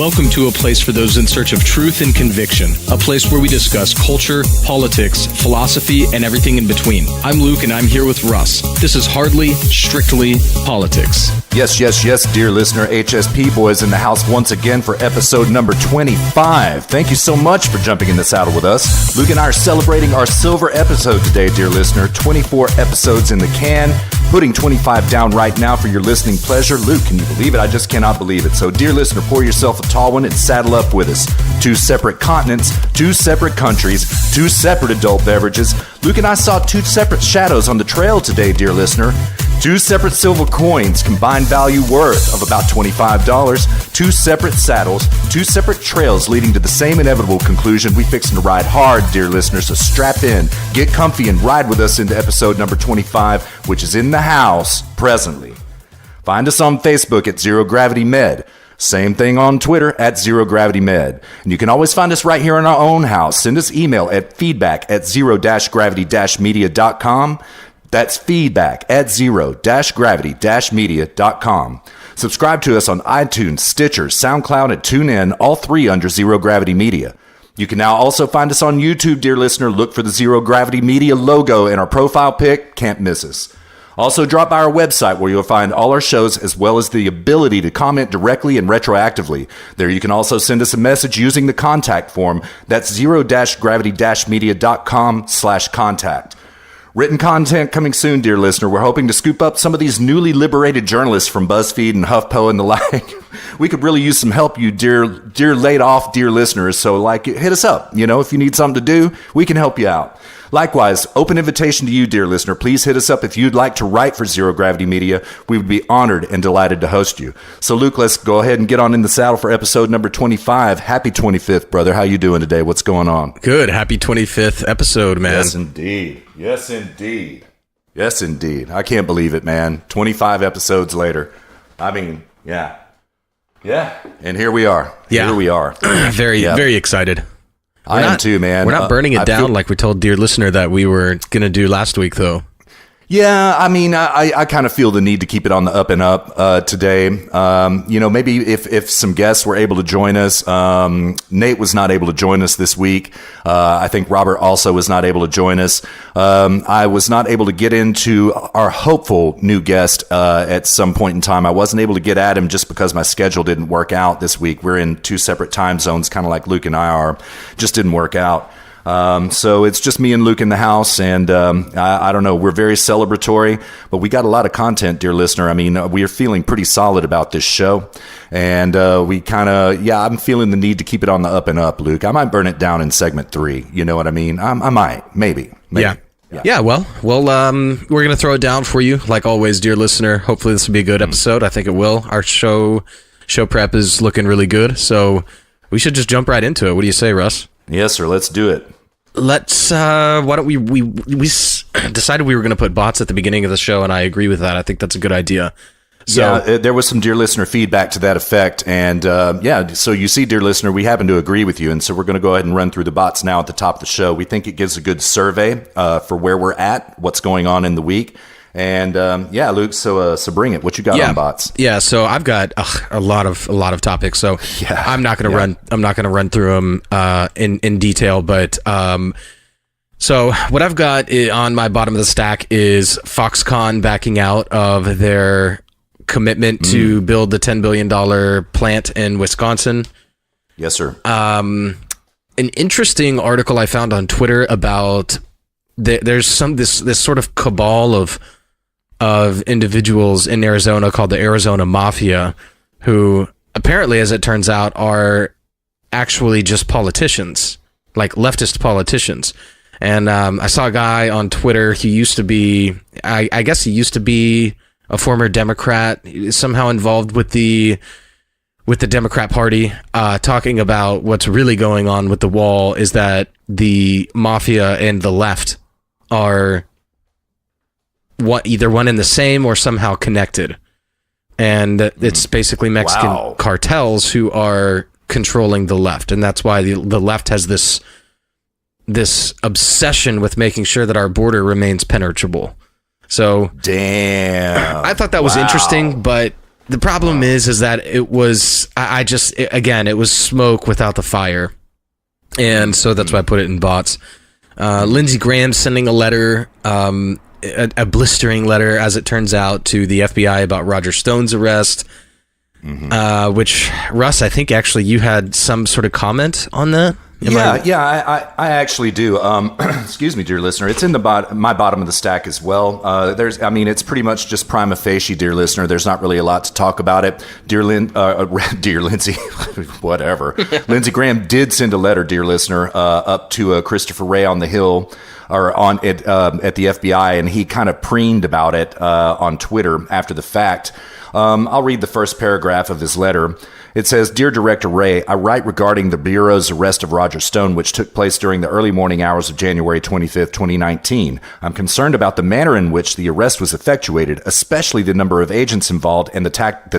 Welcome to a place for those in search of truth and conviction, a place where we discuss culture, politics, philosophy, and everything in between. I'm Luke, and I'm here with Russ. This is Hardly Strictly Politics. Yes, dear listener, HSP boys in the house once again for episode number 25. Thank you so much for jumping in the saddle with us. Luke and I are celebrating our silver episode today, dear listener. 24 episodes in the can, putting 25 down right now for your listening pleasure. Luke, can you believe it? I just cannot believe it. So, dear listener, pour yourself a tall one and saddle up with us. 2 separate continents, 2 separate countries, 2 separate adult beverages. Luke and I saw 2 separate shadows on the trail today, dear listener. 2 separate silver coins, combined value worth of about $25. 2 separate saddles, 2 separate trails leading to the same inevitable conclusion. We fixing to ride hard, dear listeners, so strap in, get comfy, and ride with us into episode number 25, which is in the house presently. Find us on Facebook at Zero Gravity Med. Same thing on Twitter at Zero Gravity Med. And you can always find us right here in our own house. Send us email at feedback@zero-gravity-media.com. That's feedback at zero-gravity-media.com. Subscribe to us on iTunes, Stitcher, SoundCloud, and TuneIn, all 3 under Zero Gravity Media. You can now also find us on YouTube, dear listener. Look for the Zero Gravity Media logo in our profile pic. Can't miss us. Also, drop by our website where you'll find all our shows as well as the ability to comment directly and retroactively. There you can also send us a message using the contact form. That's zero-gravity-media.com/contact. Written content coming soon, dear listener. We're hoping to scoop up some of these newly liberated journalists from BuzzFeed and HuffPo and the like. We could really use some help, you dear laid off dear listeners. So, hit us up. You know, if you need something to do, we can help you out. Likewise, open invitation to you, dear listener. Please hit us up if you'd like to write for Zero Gravity Media. We would be honored and delighted to host you. So, Luke, let's go ahead and get on in the saddle for episode number 25. Happy 25th, brother. How you doing today? What's going on? Good. Happy 25th episode, man. Yes, indeed. Yes, indeed. Yes, indeed. I can't believe it, man. 25 episodes later. I mean, yeah. Yeah. And here we are. Yeah. Here we are. Very excited. I am too, man. We're not burning it down like we told dear listener that we were going to do last week, though. Yeah, I mean, I kind of feel the need to keep it on the up and up today. Maybe if some guests were able to join us. Nate was not able to join us this week. I think Robert also was not able to join us. I was not able to get into our hopeful new guest at some point in time. I wasn't able to get at him just because my schedule didn't work out this week. We're in 2 separate time zones, kind of like Luke and I are. Just didn't work out. So it's just me and Luke in the house, and I don't know, we're very celebratory, but we got a lot of content, dear listener. I mean, we are feeling pretty solid about this show, and I'm feeling the need to keep it on the up and up, Luke. I might burn it down in segment 3, you know what I mean? I might, maybe. Yeah. Well, we're going to throw it down for you, like always, dear listener. Hopefully this will be a good episode. I think it will. Our show prep is looking really good, so we should just jump right into it. What do you say, Russ? Yes, sir. Let's do it. Let's, why don't we decided we were going to put bots at the beginning of the show, and I agree with that. I think that's a good idea. So, there was some dear listener feedback to that effect. And so you see, dear listener, we happen to agree with you. And so we're going to go ahead and run through the bots now at the top of the show. We think it gives a good survey for where we're at, what's going on in the week. And Luke, so bring it. What you got on bots? Yeah, so I've got a lot of topics. So I'm not going to run through them in detail. But so what I've got on my bottom of the stack is Foxconn backing out of their commitment to build the $10 billion plant in Wisconsin. Yes, sir. An interesting article I found on Twitter about there's this sort of cabal of individuals in Arizona called the Arizona Mafia, who apparently, as it turns out, are actually just politicians, like leftist politicians. And I saw a guy on Twitter. He used to be, I guess he used to be a former Democrat, somehow involved with the Democrat Party, talking about what's really going on with the wall is that the mafia and the left are either one and the same or somehow connected. And it's basically Mexican cartels who are controlling the left. And that's why the left has this obsession with making sure that our border remains penetrable. So damn, I thought that was interesting, but The problem is that it was, it was smoke without the fire. And so that's why I put it in bots. Lindsey Graham sending a letter, a blistering letter, as it turns out, to the FBI about Roger Stone's arrest. Which, Russ, I think actually you had some sort of comment on that. I actually do. Excuse me, dear listener. It's in my bottom of the stack as well. It's pretty much just prima facie, dear listener. There's not really a lot to talk about it. Dear Lindsey, whatever. Lindsey Graham did send a letter, dear listener, up to Christopher Wray on the Hill, or on it at the FBI, and he kind of preened about it on Twitter after the fact. I'll read the first paragraph of his letter. It says, "Dear Director Wray, I write regarding the Bureau's arrest of Roger Stone, which took place during the early morning hours of January 25th, 2019. I'm concerned about the manner in which the arrest was effectuated, especially the number of agents involved and the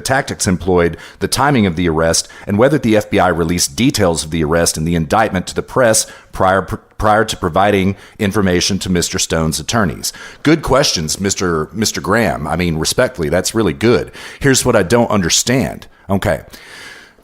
tactics employed, the timing of the arrest, and whether the FBI released details of the arrest and the indictment to the press prior to providing information to Mr. Stone's attorneys." Good questions, Mr. Graham. I mean, respectfully, that's really good. Here's what I don't understand. Okay.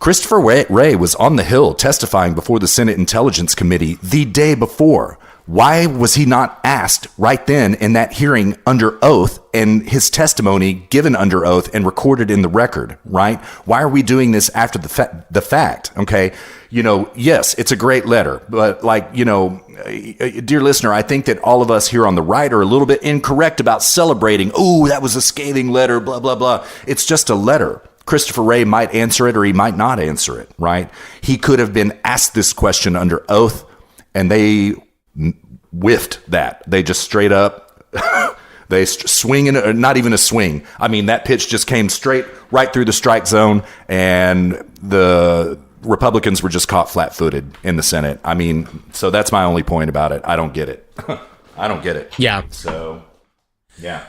Christopher Wray was on the Hill testifying before the Senate Intelligence Committee the day before. Why was he not asked right then in that hearing under oath and his testimony given under oath and recorded in the record, right? Why are we doing this after the fact? Okay. Yes, it's a great letter, but dear listener, I think that all of us here on the right are a little bit incorrect about celebrating. Oh, that was a scathing letter, blah, blah, blah. It's just a letter. Christopher Wray might answer it or he might not answer it, right? He could have been asked this question under oath and they whiffed that. They just straight up, they swing, not even a swing. I mean, that pitch just came straight right through the strike zone and the Republicans were just caught flat-footed in the Senate. I mean, so that's my only point about it. I don't get it. I don't get it. Yeah. So, yeah.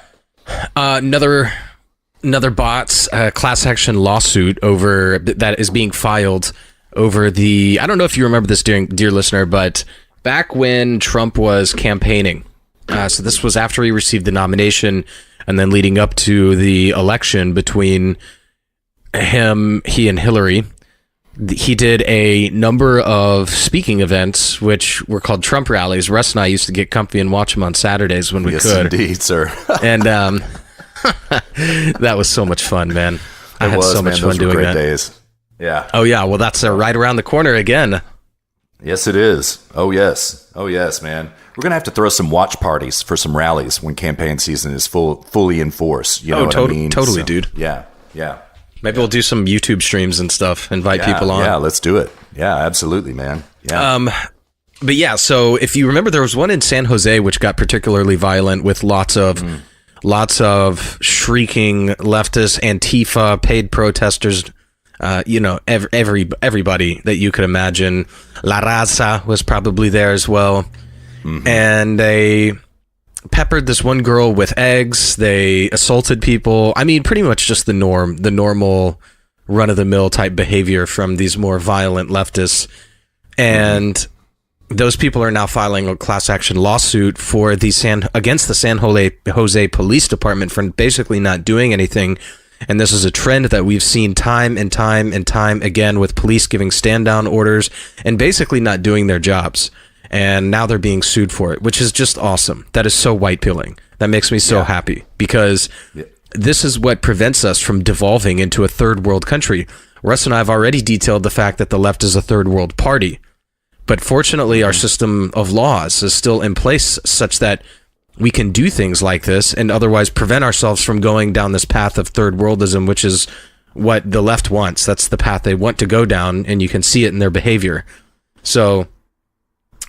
Another bot's class action lawsuit that is being filed over I don't know if you remember this, dear listener, but back when Trump was campaigning, so this was after he received the nomination and then leading up to the election between he and Hillary, he did a number of speaking events, which were called Trump rallies. Russ and I used to get comfy and watch them on Saturdays when we could. Yes, indeed, sir. And that was so much fun, man. I had so much fun doing that. Days. Yeah. Oh, yeah. Well, that's right around the corner again. Yes, it is. Oh, yes. Oh, yes, man. We're going to have to throw some watch parties for some rallies when campaign season is fully in force. You know what I mean? Totally, dude. Yeah. Yeah. Maybe we'll do some YouTube streams and stuff, invite people on. Yeah, let's do it. Yeah, absolutely, man. Yeah. But yeah, so if you remember, there was one in San Jose which got particularly violent with lots of shrieking leftists, Antifa, paid protesters, everybody that you could imagine. La Raza was probably there as well. Mm-hmm. And they peppered this one girl with eggs. They assaulted people. I mean, pretty much just the normal run-of-the-mill type behavior from these more violent leftists. And those people are now filing a class action lawsuit for against the San Jose Police Department for basically not doing anything. And this is a trend that we've seen time and time and time again with police giving stand-down orders and basically not doing their jobs. And now they're being sued for it, which is just awesome. That is so white-pilling. That makes me so happy because this is what prevents us from devolving into a third world country. Russ and I have already detailed the fact that the left is a third world party. But fortunately, our system of laws is still in place such that we can do things like this and otherwise prevent ourselves from going down this path of third worldism, which is what the left wants. That's the path they want to go down, and you can see it in their behavior. So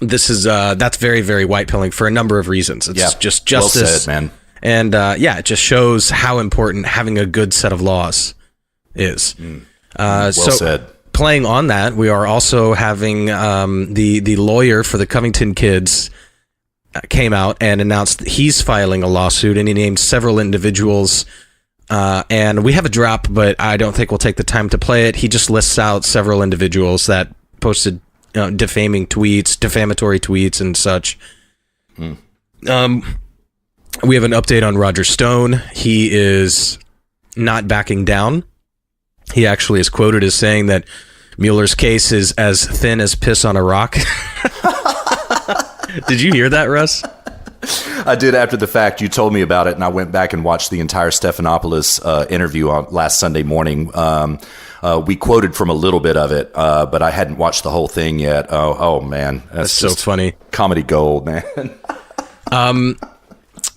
this is that's very, very white-pilling for a number of reasons. It's just justice. Well said, man. And it just shows how important having a good set of laws is. Well said. Playing on that, we are also having the lawyer for the Covington kids came out and announced that he's filing a lawsuit, and he named several individuals. And we have a drop, but I don't think we'll take the time to play it. He just lists out several individuals that posted defamatory tweets and such. We have an update on Roger Stone. He is not backing down He actually is quoted as saying that Mueller's case is as thin as piss on a rock. Did you hear that, Russ? I did after the fact. You told me about it, and I went back and watched the entire Stephanopoulos interview on last Sunday morning. We quoted from a little bit of it, but I hadn't watched the whole thing yet. Oh man. That's so funny. Comedy gold, man.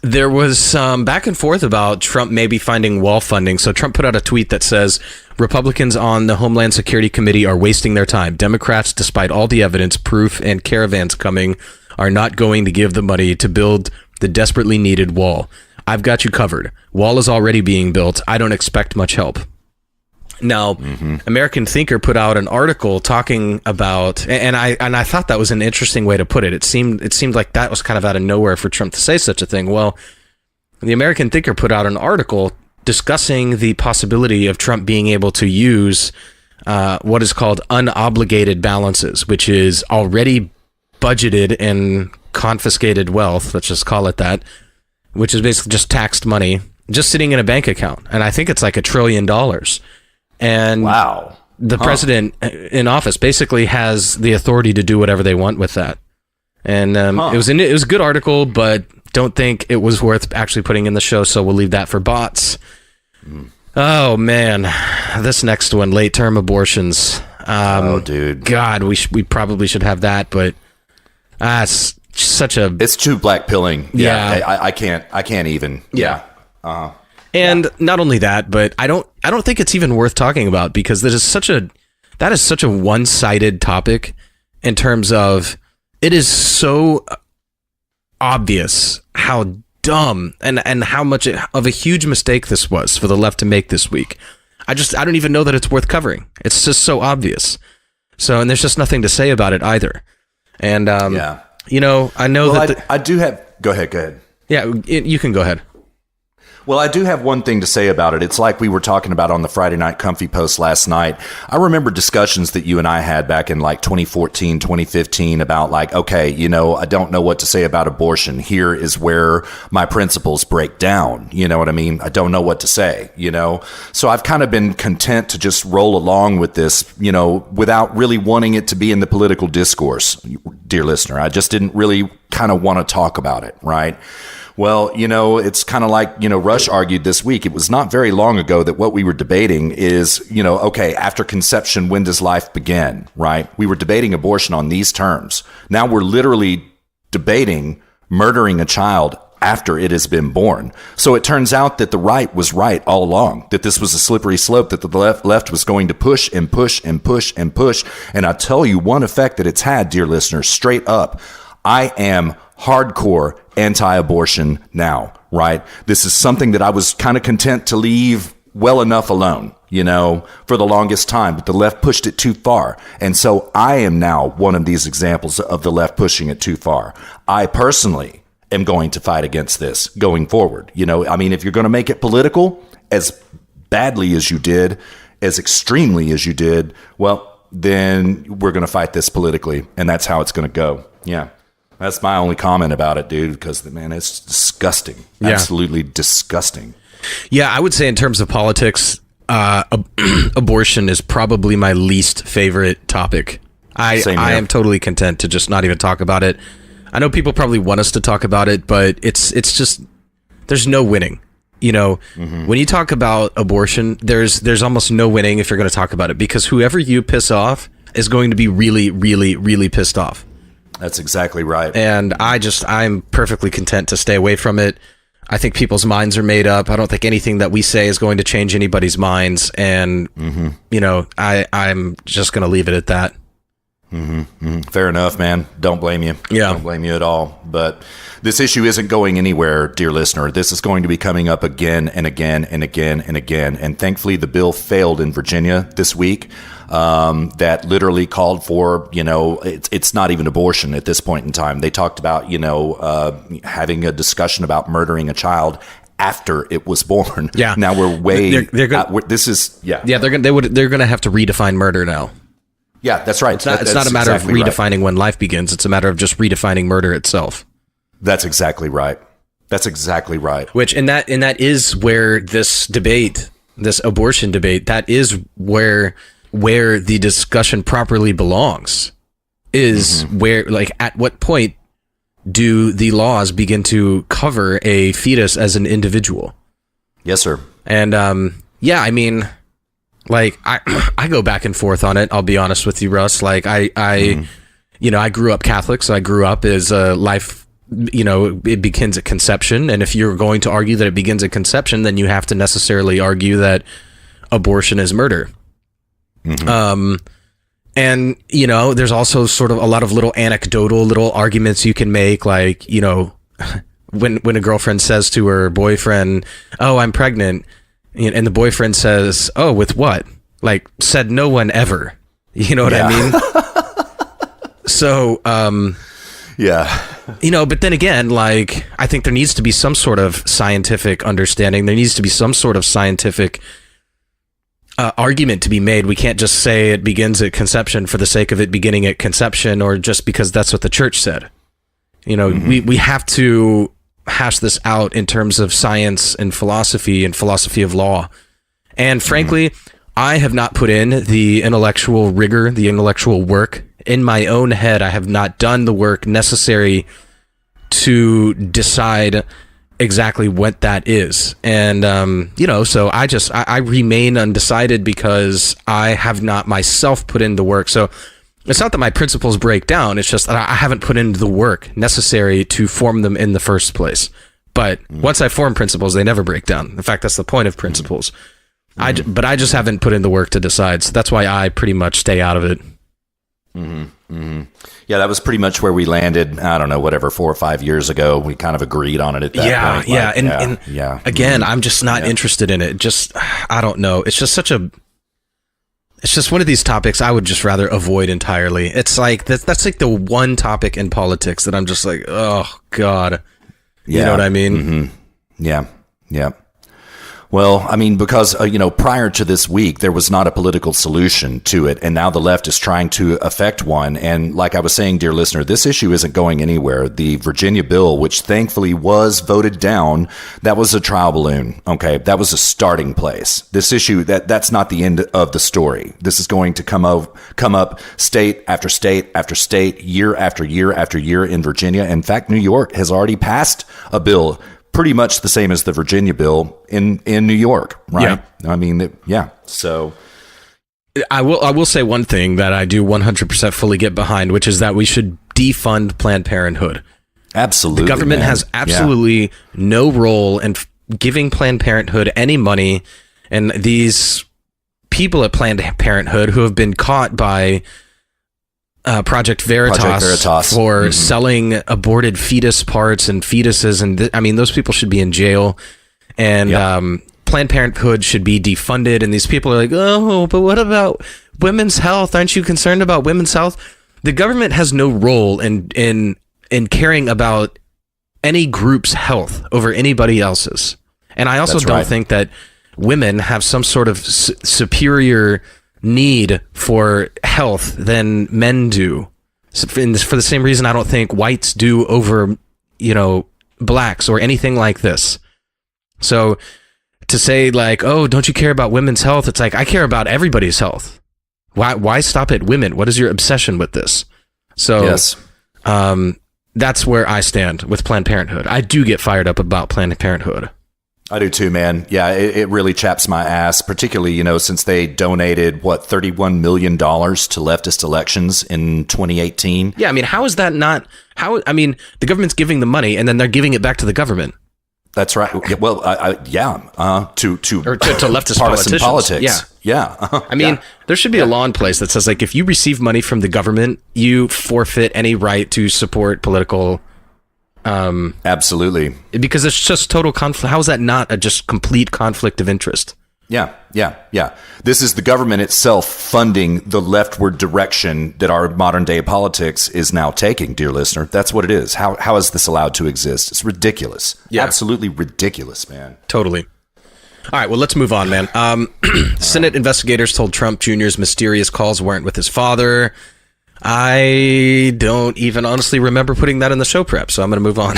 There was some back and forth about Trump maybe finding wall funding. So Trump put out a tweet that says, Republicans on the Homeland Security Committee are wasting their time. Democrats, despite all the evidence, proof, and caravans coming, are not going to give the money to build the desperately needed wall. I've got you covered. Wall is already being built. I don't expect much help. Now, American Thinker put out an article talking about, and I thought that was an interesting way to put it. It seemed like that was kind of out of nowhere for Trump to say such a thing. Well, the American Thinker put out an article discussing the possibility of Trump being able to use what is called unobligated balances, which is already budgeted and confiscated wealth, let's just call it that, which is basically just taxed money, just sitting in a bank account. And I think it's like $1 trillion. And wow, the president in office basically has the authority to do whatever they want with that. And it was a good article, but don't think it was worth actually putting in the show. So we'll leave that for bots. Oh man, this next one, late term abortions. Oh dude, God, we probably should have that, but it's such a. It's too black pilling. Yeah, I can't even. Yeah. And not only that, but I don't think it's even worth talking about because that is such a one-sided topic in terms of it is so obvious how dumb and how much of a huge mistake this was for the left to make this week. I don't even know that it's worth covering. It's just so obvious. So, and there's just nothing to say about it either. And you know, I know I do have. Go ahead. Yeah, you can go ahead. Well, I do have one thing to say about it. It's like we were talking about on the Friday Night Comfy Post last night. I remember discussions that you and I had back in like 2014, 2015 about like, okay, you know, I don't know what to say about abortion. Here is where my principles break down. You know what I mean? I don't know what to say, you know? So I've kind of been content to just roll along with this, you know, without really wanting it to be in the political discourse, dear listener. I just didn't really kind of want to talk about it, right? Well, you know, it's kind of like, you know, Rush argued this week. It was not very long ago that what we were debating is, you know, okay, after conception, when does life begin, right? We were debating abortion on these terms. Now we're literally debating murdering a child after it has been born. So it turns out that the right was right all along, that this was a slippery slope, that the left was going to push and push and push and push. And I tell you one effect that it's had, dear listeners, straight up, I am hardcore anti-abortion now, right? This is something that I was kind of content to leave well enough alone, you know, for the longest time, but the left pushed it too far. And so I am now one of these examples of the left pushing it too far. I personally am going to fight against this going forward. You know, I mean, if you're going to make it political as badly as you did, as extremely as you did, well, then we're going to fight this politically, and that's how it's going to go. Yeah. That's my only comment about it, dude, because, man, it's disgusting. Yeah. Absolutely disgusting. Yeah, I would say in terms of politics, abortion is probably my least favorite topic. I am totally content to just not even talk about it. I know people probably want us to talk about it, but it's just, there's no winning. You know, when you talk about abortion, there's almost no winning if you're going to talk about it, because whoever you piss off is going to be really, really, really pissed off. That's exactly right. And I'm perfectly content to stay away from it. I think people's minds are made up. I don't think anything that we say is going to change anybody's minds. And, you know, I'm just going to leave it at that. Fair enough, man. Don't blame you. Yeah. Don't blame you at all. But this issue isn't going anywhere, dear listener. This is going to be coming up again and again and again and again. And thankfully, the bill failed in Virginia this week. That literally called for, you know, it's not even abortion at this point in time. They talked about, you know, having a discussion about murdering a child after it was born. Yeah. Now we're way. They're gonna, this is Yeah. They're gonna have to redefine murder now. Yeah, that's right. It's not a matter of redefining when life begins. It's a matter of just redefining murder itself. That's exactly right. That's exactly right. Which and that is where this debate this abortion debate, that is where the discussion properly belongs. Is where, like, at what point do the laws begin to cover a fetus as an individual? Yes, sir. And yeah, I mean, like, I go back and forth on it. I'll be honest with you, Russ. Like, I you know, I grew up Catholic, so I grew up as a life, you know, it begins at conception. And if you're going to argue that it begins at conception, then you have to necessarily argue that abortion is murder. And, you know, there's also sort of a lot of little anecdotal little arguments you can make, like, you know, when a girlfriend says to her boyfriend, "Oh, I'm pregnant," and the boyfriend says, "Oh, with what?" Like, said no one ever. You know what I mean? So, yeah. You know, but then again, like, I think there needs to be some sort of scientific understanding. There needs to be some sort of scientific argument to be made. We can't just say it begins at conception for the sake of it beginning at conception, or just because that's what the church said. You know, we have to hash this out in terms of science and philosophy of law. And frankly, I have not put in the intellectual rigor, the intellectual work in my own head. I have not done the work necessary to decide exactly what that is. And you know, so I remain undecided because I have not myself put in the work. So it's not that my principles break down, it's just that I haven't put in the work necessary to form them in the first place. But once I form principles, they never break down. In fact, that's the point of principles. But I just haven't put in the work to decide, so that's why I pretty much stay out of it. Yeah, that was pretty much where we landed. I don't know, whatever, 4 or 5 years ago. We kind of agreed on it at that point. Yeah. Again, I'm just not interested in it. Just, I don't know. It's just it's just one of these topics I would just rather avoid entirely. It's like, that's like the one topic in politics that I'm just like, oh God. You know what I mean? Yeah. Well, I mean, because, you know, prior to this week, there was not a political solution to it. And now the left is trying to effect one. And like I was saying, dear listener, this issue isn't going anywhere. The Virginia bill, which thankfully was voted down, that was a trial balloon. Okay. That was a starting place. This issue, that's not the end of the story. This is going to come up state after state after state, year after year after year in Virginia. In fact, New York has already passed a bill pretty much the same as the Virginia bill in New York, right? Yeah. I mean, so I will say one thing that I do 100% fully get behind, which is that we should defund Planned Parenthood. Absolutely. The government has absolutely no role in giving Planned Parenthood any money, and these people at Planned Parenthood who have been caught by Project Veritas for selling aborted fetus parts and fetuses, and I mean, those people should be in jail, and Planned Parenthood should be defunded. And these people are like, oh, but what about women's health? Aren't you concerned about women's health? The government has no role in caring about any group's health over anybody else's. And I also don't think that women have some sort of superior need for health than men do. So for the same reason, I don't think whites do over, you know, blacks or anything like this. So to say like, oh, don't you care about women's health? It's like, I care about everybody's health. Why stop at women? What is your obsession with this? So that's where I stand with Planned Parenthood. I do get fired up about Planned Parenthood. I do too, man. Yeah, it really chaps my ass, particularly, you know, since they donated, $31 million to leftist elections in 2018. Yeah, I mean, how is that not... the government's giving the money, and then they're giving it back to the government. That's right. Well, to leftist partisan politics. Yeah. I mean, there should be a law in place that says, like, if you receive money from the government, you forfeit any right to support political... absolutely, because it's just total conflict. How is that not a just complete conflict of interest? Yeah. This is the government itself funding the leftward direction that our modern day politics is now taking, dear listener. That's what it is. How is this allowed to exist? It's ridiculous. Yeah. Absolutely ridiculous, man. Totally. All right, well, let's move on, man. Senate investigators told Trump Jr.'s mysterious calls weren't with his father. I don't even honestly remember putting that in the show prep, so I'm going to move on.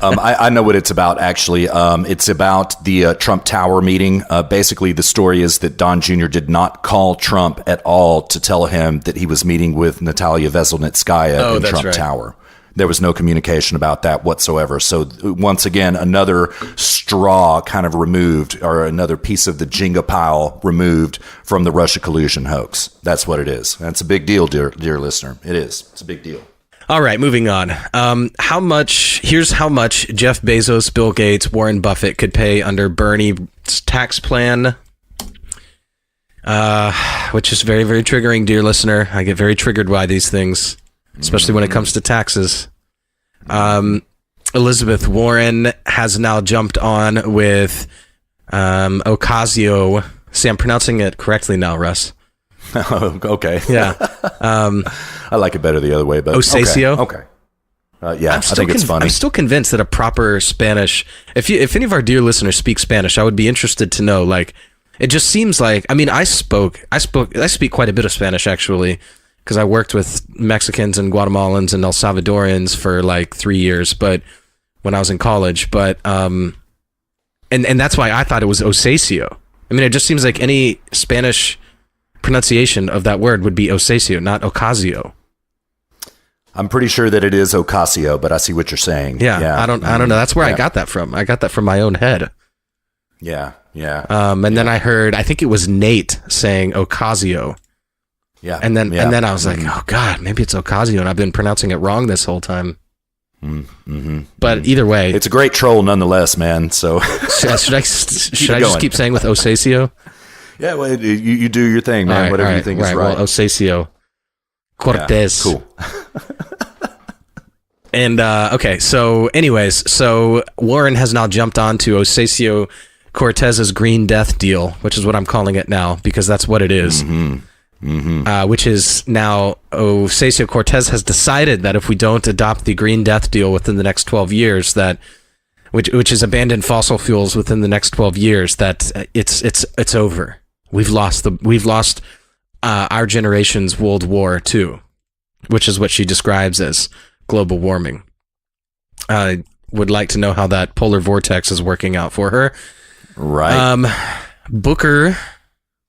I know what it's about, actually. It's about the Trump Tower meeting. Basically, the story is that Don Jr. did not call Trump at all to tell him that he was meeting with Natalia Veselnitskaya in Trump Tower. There was no communication about that whatsoever. So once again, another straw kind of removed, or another piece of the Jenga pile removed from the Russia collusion hoax. That's what it is. That's a big deal, dear listener. It is. It's a big deal. All right, moving on. Here's how much Jeff Bezos, Bill Gates, Warren Buffett could pay under Bernie's tax plan, which is very, very triggering, dear listener. I get very triggered by these things, especially when it comes to taxes. Elizabeth Warren has now jumped on with Ocasio. See, I'm pronouncing it correctly now, Russ. Okay. Yeah. I like it better the other way, but Ocasio. Okay. Yeah, I think it's funny. I'm still convinced that a proper Spanish, if any of our dear listeners speak Spanish, I would be interested to know. Like, it just seems like, I mean, I speak quite a bit of Spanish, actually, because I worked with Mexicans and Guatemalans and El Salvadorians for like 3 years, but when I was in college, but and that's why I thought it was Ocasio. I mean, it just seems like any Spanish pronunciation of that word would be Ocasio, not Ocasio. I'm pretty sure that it is Ocasio, but I see what you're saying. Yeah. I don't know. That's where I got that from. I got that from my own head. Yeah. Then I heard, I think it was Nate saying Ocasio. Yeah. And then I was like, oh God, maybe it's Ocasio, and I've been pronouncing it wrong this whole time. But either way, it's a great troll nonetheless, man. So should I just keep saying with Ocasio? Yeah, well, you do your thing, man. Whatever you think is right. Well, Ocasio Cortez. Yeah, cool. And okay, so anyways, so Warren has now jumped on to Ocasio Cortez's Green Death deal, which is what I'm calling it now, because that's what it is. Which is now Ocasio Cortez has decided that if we don't adopt the Green Death deal within the next 12 years, that which is abandon fossil fuels within the next 12 years, that it's over. We've lost our generation's World War II, which is what she describes as global warming. I would like to know how that polar vortex is working out for her. Right. Booker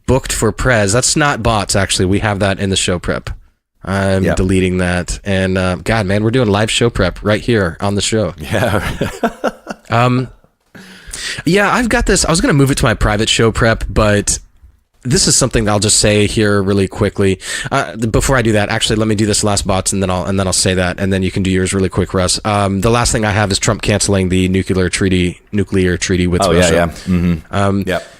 booked for Prez. That's not bots, actually. We have that in the show prep. I'm deleting that. And God, man, we're doing live show prep right here on the show. Yeah. Yeah, I've got this. I was going to move it to my private show prep, but this is something that I'll just say here really quickly. Before I do that, actually, let me do this last bots, and then I'll say that, and then you can do yours really quick, Russ. The last thing I have is Trump canceling the nuclear treaty with Russia.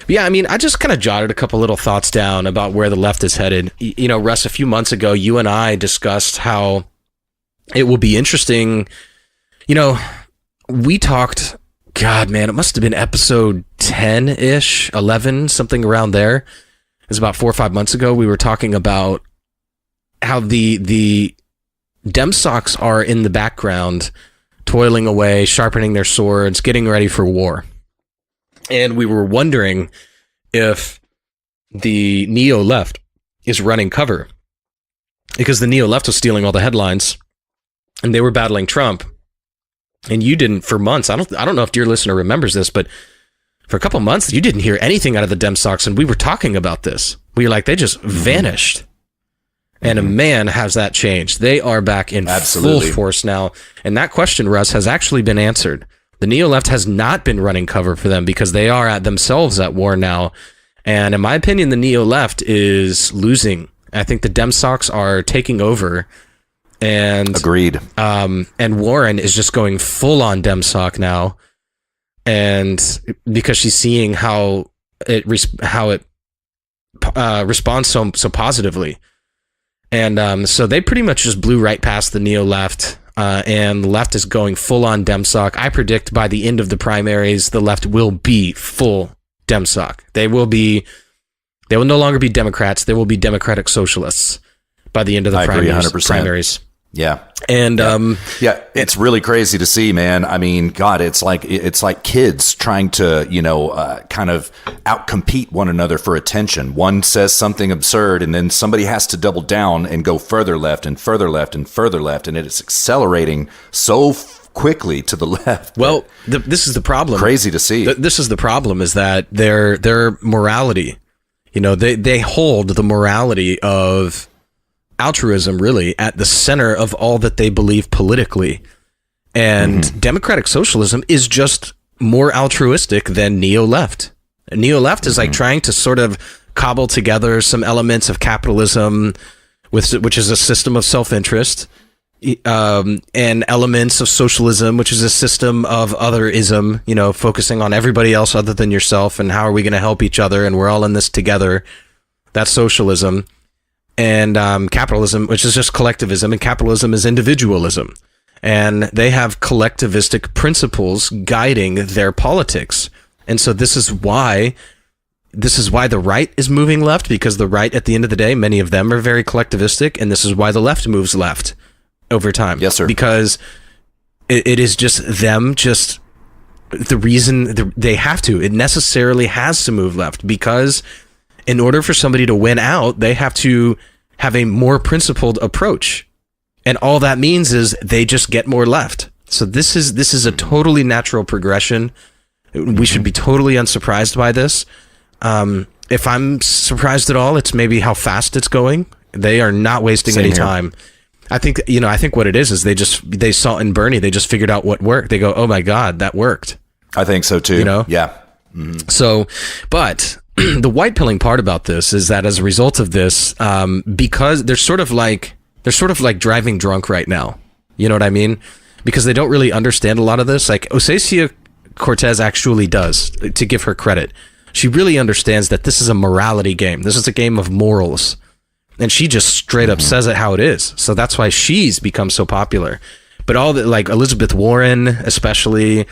Yeah, I mean, I just kind of jotted a couple little thoughts down about where the left is headed. You know, Russ, a few months ago, you and I discussed how it will be interesting. You know, we talked, God, man, it must have been episode 10-ish, 11, something around there. It was about 4 or 5 months ago. We were talking about how the Demsocs are in the background, toiling away, sharpening their swords, getting ready for war. And we were wondering if the neo-left is running cover, because the neo-left was stealing all the headlines, and they were battling Trump. And you didn't, for months, I don't know if dear listener remembers this, but for a couple months, you didn't hear anything out of the Demsocs, and we were talking about this. We were like, they just vanished. And man, has that changed. They are back in full force now. And that question, Russ, has actually been answered. The neo-left has not been running cover for them, because they are themselves at war now. And in my opinion, the neo-left is losing. I think the Demsocs are taking over. And agreed. And Warren is just going full on Demsoc now, and because she's seeing how it responds so positively, and so they pretty much just blew right past the neo left, and the left is going full on Demsoc. I predict by the end of the primaries, the left will be full Demsoc. They will no longer be Democrats. They will be Democratic Socialists by the end of the primaries. Yeah. And it's really crazy to see, man. I mean, God, it's like kids trying to, kind of outcompete one another for attention. One says something absurd, and then somebody has to double down and go further left and further left and further left, and it is accelerating so quickly to the left. Well, this is the problem. Crazy to see. This is the problem, is that their morality, they hold the morality of altruism really at the center of all that they believe politically. And democratic socialism is just more altruistic than neo-left. Neo-left is like trying to sort of cobble together some elements of capitalism, which is a system of self-interest, and elements of socialism, which is a system of otherism, focusing on everybody else other than yourself, and how are we going to help each other, and we're all in this together. That's socialism. And capitalism, which is just collectivism, and capitalism is individualism. And they have collectivistic principles guiding their politics. And so this is why the right is moving left, because the right, at the end of the day, many of them are very collectivistic, and this is why the left moves left over time. Yes, sir. Because it is just them, just the reason they have to. It necessarily has to move left, because in order for somebody to win out, they have to have a more principled approach. And all that means is they just get more left. So this is a totally natural progression. We should be totally unsurprised by this. If I'm surprised at all, it's maybe how fast it's going. They are not wasting any time. I think what it is they saw in Bernie, they just figured out what worked. They go, oh my God, that worked. I think so too. Yeah. Mm-hmm. So, but the white pilling part about this is that as a result of this, because they're sort of like driving drunk right now. You know what I mean? Because they don't really understand a lot of this. Like Ocasio-Cortez actually does, to give her credit. She really understands that this is a morality game. This is a game of morals. And she just straight up says it how it is. So that's why she's become so popular. But all the, like Elizabeth Warren, especially,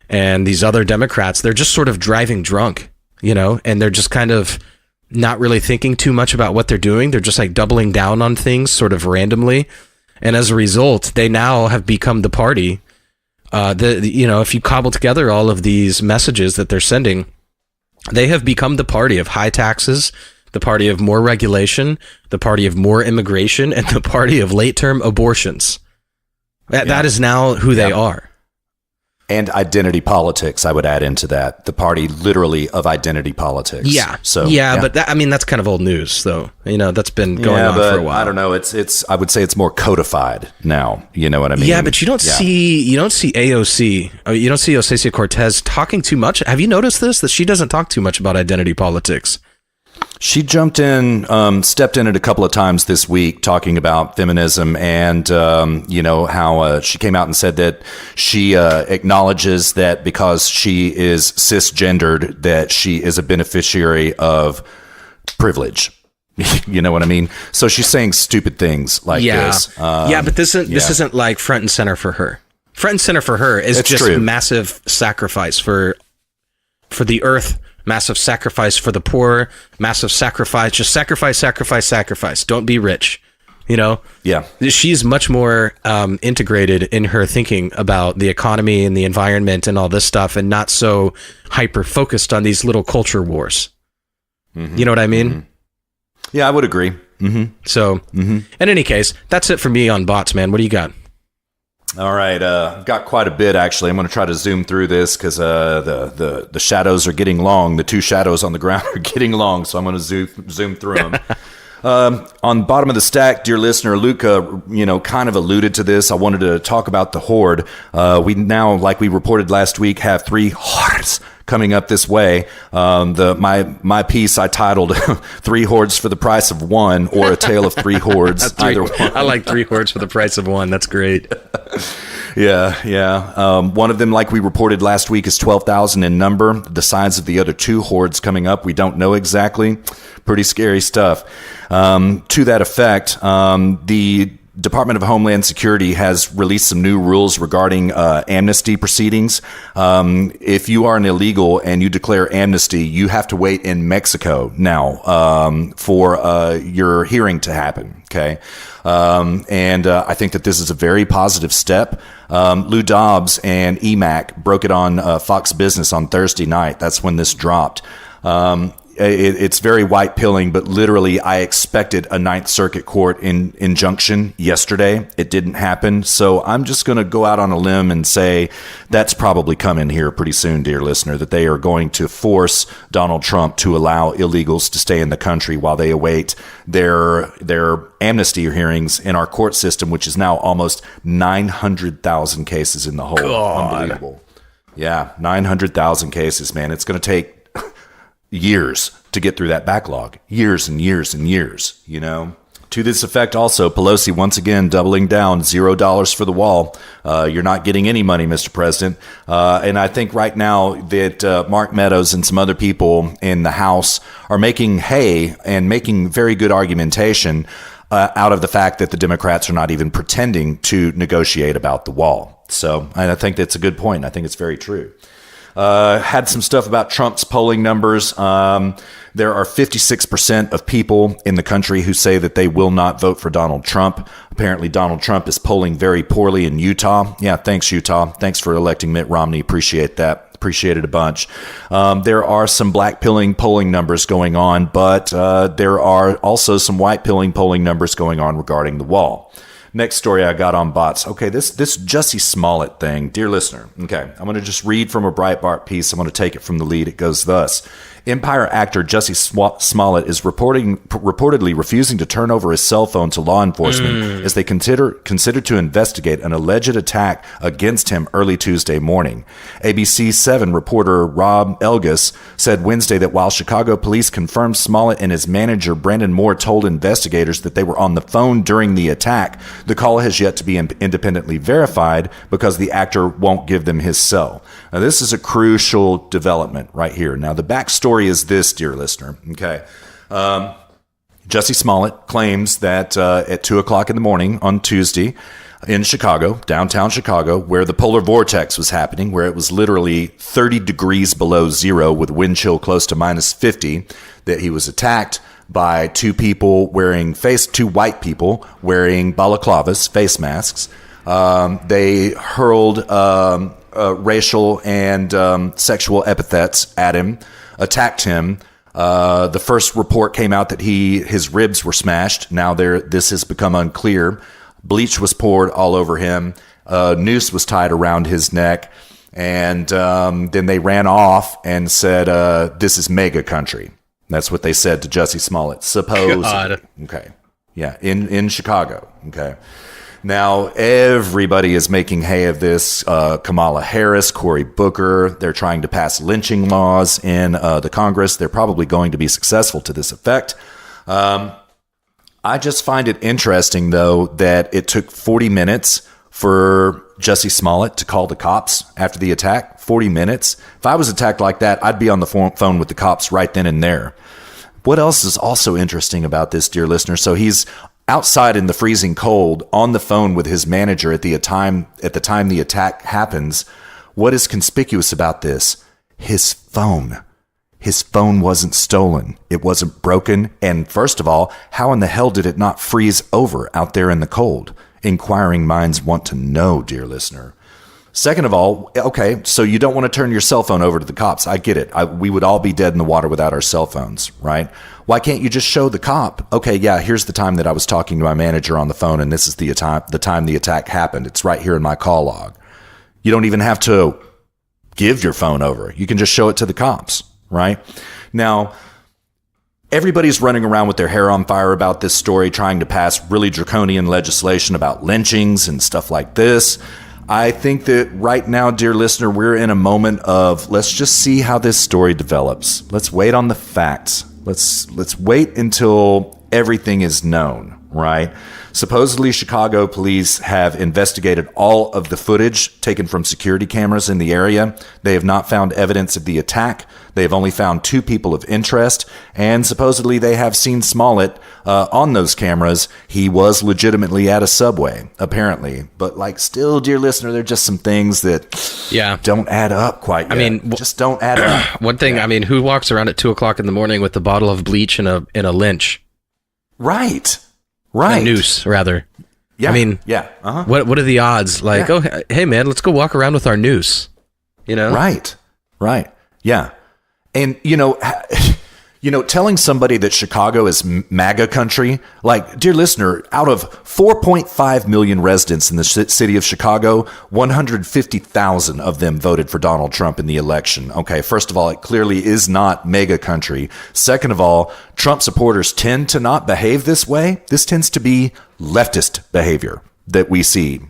and these other Democrats, they're just sort of driving drunk. And they're just kind of not really thinking too much about what they're doing. They're just like doubling down on things sort of randomly. And as a result, they now have become the party. If you cobble together all of these messages that they're sending, they have become the party of high taxes, the party of more regulation, the party of more immigration, and the party of late-term abortions. That is now who they are. And identity politics, I would add into that. The party literally of identity politics. Yeah. So but that's kind of old news, though. That's been going on for a while. I don't know. I would say it's more codified now. You know what I mean? Yeah, but you don't see AOC. You don't see Ocasio-Cortez talking too much. Have you noticed this? That she doesn't talk too much about identity politics. She stepped in it a couple of times this week talking about feminism and, how she came out and said that she acknowledges that because she is cisgendered, that she is a beneficiary of privilege. You know what I mean? So she's saying stupid things like this. But this isn't like front and center for her. Front and center for her is just massive sacrifice for the earth. Massive sacrifice for the poor, massive sacrifice, just sacrifice. Don't be rich, Yeah. She's much more integrated in her thinking about the economy and the environment and all this stuff, and not so hyper-focused on these little culture wars. Mm-hmm. You know what I mean? Mm-hmm. Yeah, I would agree. Mm-hmm. So, in any case, that's it for me on bots, man. What do you got? All right, I've got quite a bit, actually. I'm going to try to zoom through this because the shadows are getting long. The two shadows on the ground are getting long, so I'm going to zoom through them. On the bottom of the stack, dear listener, Luca, kind of alluded to this. I wanted to talk about the horde. We now, like we reported last week, have 3 hordes coming up this way. My piece I titled 3 hordes for the price of 1, or a tale of 3 hordes. Either one. I like 3 hordes for the price of 1. That's great. Yeah. One of them, like we reported last week, is 12,000 in number. The size of the other 2 hordes coming up, we don't know exactly. Pretty scary stuff. To that effect, the Department of Homeland Security has released some new rules regarding amnesty proceedings. If you are an illegal and you declare amnesty, you have to wait in Mexico now for your hearing to happen. Okay. And I think that this is a very positive step. Lou Dobbs and EMAC broke it on Fox Business on Thursday night. That's when this dropped. It's very white pilling, but literally I expected a Ninth Circuit Court injunction yesterday. It didn't happen. So I'm just going to go out on a limb and say that's probably coming here pretty soon, dear listener, that they are going to force Donald Trump to allow illegals to stay in the country while they await their amnesty hearings in our court system, which is now almost 900,000 cases in the whole. God. Unbelievable. Yeah, 900,000 cases, man. It's going to take years to get through that backlog. Years and years and years, you know. To this effect also, Pelosi once again doubling down, $0 for the wall. You're not getting any money, Mr. President. And I think right now that Mark Meadows and some other people in the House are making hay and making very good argumentation out of the fact that the Democrats are not even pretending to negotiate about the wall. So and I think that's a good point. I think it's very true. Had some stuff about Trump's polling numbers. There are 56% of people in the country who say that they will not vote for Donald Trump. Apparently, Donald Trump is polling very poorly in Utah. Yeah, thanks, Utah. Thanks for electing Mitt Romney. Appreciate that. Appreciate it a bunch. There are some black pilling polling numbers going on, but there are also some white pilling polling numbers going on regarding the wall. Next story I got on bots. Okay, this Jussie Smollett thing, dear listener. Okay, I'm going to just read from a Breitbart piece. I'm going to take it from the lead. It goes thus. Empire actor Jussie Smollett is reportedly refusing to turn over his cell phone to law enforcement as they consider to investigate an alleged attack against him early Tuesday morning. ABC 7 reporter Rob Elgus said Wednesday that while Chicago police confirmed Smollett and his manager Brandon Moore told investigators that they were on the phone during the attack, the call has yet to be independently verified because the actor won't give them his cell. Now, this is a crucial development right here. Now, the backstory is this, dear listener. Okay. Jussie Smollett claims that at 2 o'clock in the morning on Tuesday in Chicago, downtown Chicago, where the polar vortex was happening, where it was literally 30 degrees below zero with wind chill close to minus 50, that he was attacked by two white people wearing balaclavas, face masks. They hurled racial and sexual epithets at him, attacked him. The first report came out that his ribs were smashed. Now this has become unclear. Bleach was poured all over him. A noose was tied around his neck. And then they ran off and said, this is mega country. That's what they said to Jussie Smollett. Supposedly. Okay. Yeah. In Chicago. Okay. Now, everybody is making hay of this. Kamala Harris, Cory Booker, they're trying to pass lynching laws in the Congress. They're probably going to be successful to this effect. I just find it interesting, though, that it took 40 minutes for Jussie Smollett to call the cops after the attack. 40 minutes. If I was attacked like that, I'd be on the phone with the cops right then and there. What else is also interesting about this, dear listener? So he's outside in the freezing cold on the phone with his manager at the time the attack happens. What is conspicuous about this? His phone. His phone wasn't stolen. It wasn't broken. And first of all, how in the hell did it not freeze over out there in the cold? Inquiring minds want to know, dear listener. Second of all, okay, so you don't want to turn your cell phone over to the cops. I get it. We would all be dead in the water without our cell phones, right? Why can't you just show the cop, okay, yeah, here's the time that I was talking to my manager on the phone, and this is the time the attack happened. It's right here in my call log. You don't even have to give your phone over. You can just show it to the cops, right? Now, everybody's running around with their hair on fire about this story, trying to pass really draconian legislation about lynchings and stuff like this. I think that right now, dear listener, we're in a moment of let's just see how this story develops. Let's wait on the facts. Let's wait until everything is known, right? Supposedly, Chicago police have investigated all of the footage taken from security cameras in the area. They have not found evidence of the attack. They have only found 2 people of interest, and supposedly they have seen Smollett on those cameras. He was legitimately at a Subway, apparently. But like, still, dear listener, there are just some things that don't add up quite yet. I mean, just don't add up. One thing, I mean, who walks around at 2:00 in the morning with a bottle of bleach and a lynch? Right. A noose, rather. Yeah. I mean, what are the odds? Like, oh, hey, man, let's go walk around with our noose. You know? Right. Yeah. And, telling somebody that Chicago is MAGA country, like, dear listener, out of 4.5 million residents in the city of Chicago, 150,000 of them voted for Donald Trump in the election. Okay, first of all, it clearly is not MAGA country. Second of all, Trump supporters tend to not behave this way. This tends to be leftist behavior that we see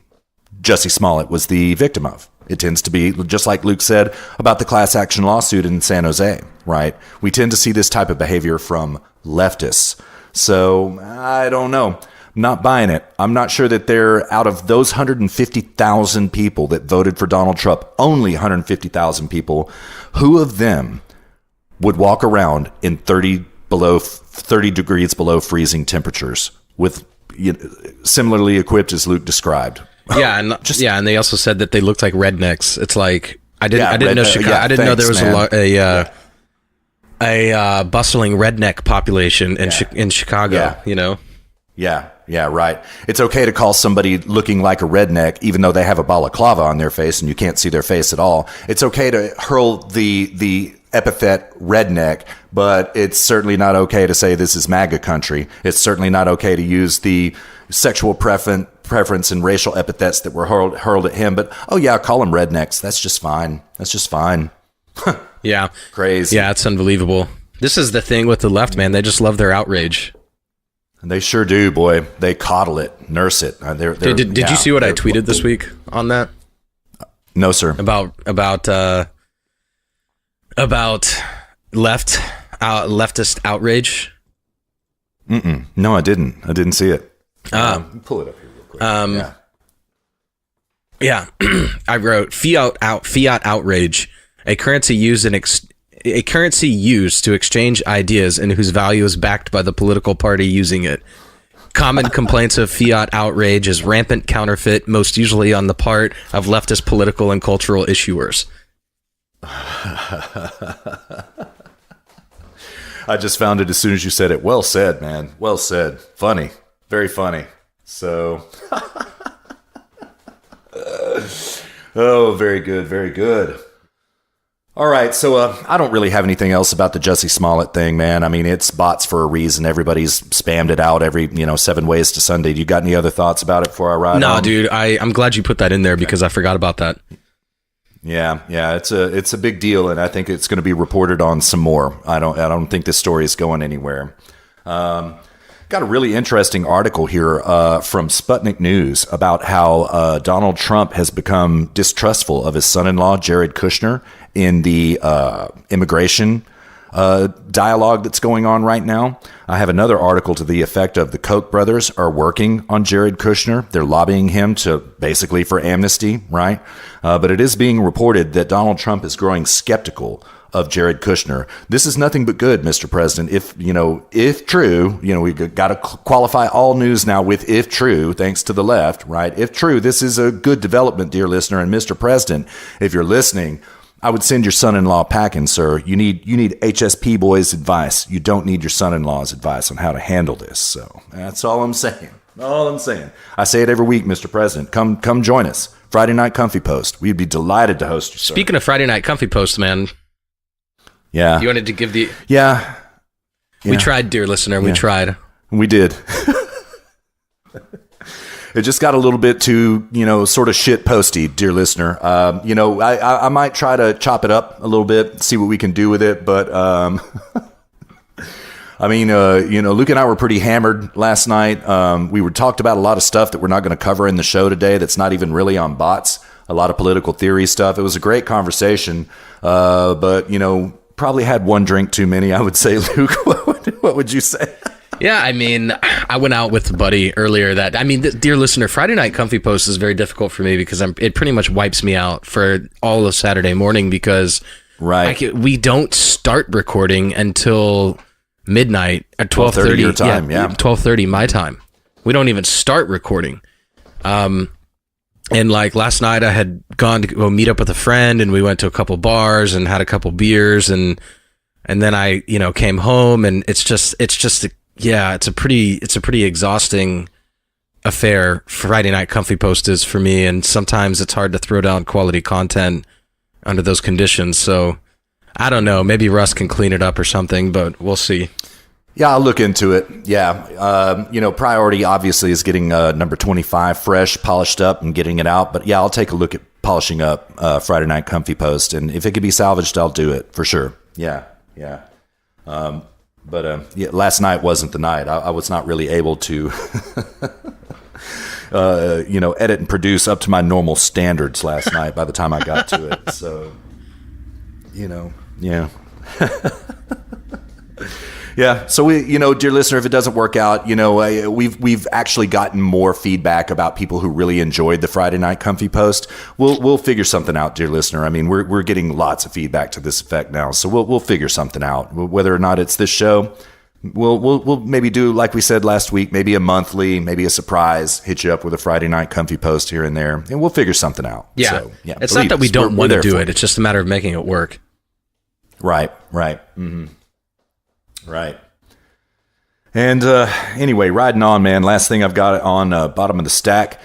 Jussie Smollett was the victim of. It tends to be, just like Luke said about the class action lawsuit in San Jose, right? We tend to see this type of behavior from leftists. So, I don't know. I'm not buying it. I'm not sure that they're, out of those 150,000 people that voted for Donald Trump, only 150,000 people, who of them would walk around in 30 degrees below freezing temperatures with similarly equipped as Luke described? Yeah, and and they also said that they looked like rednecks. It's like I didn't know Chicago. I didn't know there was a bustling redneck population in Chicago. Yeah. You know. Yeah, right. It's okay to call somebody looking like a redneck, even though they have a balaclava on their face and you can't see their face at all. It's okay to hurl the epithet redneck, but it's certainly not okay to say this is MAGA country. It's certainly not okay to use the sexual preference and racial epithets that were hurled at him. But, call them rednecks. That's just fine. Yeah. Crazy. Yeah, it's unbelievable. This is the thing with the left, man. They just love their outrage. They sure do, boy. They coddle it, nurse it. Did you see what I tweeted this week on that? No, sir. About leftist outrage? No, I didn't. I didn't see it. Pull it up here real quick. I wrote fiat outrage, a currency used to exchange ideas and whose value is backed by the political party using it. Common complaints of fiat outrage is rampant counterfeit, most usually on the part of leftist political and cultural issuers. I just found it as soon as you said it. Well said, man. Well said. Funny. Very funny. So, very good. Very good. All right. So, I don't really have anything else about the Jussie Smollett thing, man. I mean, it's bots for a reason. Everybody's spammed it out every, 7 ways to Sunday. Do you got any other thoughts about it before I ride on? No, dude. I'm glad you put that in there because I forgot about that. Yeah, it's a big deal, and I think it's going to be reported on some more. I don't think this story is going anywhere. Got a really interesting article here from Sputnik News about how Donald Trump has become distrustful of his son-in-law, Jared Kushner, in the immigration dialogue that's going on right now. I have another article to the effect of the Koch brothers are working on Jared Kushner. They're lobbying him basically for amnesty, right? But it is being reported that Donald Trump is growing skeptical of Jared Kushner. This is nothing but good, Mr. President. If true, we got to qualify all news now with if true, thanks to the left, right? If true, this is a good development, dear listener. And Mr. President, if you're listening, I would send your son-in-law packing, sir. You need HSP boys' advice. You don't need your son-in-law's advice on how to handle this. So that's all I'm saying. I say it every week, Mr. President. Come join us. Friday Night Comfy Post. We'd be delighted to host you, sir. Speaking of Friday Night Comfy Post, man. Yeah. You wanted to give the... Yeah. We tried, dear listener. We tried. We did. It just got a little bit too, sort of shit posty, dear listener. I might try to chop it up a little bit, see what we can do with it. But, Luke and I were pretty hammered last night. We talked about a lot of stuff that we're not going to cover in the show today that's not even really on bots. A lot of political theory stuff. It was a great conversation. But, probably had one drink too many, I would say. Luke, what would you say? Yeah, I mean, I I went out with a buddy earlier that, I mean, dear listener, Friday Night Comfy Post is very difficult for me because it pretty much wipes me out for all of Saturday morning because we don't start recording until midnight at 12:30 your time. Yeah, 12:30 my time. We don't even start recording. And like last night I had gone to go meet up with a friend and we went to a couple bars and had a couple beers and then I, came home and it's a pretty exhausting affair. Friday Night Comfy Post is for me, and sometimes it's hard to throw down quality content under those conditions. So I don't know, maybe Russ can clean it up or something, but we'll see. Yeah, I'll look into it. Yeah. Priority obviously is getting number 25 fresh, polished up and getting it out. But yeah, I'll take a look at polishing up Friday Night Comfy Post. And if it could be salvaged, I'll do it for sure. Yeah. Last night wasn't the night. I was not really able to, edit and produce up to my normal standards last night by the time I got to it. So, yeah. Yeah. So dear listener, if it doesn't work out, we've actually gotten more feedback about people who really enjoyed the Friday Night Comfy Post. We'll figure something out, dear listener. I mean, we're getting lots of feedback to this effect now, so we'll figure something out. Whether or not it's this show, we'll maybe do like we said last week, maybe a monthly, maybe a surprise, hit you up with a Friday Night Comfy Post here and there, and we'll figure something out. Yeah. So, it's not that we don't want to do it; it's just a matter of making it work. Right. Mm-hmm. Right. And anyway, riding on, man. Last thing I've got on bottom of the stack.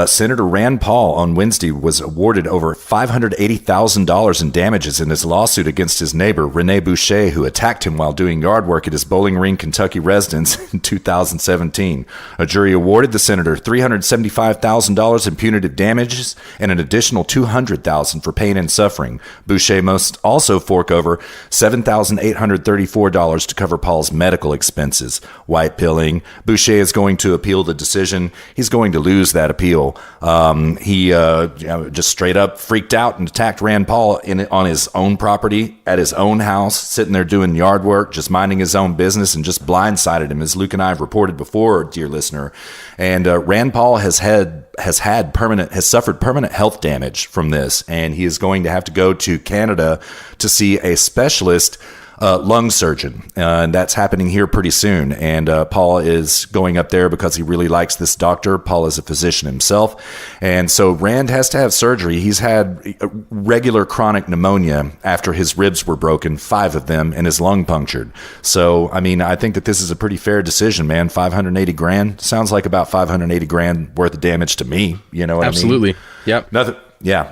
Senator Rand Paul on Wednesday was awarded over $580,000 in damages in his lawsuit against his neighbor, Rene Boucher, who attacked him while doing yard work at his Bowling Green, Kentucky residence in 2017. A jury awarded the senator $375,000 in punitive damages and an additional $200,000 for pain and suffering. Boucher must also fork over $7,834 to cover Paul's medical expenses. White pilling. Boucher is going to appeal the decision. He's going to lose that appeal. He just straight up freaked out and attacked Rand Paul on his own property at his own house, sitting there doing yard work, just minding his own business, and just blindsided him, as Luke and I have reported before, dear listener. And Rand Paul has suffered permanent health damage from this, and he is going to have to go to Canada to see a specialist lung surgeon, and that's happening here pretty soon. And Paul is going up there because he really likes this doctor. Paul is a physician himself, and so Rand has to have surgery. He's had regular chronic pneumonia after his ribs were broken, 5 of them, and his lung punctured. So, I mean, I think that this is a pretty fair decision, man. $580,000 sounds like about $580,000 worth of damage to me. You know what Absolutely. I mean? Yep.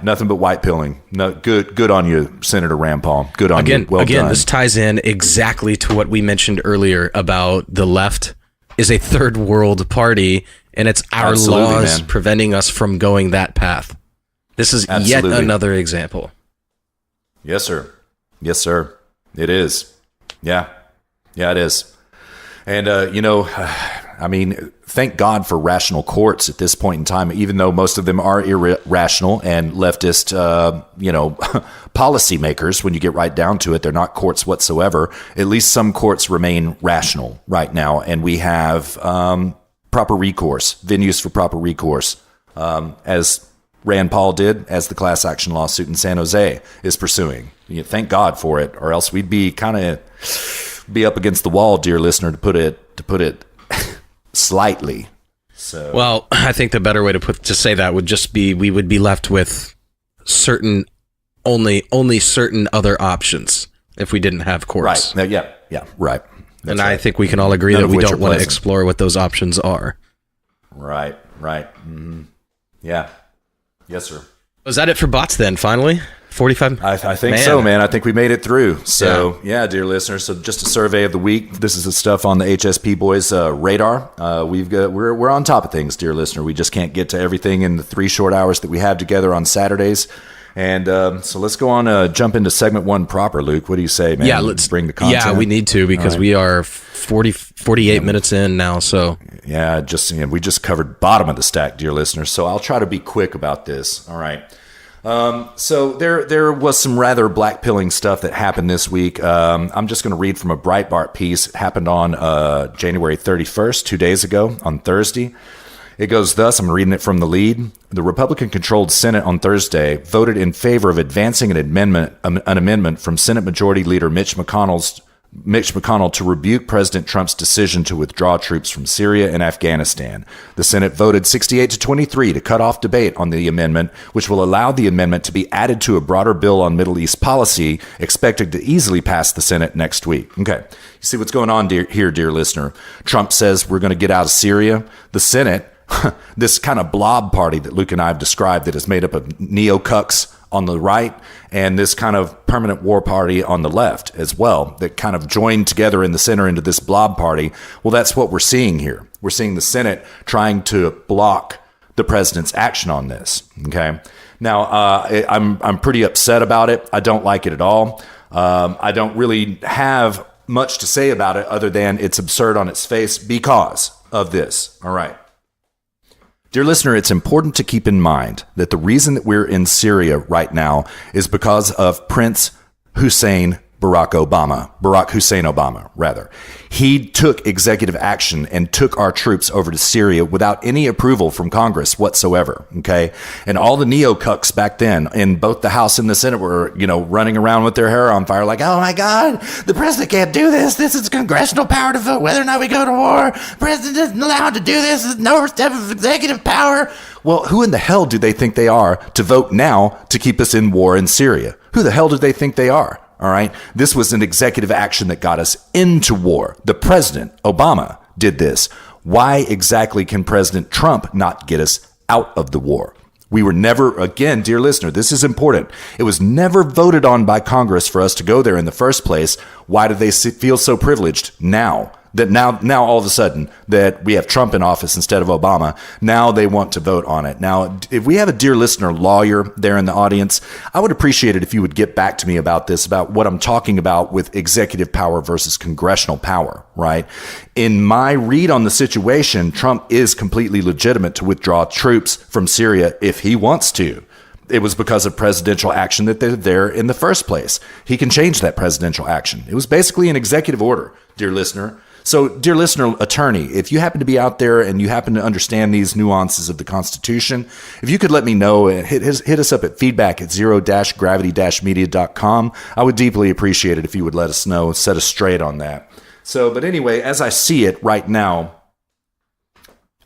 Nothing but white pilling. No, good on you, Senator Rand Paul. Good on you. Well done. This ties in exactly to what we mentioned earlier about the left is a third world party, and it's our laws preventing us from going that path. This is yet another example. Yes, sir. Yes, sir. It is. Yeah, it is. And, I mean, thank God for rational courts at this point in time, even though most of them are irrational and leftist, policymakers. When you get right down to it, they're not courts whatsoever. At least some courts remain rational right now. And we have proper recourse, venues for proper recourse, as Rand Paul did, as the class action lawsuit in San Jose is pursuing. Thank God for it, or else we'd be be up against the wall, dear listener, to put it slightly. So, well, I think the better way to say that would just be we would be left with only certain other options if we didn't have courts. Right. Yeah. Right. That's and I think we can all agree that we don't want to explore what those options are. Right. Mm-hmm. Yeah. Yes, sir. Was that it for bots then, finally? 45? I think so, man. I think we made it through. So, yeah, dear listeners. So, just a survey of the week. This is the stuff on the HSP Boys radar. We're on top of things, dear listener. We just can't get to everything in the 3 short hours that we have together on Saturdays. And so let's go on, jump into segment 1 proper, Luke. What do you say, man? Yeah, let's bring the content. Yeah, we need to because we are 48 minutes in now. So yeah, we just covered bottom of the stack, dear listeners. So I'll try to be quick about this. All right. So there was some rather black-pilling stuff that happened this week. I'm just going to read from a Breitbart piece. It happened on January 31st, 2 days ago, on Thursday. It goes thus, I'm reading it from the lead. The Republican-controlled Senate on Thursday voted in favor of advancing an amendment from Senate Majority Leader Mitch McConnell to rebuke President Trump's decision to withdraw troops from Syria and Afghanistan. The Senate voted 68 to 23 to cut off debate on the amendment, which will allow the amendment to be added to a broader bill on Middle East policy, expected to easily pass the Senate next week. Okay, you see what's going on here, dear listener. Trump says we're going to get out of Syria. The Senate, this kind of blob party that Luke and I have described that is made up of neo-cucks on the right and this kind of permanent war party on the left as well, that kind of joined together in the center into this blob party. Well, that's what we're seeing here. We're seeing the Senate trying to block the president's action on this. Okay. Now, I'm pretty upset about it. I don't like it at all. I don't really have much to say about it other than it's absurd on its face because of this. All right. Dear listener, it's important to keep in mind that the reason that we're in Syria right now is because of Prince Barack Hussein Obama, rather. He took executive action and took our troops over to Syria without any approval from Congress whatsoever, okay? And all the neo-cucks back then in both the House and the Senate were, running around with their hair on fire like, oh my God, the president can't do this. This is congressional power to vote whether or not we go to war. The president isn't allowed to do this. There's no step of executive power. Well, who in the hell do they think they are to vote now to keep us in war in Syria? Who the hell do they think they are? All right. This was an executive action that got us into war. The president, Obama, did this. Why exactly can President Trump not get us out of the war? We were never, again, dear listener, this is important. It was never voted on by Congress for us to go there in the first place. Why do they feel so privileged now? That now all of a sudden that we have Trump in office instead of Obama, now they want to vote on it. Now, if we have a dear listener lawyer there in the audience, I would appreciate it if you would get back to me about this, about what I'm talking about with executive power versus congressional power, right? In my read on the situation, Trump is completely legitimate to withdraw troops from Syria if he wants to. It was because of presidential action that they're there in the first place. He can change that presidential action. It was basically an executive order, dear listener. So, dear listener, attorney, if you happen to be out there and you happen to understand these nuances of the Constitution, if you could let me know, hit us up at feedback@zero-gravity-media.com. I would deeply appreciate it if you would let us know, set us straight on that. So, but anyway, as I see it right now,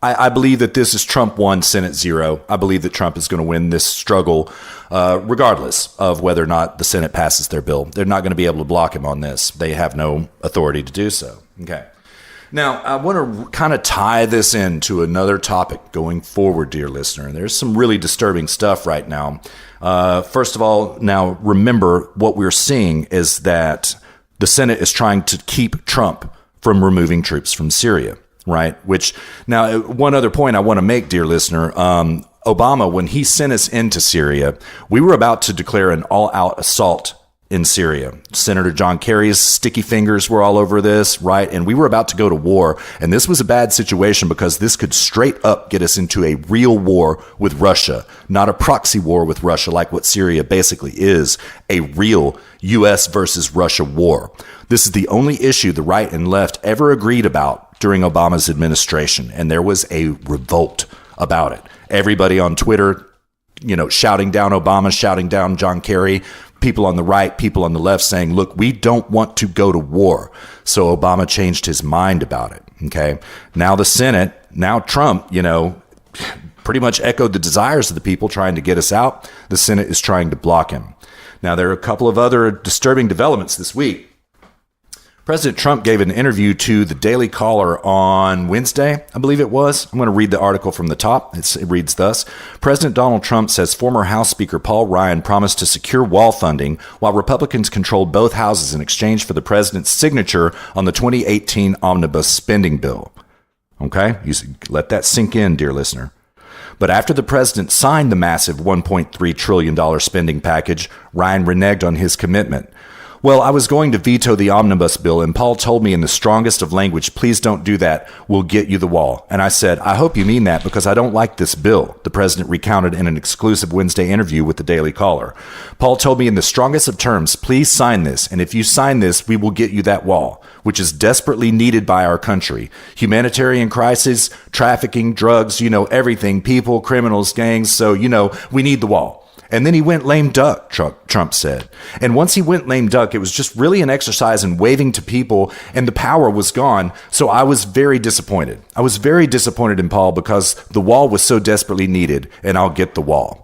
I believe that this is Trump 1, Senate 0. I believe that Trump is going to win this struggle regardless of whether or not the Senate passes their bill. They're not going to be able to block him on this. They have no authority to do so. Okay. Now, I want to kind of tie this into another topic going forward, dear listener. There's some really disturbing stuff right now. First of all, now remember what we're seeing is that the Senate is trying to keep Trump from removing troops from Syria, right? Which, now, one other point I want to make, dear listener, Obama, when he sent us into Syria, we were about to declare an all-out assault in Syria. Senator John Kerry's sticky fingers were all over this, right? And we were about to go to war. And this was a bad situation because this could straight up get us into a real war with Russia, not a proxy war with Russia like what Syria basically is, a real U.S. versus Russia war. This is the only issue the right and left ever agreed about during Obama's administration. And there was a revolt about it. Everybody on Twitter, shouting down Obama, shouting down John Kerry, people on the right, people on the left saying, look, we don't want to go to war. So Obama changed his mind about it. Okay. Now the Senate, now Trump, pretty much echoed the desires of the people trying to get us out. The Senate is trying to block him. Now, there are a couple of other disturbing developments this week. President Trump gave an interview to the Daily Caller on Wednesday, I believe it was. I'm going to read the article from the top. It reads thus. President Donald Trump says former House Speaker Paul Ryan promised to secure wall funding while Republicans controlled both houses in exchange for the president's signature on the 2018 omnibus spending bill. Okay? You let that sink in, dear listener. But after the president signed the massive $1.3 trillion spending package, Ryan reneged on his commitment. Well, I was going to veto the omnibus bill, and Paul told me in the strongest of language, please don't do that. We'll get you the wall. And I said, I hope you mean that because I don't like this bill, the president recounted in an exclusive Wednesday interview with the Daily Caller. Paul told me in the strongest of terms, please sign this. And if you sign this, we will get you that wall, which is desperately needed by our country. Humanitarian crisis, trafficking, drugs, everything, people, criminals, gangs. So, we need the wall. And then he went lame duck, Trump said. And once he went lame duck, it was just really an exercise in waving to people, and the power was gone. So I was very disappointed. I was very disappointed in Paul because the wall was so desperately needed, and I'll get the wall.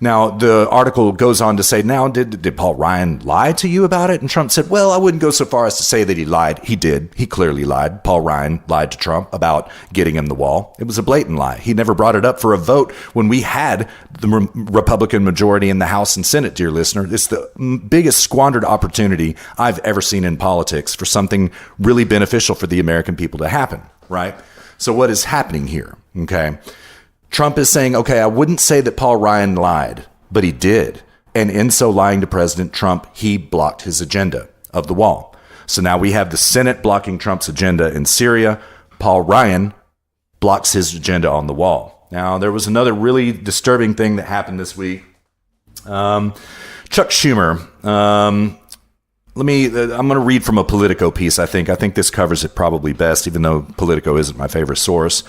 Now, the article goes on to say, now, did Paul Ryan lie to you about it? And Trump said, well, I wouldn't go so far as to say that he lied. He did. He clearly lied. Paul Ryan lied to Trump about getting him the wall. It was a blatant lie. He never brought it up for a vote when we had the Republican majority in the House and Senate, dear listener. It's the biggest squandered opportunity I've ever seen in politics for something really beneficial for the American people to happen, right? So what is happening here, okay? Trump is saying, okay, I wouldn't say that Paul Ryan lied, but he did. And in so lying to President Trump, he blocked his agenda of the wall. So now we have the Senate blocking Trump's agenda in Syria. Paul Ryan blocks his agenda on the wall. Now, there was another really disturbing thing that happened this week. Chuck Schumer, I'm going to read from a Politico piece, I think this covers it probably best, even though Politico isn't my favorite source.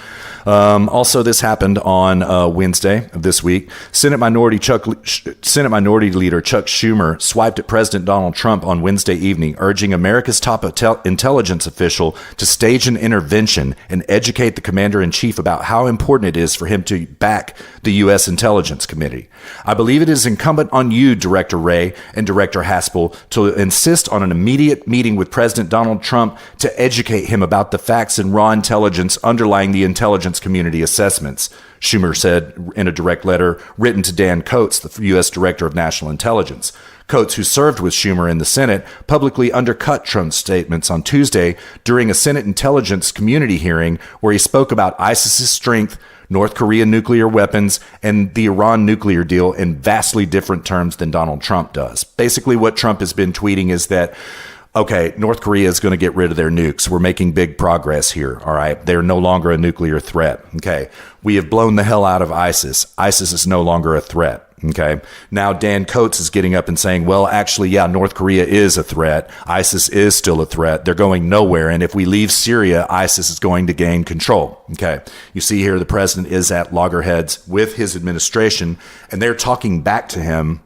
Also, this happened on Wednesday of this week. Senate Minority Leader Chuck Schumer swiped at President Donald Trump on Wednesday evening, urging America's top intelligence official to stage an intervention and educate the commander-in-chief about how important it is for him to back the U.S. Intelligence Committee. I believe it is incumbent on you, Director Wray and Director Haspel, to insist on an immediate meeting with President Donald Trump to educate him about the facts and raw intelligence underlying the intelligence community assessments, Schumer said in a direct letter written to Dan Coats, the U.S. Director of National Intelligence. Coats, who served with Schumer in the Senate, publicly undercut Trump's statements on Tuesday during a Senate Intelligence Community hearing where he spoke about ISIS's strength, North Korea nuclear weapons, and the Iran nuclear deal in vastly different terms than Donald Trump does. Basically, what Trump has been tweeting is that, okay, North Korea is going to get rid of their nukes. We're making big progress here, all right? They're no longer a nuclear threat, okay? We have blown the hell out of ISIS. ISIS is no longer a threat. Okay. Now Dan Coats is getting up and saying, well, actually, yeah, North Korea is a threat. ISIS is still a threat. They're going nowhere. And if we leave Syria, ISIS is going to gain control. Okay. You see here, the president is at loggerheads with his administration, and they're talking back to him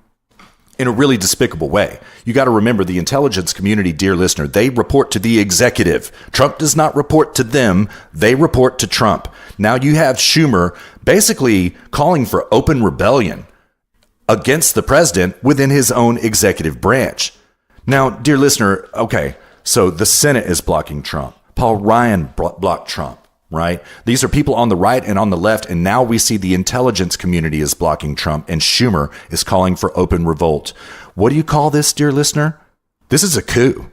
in a really despicable way. You got to remember, the intelligence community, dear listener, they report to the executive. Trump does not report to them. They report to Trump. Now you have Schumer basically calling for open rebellion against the president within his own executive branch. Now, dear listener, okay, so the Senate is blocking Trump. Paul Ryan blocked Trump, right? These are people on the right and on the left, and now we see the intelligence community is blocking Trump, and Schumer is calling for open revolt. What do you call this, dear listener? This is a coup.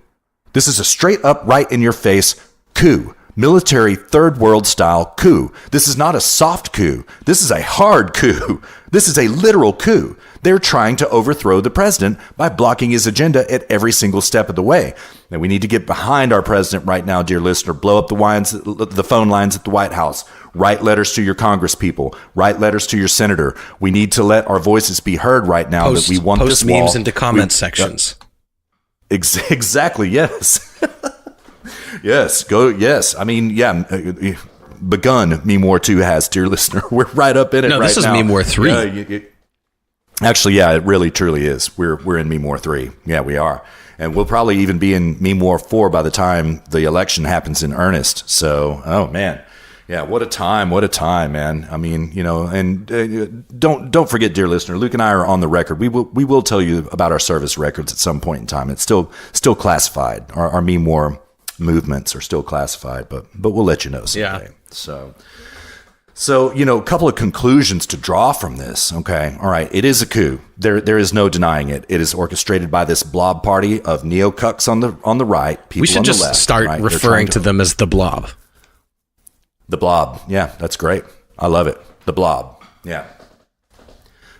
This is a straight up, right in your face coup. Military third world style coup. This is not a soft coup. This is a hard coup. This is a literal coup. They're trying to overthrow the president by blocking his agenda at every single step of the way. Now, we need to get behind our president right now, dear listener. Blow up the phone lines at the White House. Write letters to your Congress people. Write letters to your senator. We need to let our voices be heard right now that we want this wall. Post memes into comment sections. Exactly, yes. Yes, go. Yes, I mean, yeah. Begun. Meme War 2 has, dear listener. We're right up in it right now. No, this is Meme War 3. Actually, yeah, it really truly is. We're in Meme War 3. Yeah, we are, and we'll probably even be in Meme War 4 by the time the election happens in earnest. So, oh man, yeah, what a time, man. I mean, and don't forget, dear listener, Luke and I are on the record. We will tell you about our service records at some point in time. It's still classified. Our Meme War movements are still classified, but we'll let you know someday. Yeah. So, a couple of conclusions to draw from this. Okay. All right. It is a coup. There is no denying it. It is orchestrated by this blob party of neo-cucks on the right. People we should on just the left, start right? referring to them as the blob. The blob. Yeah, that's great. I love it. The blob. Yeah.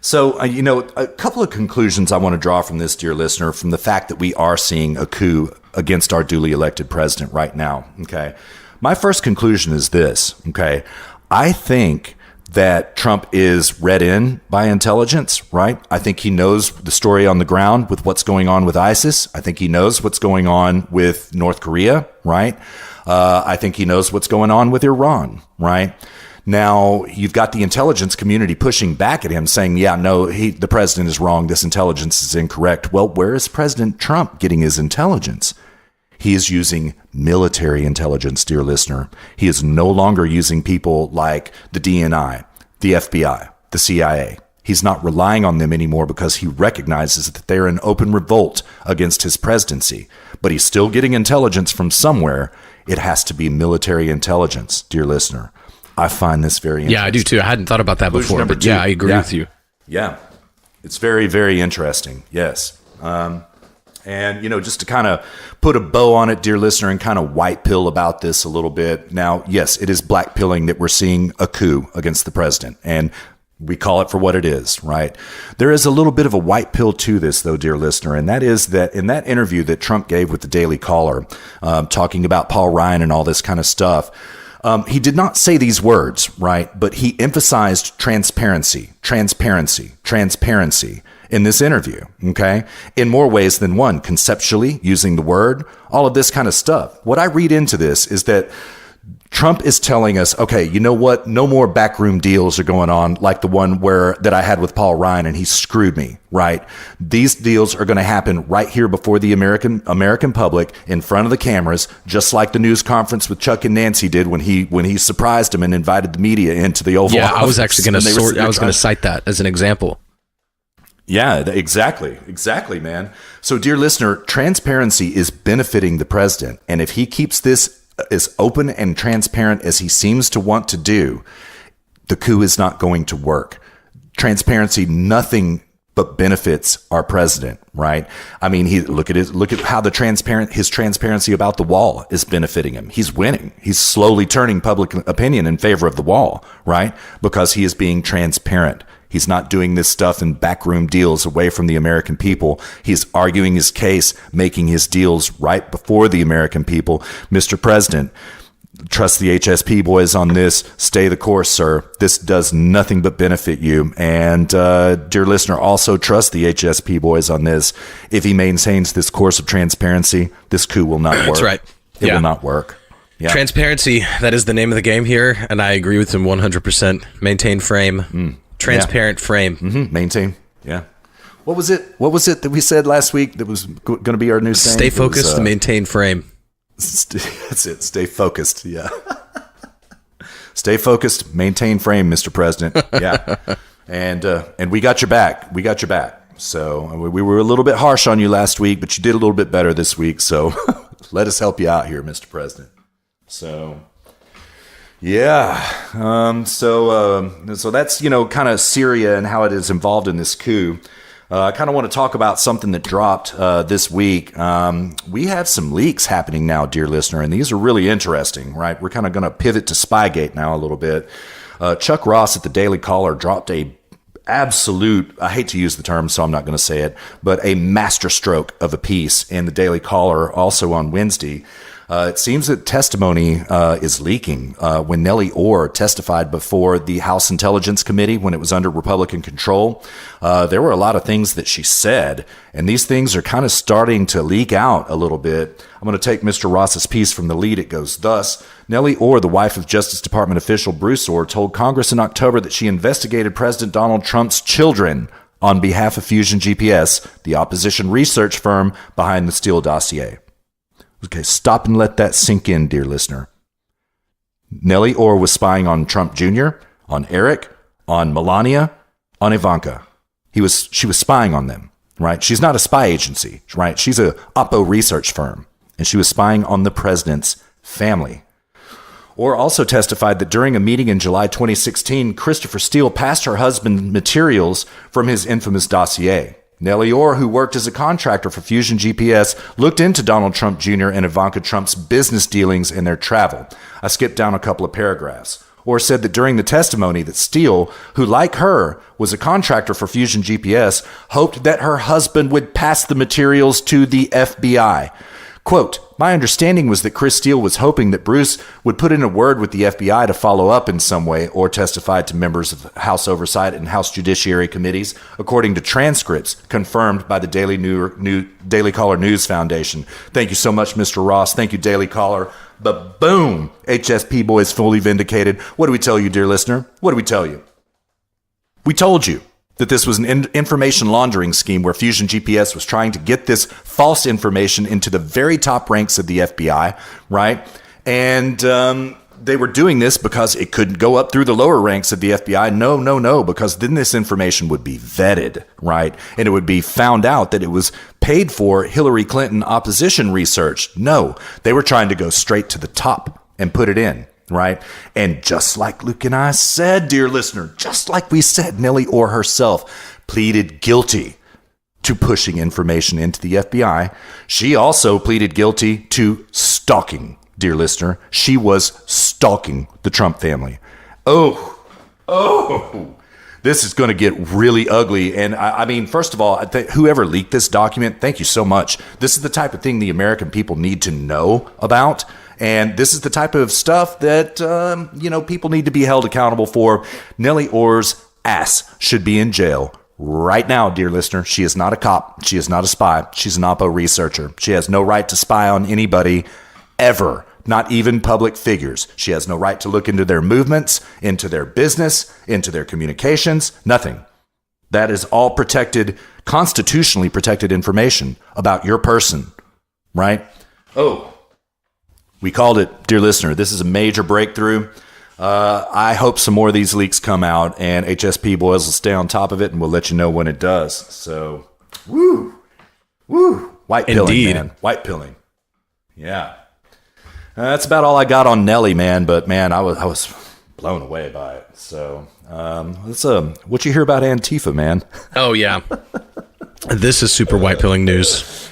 So, a couple of conclusions I want to draw from this, dear listener, from the fact that we are seeing a coup against our duly elected president right now. Okay. My first conclusion is this. Okay. I think that Trump is read in by intelligence, right? I think he knows the story on the ground with what's going on with ISIS. I think he knows what's going on with North Korea, right? I think he knows what's going on with Iran, right? Now, you've got the intelligence community pushing back at him saying, yeah, no, the president is wrong. This intelligence is incorrect. Well, where is President Trump getting his intelligence? He is using military intelligence, dear listener. He is no longer using people like the DNI, the FBI, the CIA. He's not relying on them anymore because he recognizes that they're in open revolt against his presidency. But he's still getting intelligence from somewhere. It has to be military intelligence, dear listener. I find this very interesting. Yeah, I do too. I hadn't thought about that before, but yeah, I agree with you. Yeah, it's very, very interesting. Yes. And, just to kind of put a bow on it, dear listener, and kind of white pill about this a little bit. Now, yes, it is black pilling that we're seeing a coup against the president, and we call it for what it is, right? There is a little bit of a white pill to this, though, dear listener, and that is that in that interview that Trump gave with the Daily Caller, talking about Paul Ryan and all this kind of stuff, he did not say these words, right? But he emphasized transparency in this interview, okay? In more ways than one, conceptually, using the word, all of this kind of stuff. What I read into this is that Trump is telling us, okay, you know what? No more backroom deals are going on like the one that I had with Paul Ryan and he screwed me, right? These deals are going to happen right here before the American public in front of the cameras, just like the news conference with Chuck and Nancy did when he surprised them and invited the media into the Oval Office. Yeah, I was actually going to cite that as an example. Yeah, exactly, man. So, dear listener, transparency is benefiting the president. And if he keeps this as open and transparent as he seems to want to do, the coup is not going to work. Transparency, nothing but benefits our president, right? I mean, look at how his transparency about the wall is benefiting him. He's winning. He's slowly turning public opinion in favor of the wall, right? Because he is being transparent. He's not doing this stuff in backroom deals away from the American people. He's arguing his case, making his deals right before the American people. Mr. President, trust the HSP boys on this. Stay the course, sir. This does nothing but benefit you. And dear listener, also trust the HSP boys on this. If he maintains this course of transparency, this coup will not work. That's right. It will not work. Yeah. Transparency, that is the name of the game here. And I agree with him 100%. Maintain frame. Transparent frame. Mm-hmm. Maintain. Yeah. What was it that we said last week that was going to be our new saying? Stay focused and maintain frame. That's it. Stay focused. Yeah. Stay focused, maintain frame, Mr. President. Yeah. And we got your back. We got your back. So we were a little bit harsh on you last week, but you did a little bit better this week. So let us help you out here, Mr. President. So... yeah. So that's, kind of Syria and how it is involved in this coup. I kind of want to talk about something that dropped this week. We have some leaks happening now, dear listener, and these are really interesting, right? We're kind of going to pivot to Spygate now a little bit. Chuck Ross at the Daily Caller dropped a absolute, I hate to use the term, so I'm not going to say it, but a masterstroke of a piece in the Daily Caller also on Wednesday. It seems that testimony is leaking. When Nellie Orr testified before the House Intelligence Committee when it was under Republican control, there were a lot of things that she said, and these things are kind of starting to leak out a little bit. I'm going to take Mr. Ross's piece from the lead. It goes thus. Nellie Orr, the wife of Justice Department official Bruce Orr, told Congress in October that she investigated President Donald Trump's children on behalf of Fusion GPS, the opposition research firm behind the Steele dossier. Okay, stop and let that sink in, dear listener. Nellie Orr was spying on Trump Jr., on Eric, on Melania, on Ivanka. She was spying on them, right? She's not a spy agency, right? She's a Oppo research firm, and she was spying on the president's family. Orr also testified that during a meeting in July 2016, Christopher Steele passed her husband materials from his infamous dossier. Nellie Orr, who worked as a contractor for Fusion GPS, looked into Donald Trump Jr. and Ivanka Trump's business dealings and their travel. I skipped down a couple of paragraphs. Orr said that during the testimony that Steele, who like her was a contractor for Fusion GPS, hoped that her husband would pass the materials to the FBI. Quote, my understanding was that Chris Steele was hoping that Bruce would put in a word with the FBI to follow up in some way or testify to members of House Oversight and House Judiciary Committees, according to transcripts confirmed by the Daily Caller News Foundation. Thank you so much, Mr. Ross. Thank you, Daily Caller. But boom, HSP boys fully vindicated. What do we tell you, dear listener? What do we tell you? We told you that this was an information laundering scheme where Fusion GPS was trying to get this false information into the very top ranks of the FBI, right? And they were doing this because it couldn't go up through the lower ranks of the FBI. No, because then this information would be vetted, right? And it would be found out that it was paid for Hillary Clinton opposition research. No, they were trying to go straight to the top and put it in. Right. And just like Luke and I said, dear listener, just like we said, Nellie Orr herself pleaded guilty to pushing information into the FBI. She also pleaded guilty to stalking, dear listener. She was stalking the Trump family. Oh, this is going to get really ugly. And I mean, first of all, whoever leaked this document, thank you so much. This is the type of thing the American people need to know about. And this is the type of stuff that, people need to be held accountable for. Nellie Orr's ass should be in jail right now, dear listener. She is not a cop. She is not a spy. She's an Oppo researcher. She has no right to spy on anybody ever, not even public figures. She has no right to look into their movements, into their business, into their communications, nothing. That is all protected, constitutionally protected information about your person, right? Oh. We called it, dear listener. This is a major breakthrough. I hope some more of these leaks come out, and HSP boys will stay on top of it, and we'll let you know when it does. So, woo, white pilling, man, white pilling. Yeah, that's about all I got on Nelly, man. But man, I was blown away by it. So, let's what you hear about Antifa, man? Oh yeah, this is super white pilling news.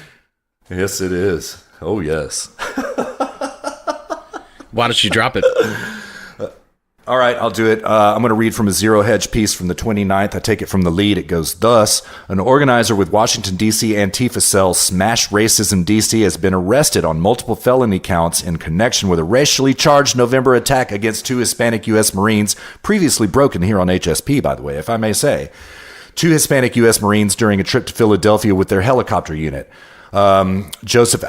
Yes, it is. Oh yes. Why don't you drop it? All right, I'll do it. I'm going to read from a Zero Hedge piece from the 29th. I take it from the lead. It goes thus. An organizer with Washington, D.C. Antifa cell Smash Racism D.C. has been arrested on multiple felony counts in connection with a racially charged November attack against 2 Hispanic U.S. Marines, previously broken here on HSP, by the way, if I may say. 2 Hispanic U.S. Marines during a trip to Philadelphia with their helicopter unit. Joseph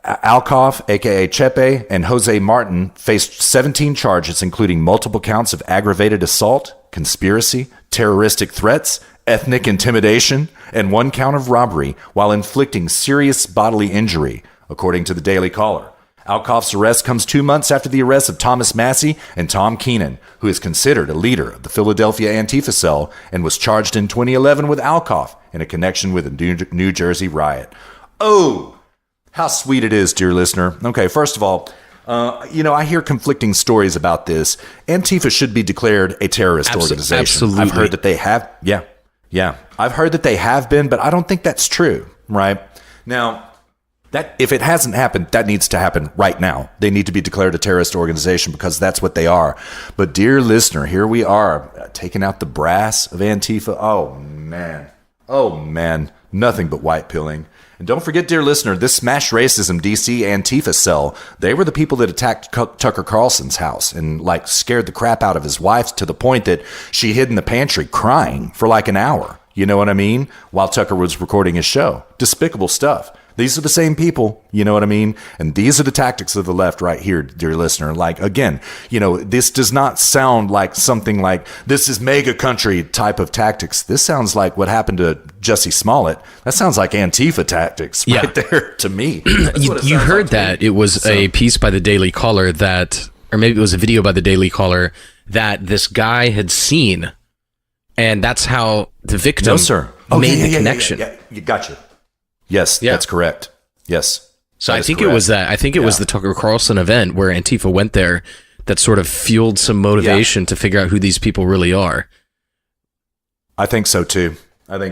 Alcoff, a.k.a. Chepe, and Jose Martin faced 17 charges, including multiple counts of aggravated assault, conspiracy, terroristic threats, ethnic intimidation, and 1 count of robbery while inflicting serious bodily injury, according to the Daily Caller. Alcoff's arrest comes 2 months after the arrest of Thomas Massey and Tom Keenan, who is considered a leader of the Philadelphia Antifa cell and was charged in 2011 with Alcoff in a connection with a New Jersey riot. Oh, how sweet it is, dear listener. Okay, first of all, I hear conflicting stories about this. Antifa should be declared a terrorist organization. Absolutely. I've heard that they have. Yeah. I've heard that they have been, but I don't think that's true, right? Now, that if it hasn't happened, that needs to happen right now. They need to be declared a terrorist organization because that's what they are. But dear listener, here we are, taking out the brass of Antifa. Oh, man. Nothing but white pilling. And don't forget, dear listener, this Smash Racism DC Antifa cell, they were the people that attacked Tucker Carlson's house and scared the crap out of his wife to the point that she hid in the pantry crying for an hour. You know what I mean? While Tucker was recording his show. Despicable stuff. These are the same people, you know what I mean? And these are the tactics of the left right here, dear listener. Again, this does not sound like something like this is mega country type of tactics. This sounds like what happened to Jussie Smollett. That sounds like Antifa tactics right there to me. You heard that. It was a piece by the Daily Caller or maybe it was a video by the Daily Caller that this guy had seen. And that's how the victim made the connection. Yeah, you gotcha. Yes, that's correct. Yes. So I think it was that. I think it was the Tucker Carlson event where Antifa went there that sort of fueled some motivation to figure out who these people really are. I think so too. Daily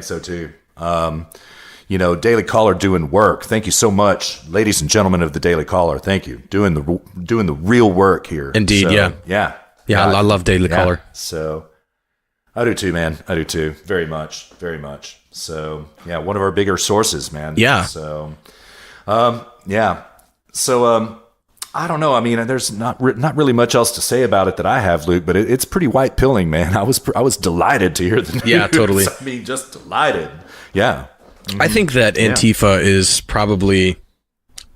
Caller doing work. Thank you so much, ladies and gentlemen of the Daily Caller. Thank you. Doing the real work here. Indeed, Yeah. Yeah, I love Daily Caller. So I do too, man. I do too. Very much. Very much. So yeah, one of our bigger sources, man. Yeah. So yeah. So I don't know. I mean, there's not really much else to say about it that I have, Luke, but it's pretty white pilling, man. I was delighted to hear the news. Yeah, totally. I mean, just delighted. Yeah. I think that Antifa is probably,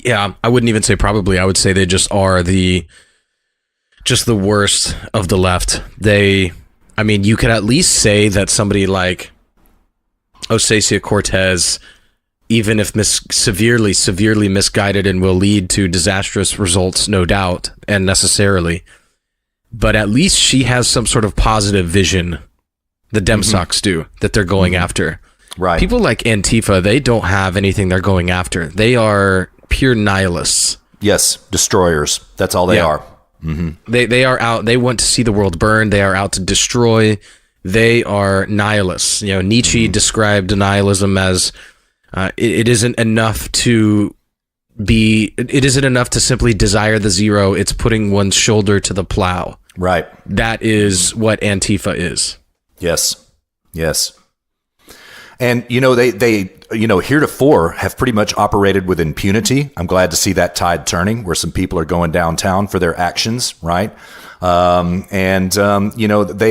I wouldn't even say probably. I would say they just are the worst of the left. I mean, you could at least say that somebody like Ocasio-Cortez, even if severely misguided and will lead to disastrous results, no doubt, and necessarily, but at least she has some sort of positive vision. The Demsocs do, that they're going after. Right. People like Antifa, they don't have anything they're going after. They are pure nihilists. Yes, destroyers. That's all they are. They are out. They want to see the world burn. They are out to destroy. They are nihilists. You know, Nietzsche described nihilism as it isn't enough to simply desire the zero. It's putting one's shoulder to the plow. Right. That is what Antifa is. Yes. Yes. And, you know, they heretofore have pretty much operated with impunity. I'm glad to see that tide turning, where some people are going downtown for their actions, right? They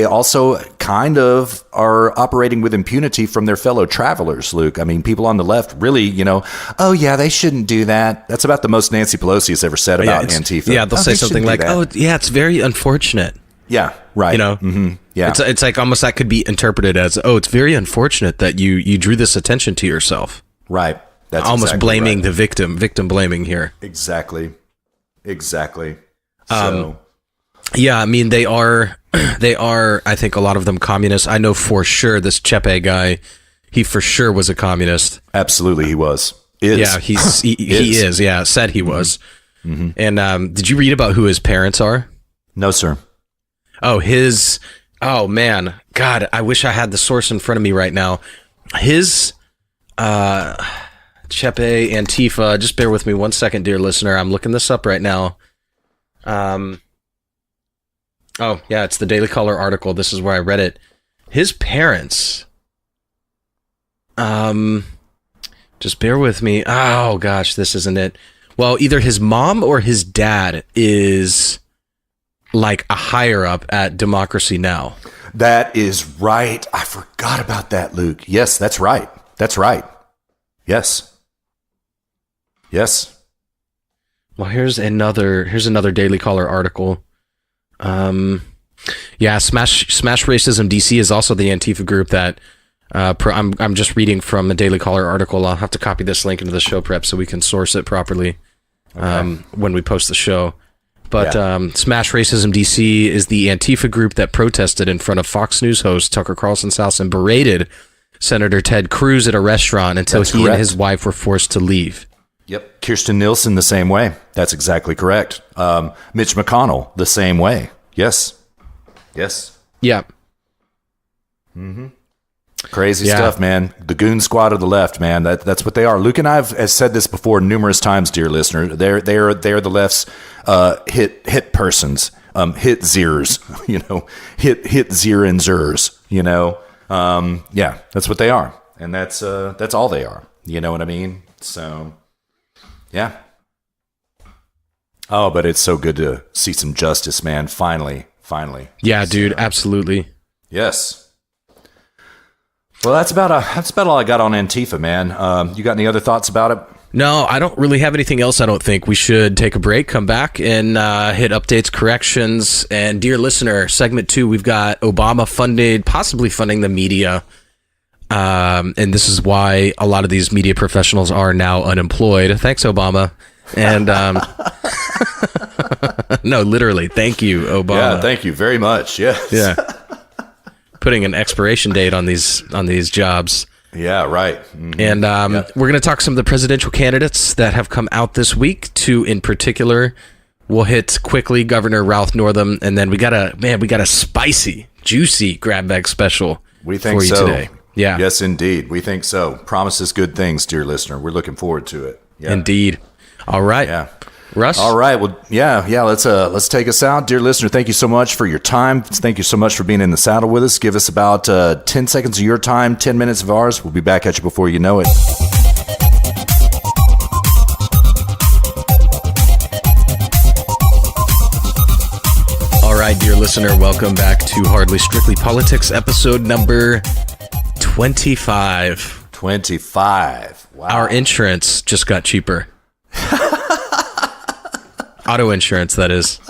also kind of are operating with impunity from their fellow travelers, Luke. I mean, people on the left really, oh, yeah, they shouldn't do that. That's about the most Nancy Pelosi has ever said about Antifa. Yeah, they'll say something like, oh, yeah, it's very unfortunate. Yeah, right. Yeah. It's like almost that could be interpreted as, oh, it's very unfortunate that you drew this attention to yourself. Right. That's almost exactly blaming right. the victim blaming here. Exactly. So. Yeah, I mean, they are, I think a lot of them communists. I know for sure this Chepe guy, he for sure was a communist. Absolutely, he was. Yeah, he is. Yeah, said he was. Mm-hmm. And did you read about who his parents are? No, sir. Oh man, God, I wish I had the source in front of me right now. His Chepe Antifa, just bear with me 1 second, dear listener. I'm looking this up right now. Oh yeah, it's the Daily Caller article. This is where I read it. His parents, just bear with me. Oh gosh, this isn't it. Well, either his mom or his dad is like a higher up at Democracy Now! That is right. I forgot about that, Luke. Yes, that's right. That's right. Yes. Well, here's another Daily Caller article. Yeah, Smash Racism DC is also the Antifa group that I'm just reading from the Daily Caller article. I'll have to copy this link into the show prep so we can source it properly when we post the show. But Smash Racism DC is the Antifa group that protested in front of Fox News host Tucker Carlson's house and berated Senator Ted Cruz at a restaurant until he and his wife were forced to leave. Yep. Kirsten Nielsen the same way. That's exactly correct. Mitch McConnell the same way. Yes. Yeah. Mm-hmm. Crazy stuff, man. The goon squad of the left, man. That's what they are. Luke and I have said this before numerous times, dear listener. They're the left's hit persons, hit zers, hit zir and zers, yeah, that's what they are, and that's all they are. You know what I mean? So, yeah. Oh, but it's so good to see some justice, man. Finally. Yeah, dude, absolutely. Yes. Well, that's about all I got on Antifa, man. You got any other thoughts about it? No, I don't really have anything else. I don't think. We should take a break, come back, and hit updates, corrections. And dear listener, segment 2, we've got Obama possibly funding the media. And this is why a lot of these media professionals are now unemployed. Thanks, Obama. And no, literally, thank you, Obama. Yeah, thank you very much. Yes. Yeah. Putting an expiration date on these jobs. Yeah, right. Mm-hmm. And we're going to talk some of the presidential candidates that have come out this week. 2 in particular. We'll hit quickly Governor Ralph Northam, and then we got a spicy, juicy grab bag special we think for you so. today. Yeah. Yes, indeed. We think so. Promises good things, dear listener. We're looking forward to it. Yeah. Indeed. All right. Yeah. Russ? All right. Well, yeah. Let's take us out. Dear listener, thank you so much for your time. Thank you so much for being in the saddle with us. Give us about 10 seconds of your time, 10 minutes of ours. We'll be back at you before you know it. All right, dear listener, welcome back to Hardly Strictly Politics, episode number 25. 25. Wow. Our insurance just got cheaper. Auto insurance, that is.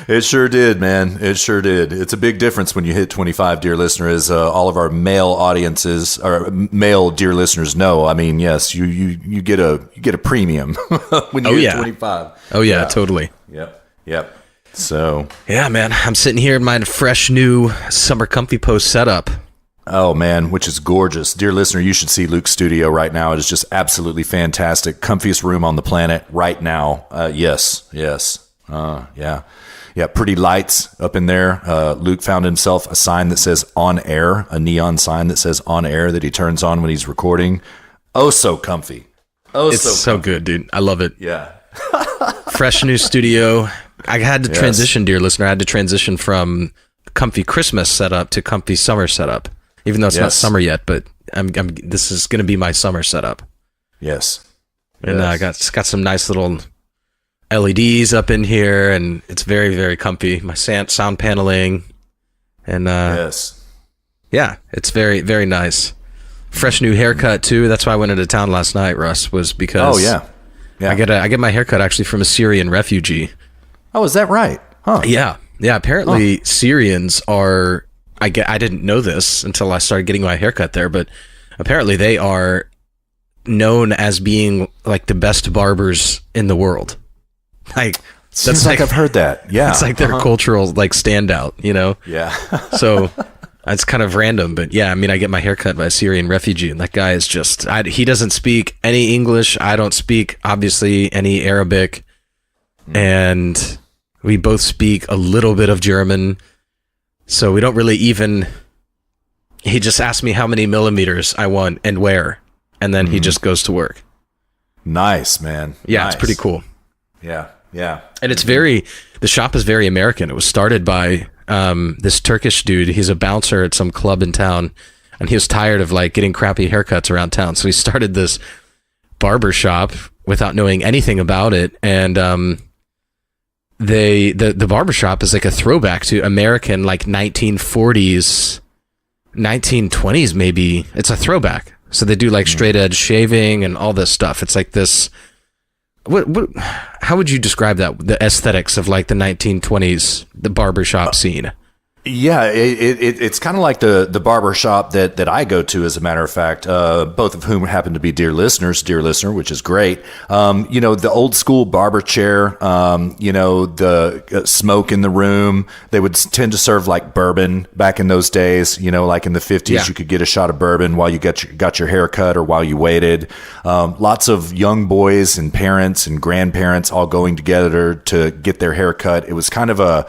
It sure did, man. It sure did. It's a big difference when you hit 25, dear listener, as all of our male audiences or male dear listeners know. I mean, yes, you get a premium when you hit 25. Oh yeah, totally. Yep. So yeah, man, I'm sitting here in my fresh new summer comfy post setup. Oh man, which is gorgeous. Dear listener, you should see Luke's studio right now. It is just absolutely fantastic. Comfiest room on the planet right now. Yes. Yeah. Pretty lights up in there. Luke found himself a sign that says on air, a neon sign that says on air that he turns on when he's recording. Oh, so comfy. It's so good, dude. I love it. Yeah. Fresh new studio. I had to transition, dear listener. I had to transition from comfy Christmas setup to comfy summer setup. Even though it's not summer yet, but this is going to be my summer setup. Yes. And I got some nice little LEDs up in here, and it's very, very comfy. My sound paneling, and yeah, it's very, very nice. Fresh new haircut too. That's why I went into town last night, Russ, was because I get my haircut actually from a Syrian refugee. Oh, is that right? Huh. Yeah. Apparently, Syrians are. I didn't know this until I started getting my haircut there, but apparently they are known as being like the best barbers in the world. Like Seems like I've heard that. Yeah. It's like their cultural like standout, you know? Yeah. So it's kind of random, but yeah, I mean, I get my haircut by a Syrian refugee, and that guy is just, he doesn't speak any English. I don't speak, obviously, any Arabic. And we both speak a little bit of German. So we don't really even, he just asked me how many millimeters I want and where, and then he just goes to work. Nice, man. Yeah, nice. It's pretty cool. Yeah. And it's the shop is very American. It was started by this Turkish dude. He's a bouncer at some club in town, and he was tired of like getting crappy haircuts around town. So he started this barber shop without knowing anything about it. And the barbershop is like a throwback to American, like 1940s, 1920s maybe. It's a throwback. So they do like straight edge shaving and all this stuff. It's like this. How would you describe that? The aesthetics of like the 1920s, the barbershop scene. Yeah, it's kind of like the barber shop that I go to, as a matter of fact, both of whom happen to be dear listener, which is great. The old school barber chair, the smoke in the room. They would tend to serve like bourbon back in those days, like in the 50s, you could get a shot of bourbon while you got your hair cut or while you waited. Lots of young boys and parents and grandparents all going together to get their hair cut. It was kind of a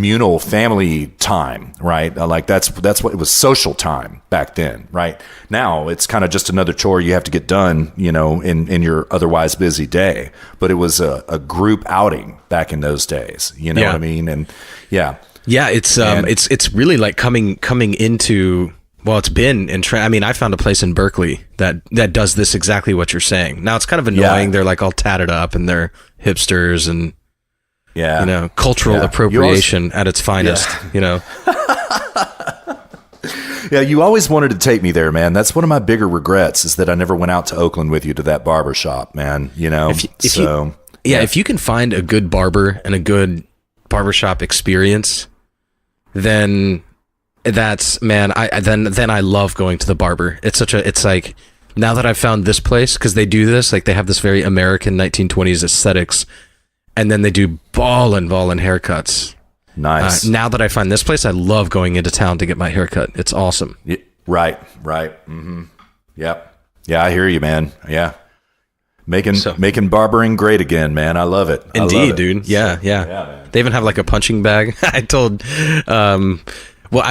communal family time, right? Like that's what it was, social time back then, right? Now it's kind of just another chore you have to get done, in your otherwise busy day. But it was a group outing back in those days, what I mean? And it's really like coming into, well, it's been in I mean, I found a place in Berkeley that does this exactly what you're saying. Now it's kind of annoying. They're like all tatted up and they're hipsters and cultural appropriation at its finest, Yeah, you always wanted to take me there, man. That's one of my bigger regrets, is that I never went out to Oakland with you to that barber shop, man, If you can find a good barber and a good barbershop experience, then that's, man, then I love going to the barber. It's like, now that I've found this place, because they do this, like they have this very American 1920s aesthetics. And then they do ballin' haircuts. Nice. Now that I find this place, I love going into town to get my haircut. It's awesome. Yeah, right. Mm-hmm. Yep. Yeah, I hear you, man. Yeah. Making barbering great again, man. I love it. Indeed, dude. Yeah. Man. They even have like a punching bag. I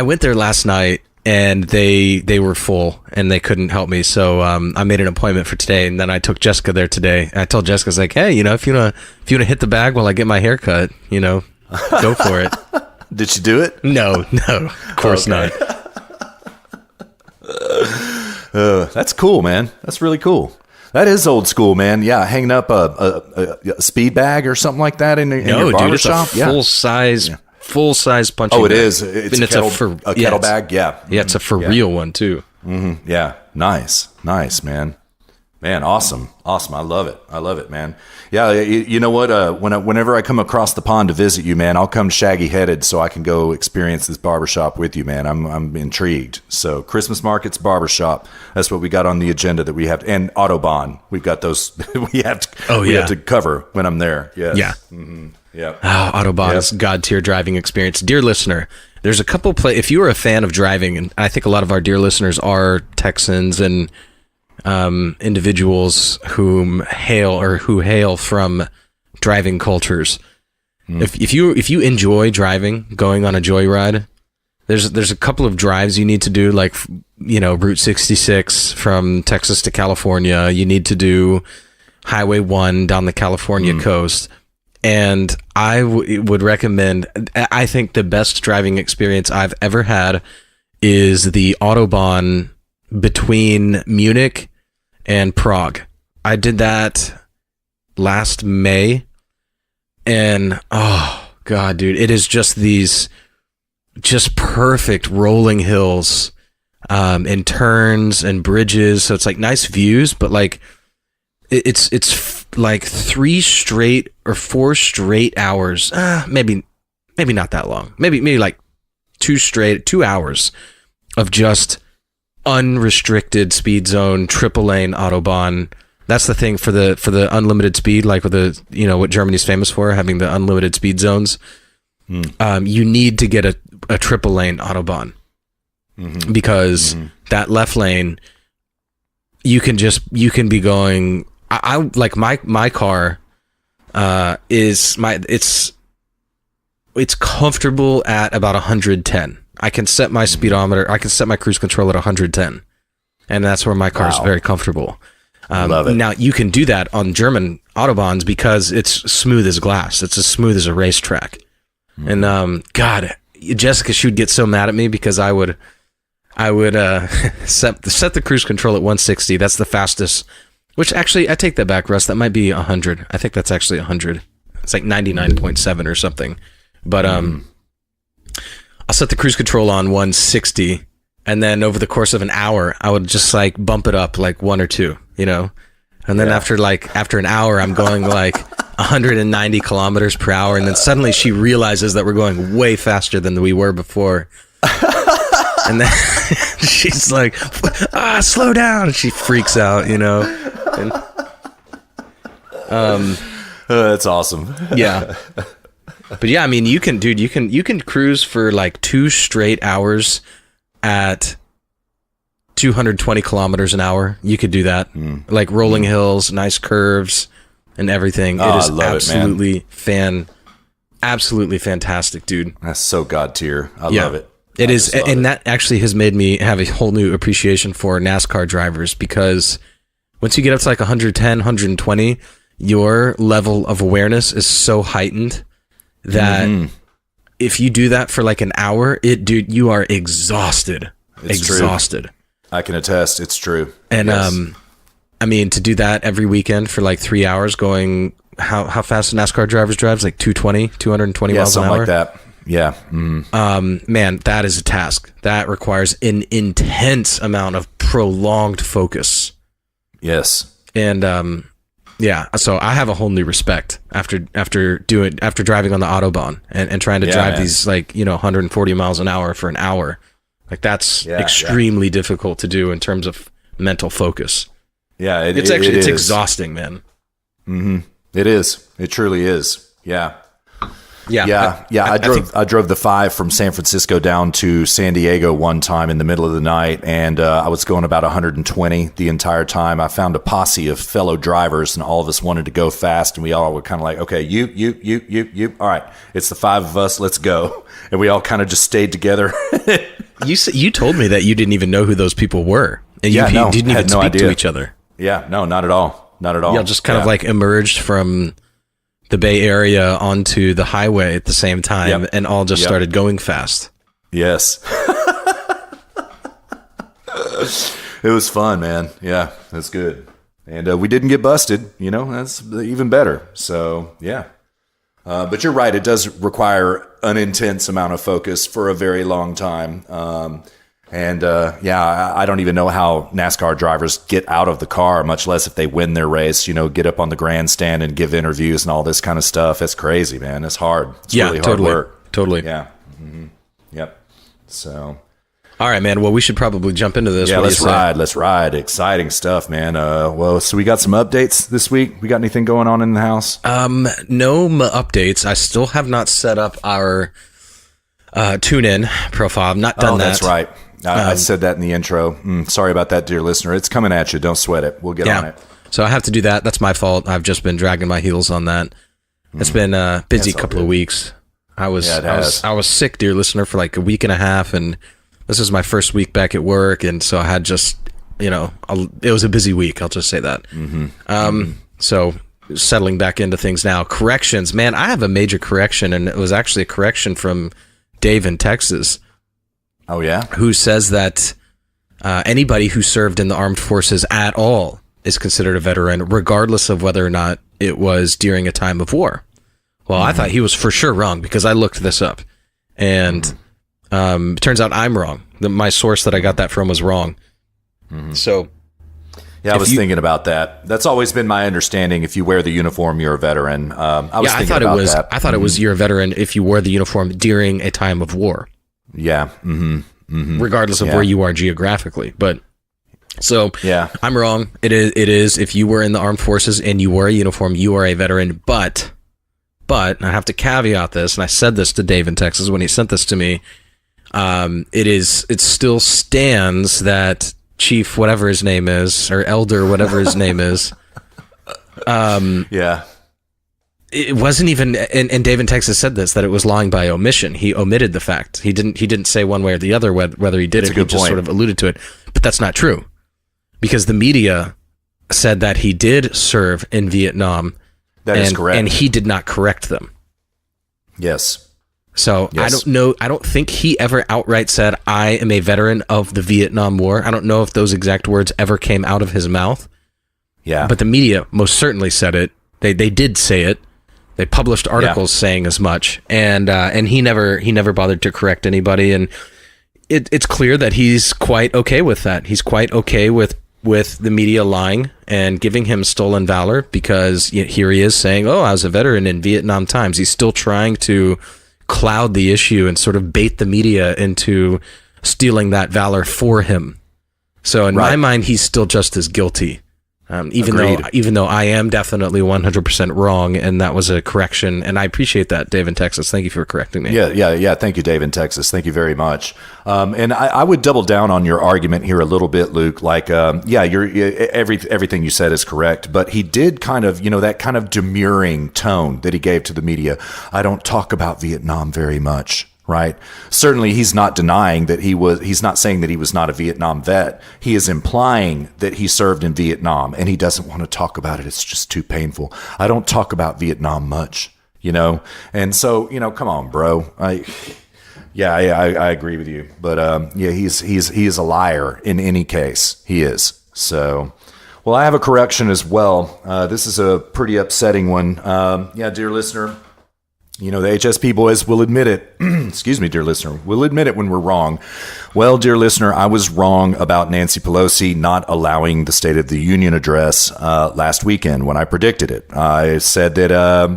went there last night and they were full and they couldn't help me. So I made an appointment for today, and then I took Jessica there today. And I told Jessica, I was like, hey, if you wanna hit the bag while I get my hair cut, go for it. Did she do it? No, of course not. That's cool, man. That's really cool. That is old school, man. Yeah, hanging up a speed bag or something like that in your barber shop. It's a full size punching bag. Oh, it is. It's a kettle bag. Yeah. Yeah, it's a for real one too. Mm-hmm. Yeah. Nice, man. Man, awesome. I love it, man. Yeah, you know what? Whenever I come across the pond to visit you, man, I'll come shaggy headed so I can go experience this barbershop with you, man. I'm intrigued. So Christmas markets, barbershop. That's what we got on the agenda that we have, and Autobahn. We've got those. we have to cover when I'm there. Yes. Yeah. Mm-hmm. Yeah. Oh, Autobahn is God tier driving experience. Dear listener, there's a couple if you are a fan of driving, and I think a lot of our dear listeners are Texans and individuals who hail from driving cultures. If you enjoy driving, going on a joyride, there's a couple of drives you need to do, like Route 66 from Texas to California. You need to do Highway 1 down the California coast. And I would recommend, I think the best driving experience I've ever had is the Autobahn between Munich and Prague. I did that last May, and oh God, dude, it is just these perfect rolling hills, and turns and bridges. So it's like nice views, but like it's like 3 straight or 4 straight hours. Maybe not that long. Maybe like 2 hours of just unrestricted speed zone, triple lane Autobahn. That's the thing for the unlimited speed, like with the what Germany's famous for, having the unlimited speed zones. You need to get a triple lane Autobahn, because that left lane, you can be going. I like my car it's comfortable at about 110. I can set my speedometer, I can set my cruise control at 110, and that's where my car is very comfortable. Love it. Now you can do that on German Autobahns because it's smooth as glass. It's as smooth as a racetrack. And God, Jessica, she would get so mad at me because I would set the cruise control at 160. That's the fastest. Which actually, I take that back, Russ. That might be 100. I think that's actually 100. It's like 99.7 or something. But I'll set the cruise control on 160, and then over the course of an hour, I would just like bump it up like 1 or 2, and then after an hour, I'm going like 190 kilometers per hour, and then suddenly she realizes that we're going way faster than we were before. And then she's like, slow down. And she freaks out, And, that's awesome. Yeah. But yeah, I mean, you can cruise for like 2 straight hours at 220 kilometers an hour. You could do that. Like rolling hills, nice curves and everything. It is absolutely fantastic, dude. That's so God tier. I love it. It is, and that actually has made me have a whole new appreciation for NASCAR drivers, because once you get up to like 110, 120, your level of awareness is so heightened that if you do that for like an hour, you are exhausted. It's exhausted. True. I can attest. It's true. And yes. I mean, to do that every weekend for like 3 hours, going how fast do NASCAR drivers drive? Like 220 miles an hour. Something like that. Yeah. Man, that is a task. That requires an intense amount of prolonged focus. Yes. And so I have a whole new respect after driving on the Autobahn and trying to drive these 140 miles an hour for an hour. Like that's extremely difficult to do in terms of mental focus. Yeah, it's exhausting, man. It is. It truly is. Yeah. I drove the 5 from San Francisco down to San Diego one time in the middle of the night, and I was going about 120 the entire time. I found a posse of fellow drivers, and all of us wanted to go fast, and we all were kind of like, okay, you, all right, it's the 5 of us, let's go. And we all kind of just stayed together. You told me that you didn't even know who those people were, and you didn't even speak to each other. Yeah, no, not at all. Not at all. Y'all just kind of like emerged from the Bay Area onto the highway at the same time, and all just started going fast. Yes. It was fun, man. Yeah, that's good. And we didn't get busted, that's even better. So, yeah. But you're right. It does require an intense amount of focus for a very long time. I don't even know how NASCAR drivers get out of the car, much less if they win their race, get up on the grandstand and give interviews and all this kind of stuff. It's crazy, man. It's hard. It's really hard work. Totally. Yeah. Mm-hmm. Yep. So. All right, man. Well, we should probably jump into this. Yeah, let's ride. Let's ride. Exciting stuff, man. So we got some updates this week. We got anything going on in the house? No updates. I still have not set up our tune-in profile. I've not done that. That's right. I said that in the intro. Sorry about that, dear listener. It's coming at you. Don't sweat it. We'll get on it. So I have to do that. That's my fault. I've just been dragging my heels on that. It's been a busy couple of weeks. I was sick, dear listener, for like a week and a half, and this is my first week back at work, and so I had just, it was a busy week. I'll just say that. So settling back into things now. Corrections, man. I have a major correction, and it was actually a correction from Dave in Texas. Oh, yeah? Who says that anybody who served in the armed forces at all is considered a veteran, regardless of whether or not it was during a time of war. Well, I thought he was for sure wrong because I looked this up. And it turns out I'm wrong. My source that I got that from was wrong. So... Yeah, I was thinking about that. That's always been my understanding. If you wear the uniform, you're a veteran. I thought it was you're a veteran if you wore the uniform during a time of war. Yeah. Regardless of where you are geographically. But so I'm wrong. It is if you were in the armed forces and you wore a uniform, you are a veteran. But I have to caveat this, and I said this to Dave in Texas when he sent this to me. It still stands that Chief, whatever his name is, or Elder, whatever his name is. It wasn't even, and Dave in Texas said this, that it was lying by omission. He omitted the fact. He didn't say one way or the other whether he did it. He just sort of alluded to it. But that's not true. Because the media said that he did serve in Vietnam. That is correct. And he did not correct them. Yes. So I don't know. I don't think he ever outright said, I am a veteran of the Vietnam War. I don't know if those exact words ever came out of his mouth. Yeah. But the media most certainly said it. They did say it. They published articles saying as much. And he never bothered to correct anybody. And it's clear that he's quite okay with that. He's quite okay with the media lying and giving him stolen valor, because here he is saying, oh, I was a veteran in Vietnam times. He's still trying to cloud the issue and sort of bait the media into stealing that valor for him. So in my mind, he's still just as guilty. Even though I am definitely 100% wrong, and that was a correction, and I appreciate that, Dave in Texas. Thank you for correcting me. Yeah. Thank you, Dave in Texas. Thank you very much. And I would double down on your argument here a little bit, Luke. Like, everything you said is correct, but he did kind of, that kind of demurring tone that he gave to the media. I don't talk about Vietnam very much. Right. Certainly, he's not denying that he's not saying that he was not a Vietnam vet. He is implying that he served in Vietnam, and he doesn't want to talk about it. It's just too painful. I don't talk about Vietnam much, And so, come on, bro. I agree with you. But he is a liar in any case. He is. So, well, I have a correction as well. This is a pretty upsetting one. Dear listener. The HSP boys will admit it. Excuse me, dear listener. We'll admit it when we're wrong. Well, dear listener, I was wrong about Nancy Pelosi not allowing the State of the Union address last weekend when I predicted it. I said that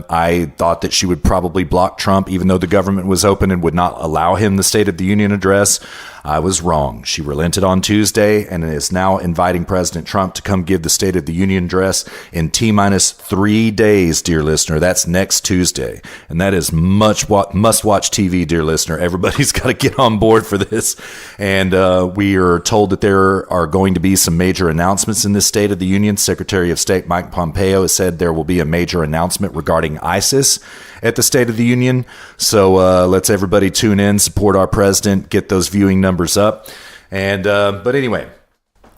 I thought that she would probably block Trump, even though the government was open and would not allow him the State of the Union address. I was wrong. She relented on Tuesday and is now inviting President Trump to come give the State of the Union address in T-minus 3 days, dear listener. That's next Tuesday. And that is must-watch TV, dear listener. Everybody's got to get on board for this. And we are told that there are going to be some major announcements in this State of the Union. Secretary of State Mike Pompeo has said there will be a major announcement regarding ISIS at the State of the Union. So let's everybody tune in, support our president, get those viewing numbers up. And but anyway,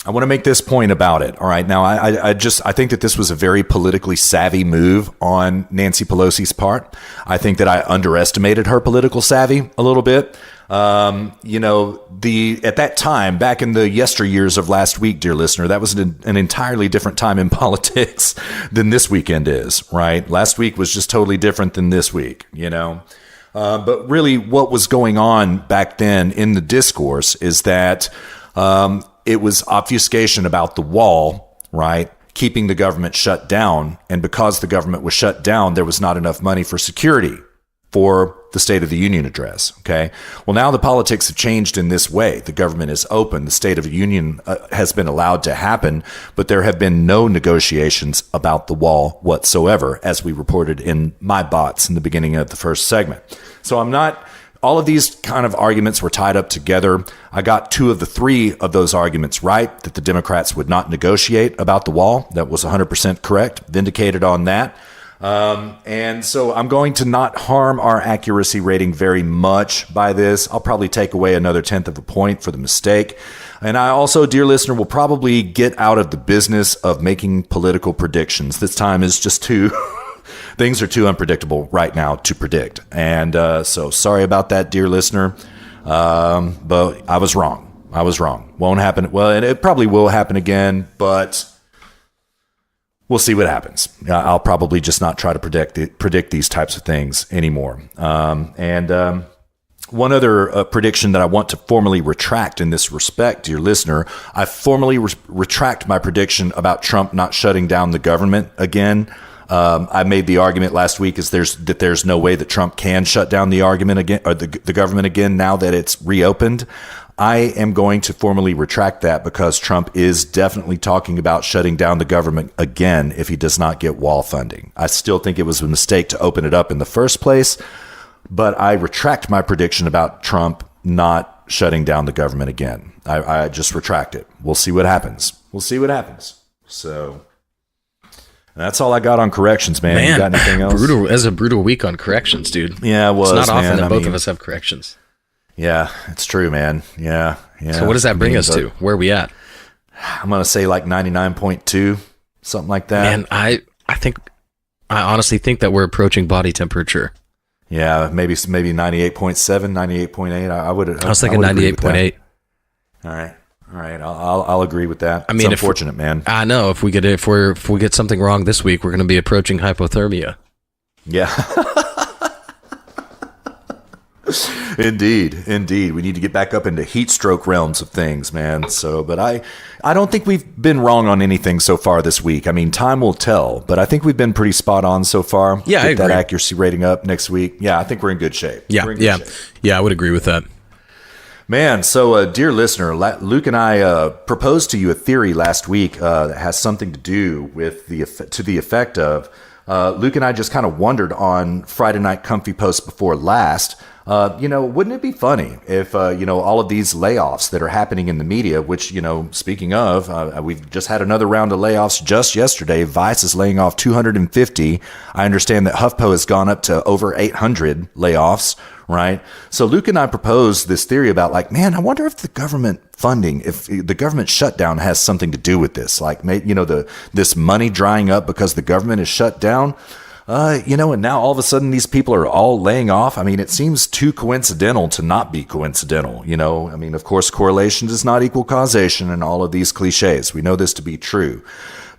I want to make this point about it. All right. Now, I think that this was a very politically savvy move on Nancy Pelosi's part. I think that I underestimated her political savvy a little bit. At that time, back in the yesteryears of last week, dear listener, that was an entirely different time in politics than this weekend is, right? Last week was just totally different than this week, but really what was going on back then in the discourse is that it was obfuscation about the wall, right? Keeping the government shut down. And because the government was shut down, there was not enough money for security for the State of the Union address. Okay. Well, now the politics have changed in this way. The government is open. The State of the Union has been allowed to happen, but there have been no negotiations about the wall whatsoever, as we reported in my bots in the beginning of the first segment. So all of these kind of arguments were tied up together. I got 2 of the 3 of those arguments right, that the Democrats would not negotiate about the wall. That was 100% correct, vindicated on that. And so I'm going to not harm our accuracy rating very much by this. I'll probably take away another 1/10 of a point for the mistake. And I also, dear listener, will probably get out of the business of making political predictions. This time is just too... Things are too unpredictable right now to predict. And so sorry about that, dear listener. But I was wrong. Won't happen. Well, and it probably will happen again, but we'll see what happens. I'll probably just not try to predict these types of things anymore. One other prediction that I want to formally retract in this respect, dear listener, I formally retract my prediction about Trump not shutting down the government again. I made the argument last week there's no way that Trump can shut down the argument again, or the government again, now that it's reopened. I am going to formally retract that because Trump is definitely talking about shutting down the government again if he does not get wall funding. I still think it was a mistake to open it up in the first place, but I retract my prediction about Trump not shutting down the government again. I just retract it. We'll see what happens. So... that's all I got on corrections, man. You got anything else? A brutal week on corrections, dude. Yeah, it was. It's not often that both of us have corrections. Yeah, it's true, man. Yeah. So what does that bring us to? Where are we at? I'm gonna say like 99.2, something like that. Man, I honestly think that we're approaching body temperature. Yeah, maybe 98.7, 98.8. I was thinking 98.8. All right, I'll agree with that. I mean, it's unfortunate, man. I know if we get something wrong this week, we're going to be approaching hypothermia. Yeah. Indeed. We need to get back up into heat stroke realms of things, man. So, but I don't think we've been wrong on anything so far this week. I mean, time will tell, but I think we've been pretty spot on so far. Yeah, I agree. Get that accuracy rating up next week. Yeah, I think we're in good shape. Yeah, I would agree with that. Man, so dear listener, Luke and I proposed to you a theory last week that has something to do with the effect of Luke and I just kind of wondered on Friday Night Comfy Post before last. Wouldn't it be funny if all of these layoffs that are happening in the media, which speaking of, we've just had another round of layoffs just yesterday. Vice is laying off 250. I understand that HuffPo has gone up to over 800 layoffs. Right. So Luke and I proposed this theory about I wonder if the government funding, if the government shutdown has something to do with this, this money drying up because the government is shut down. And now all of a sudden these people are all laying off. I mean, it seems too coincidental to not be coincidental. I mean, of course, correlation does not equal causation and all of these cliches. We know this to be true.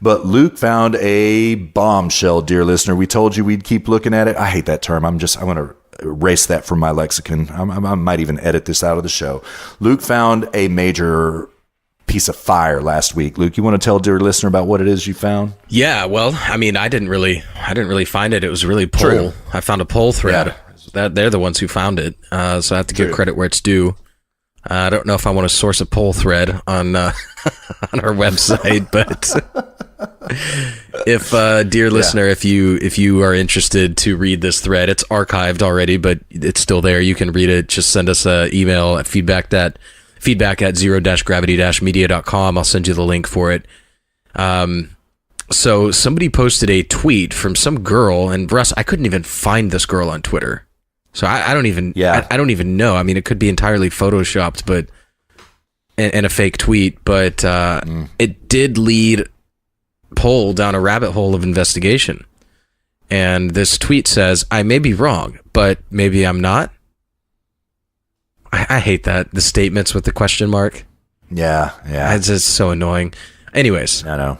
But Luke found a bombshell, dear listener. We told you we'd keep looking at it. I hate that term. I want to erase that from my lexicon. I might even edit this out of the show. Luke found a major piece of fire last week. Luke, you want to tell dear listener about what it is you found? Yeah, well, I mean, I didn't really find it. It was really poll. True. I found a poll thread. Yeah. That they're the ones who found it. So I have to give credit where it's due. I don't know if I want to source a poll thread on on our website, but if dear listener, if you are interested to read this thread, it's archived already, but it's still there. You can read it. Just send us an email at feedback at zero-gravity-media.com. I'll send you the link for it. So somebody posted a tweet from some girl, and Russ, I couldn't even find this girl on Twitter. So I don't even I don't even know. I mean, it could be entirely photoshopped, but and a fake tweet, but it did lead Poll down a rabbit hole of investigation. And this tweet says, "I may be wrong, but maybe I'm not." I hate that, the statements with the question mark. Yeah. It's just so annoying. Anyways, I know.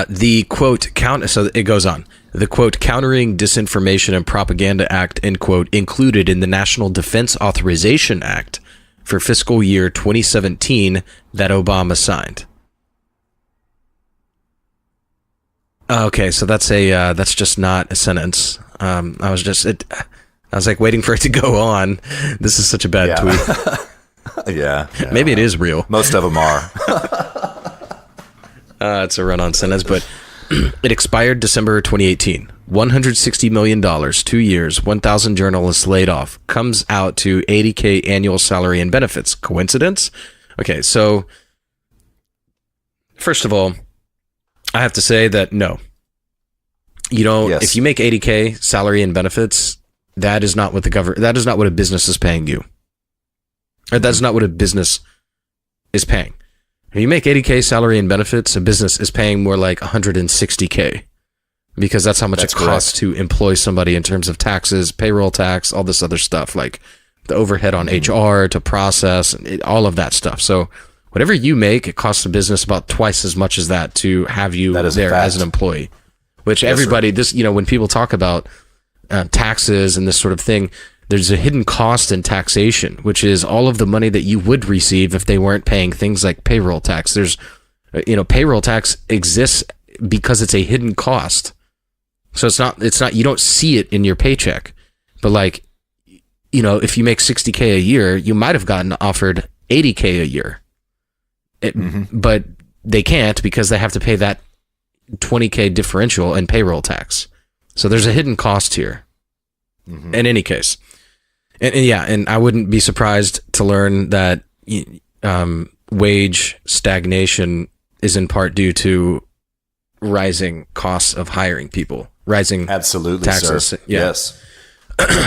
The quote so it goes on. The quote Countering Disinformation and Propaganda Act, end quote, included in the National Defense Authorization Act for fiscal year 2017 that Obama signed. Okay, so that's just not a sentence. I was like waiting for it to go on. This is such a bad tweet. Yeah. Maybe it is real. Most of them are. It's a run-on sentence, but it expired December 2018. $160 million, 2 years, 1,000 journalists laid off. Comes out to $80K annual salary and benefits. Coincidence? Okay, so first of all, I have to say that no. You don't. Yes. If you make $80K salary and benefits, that is not what that is not what a business is paying you. Or that's not what a business is paying. If you make $80K salary and benefits, a business is paying more like $160K, because that's how much it costs to employ somebody in terms of taxes, payroll tax, all this other stuff, like the overhead on HR to process, all of that stuff. So whatever you make, it costs a business about twice as much as that to have you there as an employee. Which everybody, when people talk about taxes and this sort of thing, there's a hidden cost in taxation, which is all of the money that you would receive if they weren't paying things like payroll tax. There's, payroll tax exists because it's a hidden cost. So it's not, you don't see it in your paycheck. But like, if you make $60K a year, you might have gotten offered $80K a year. But they can't, because they have to pay that $20K differential in payroll tax. So there's a hidden cost here. In any case. And I wouldn't be surprised to learn that wage stagnation is in part due to rising costs of hiring people, rising taxes. Sir. Yeah. Yes.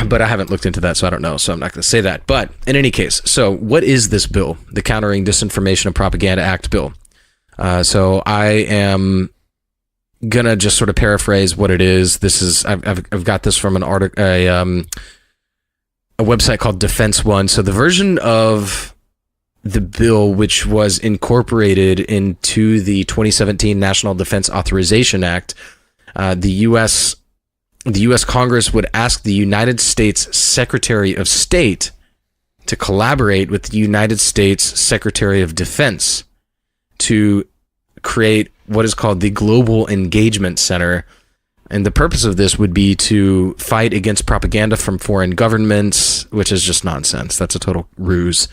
But I haven't looked into that, so I don't know. So I'm not going to say that. But in any case, so what is this bill? The Countering Disinformation and Propaganda Act bill. So I am gonna just sort of paraphrase what it is. This is I've got this from an article, a website called Defense One. So the version of the bill which was incorporated into the 2017 National Defense Authorization Act, the U.S. Congress would ask the United States Secretary of State to collaborate with the United States Secretary of Defense to create what is called the Global Engagement Center. And the purpose of this would be to fight against propaganda from foreign governments, which is just nonsense. That's a total ruse.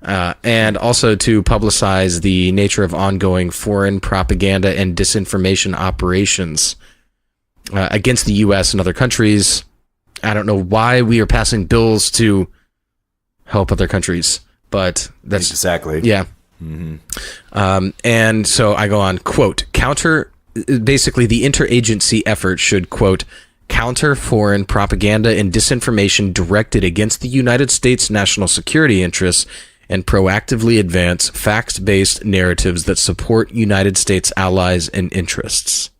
And also to publicize the nature of ongoing foreign propaganda and disinformation operations against the U.S. and other countries. I don't know why we are passing bills to help other countries, but that's exactly. Yeah. And so I go on, quote, basically the interagency effort should, quote, counter foreign propaganda and disinformation directed against the United States national security interests and proactively advance fact-based narratives that support United States allies and interests.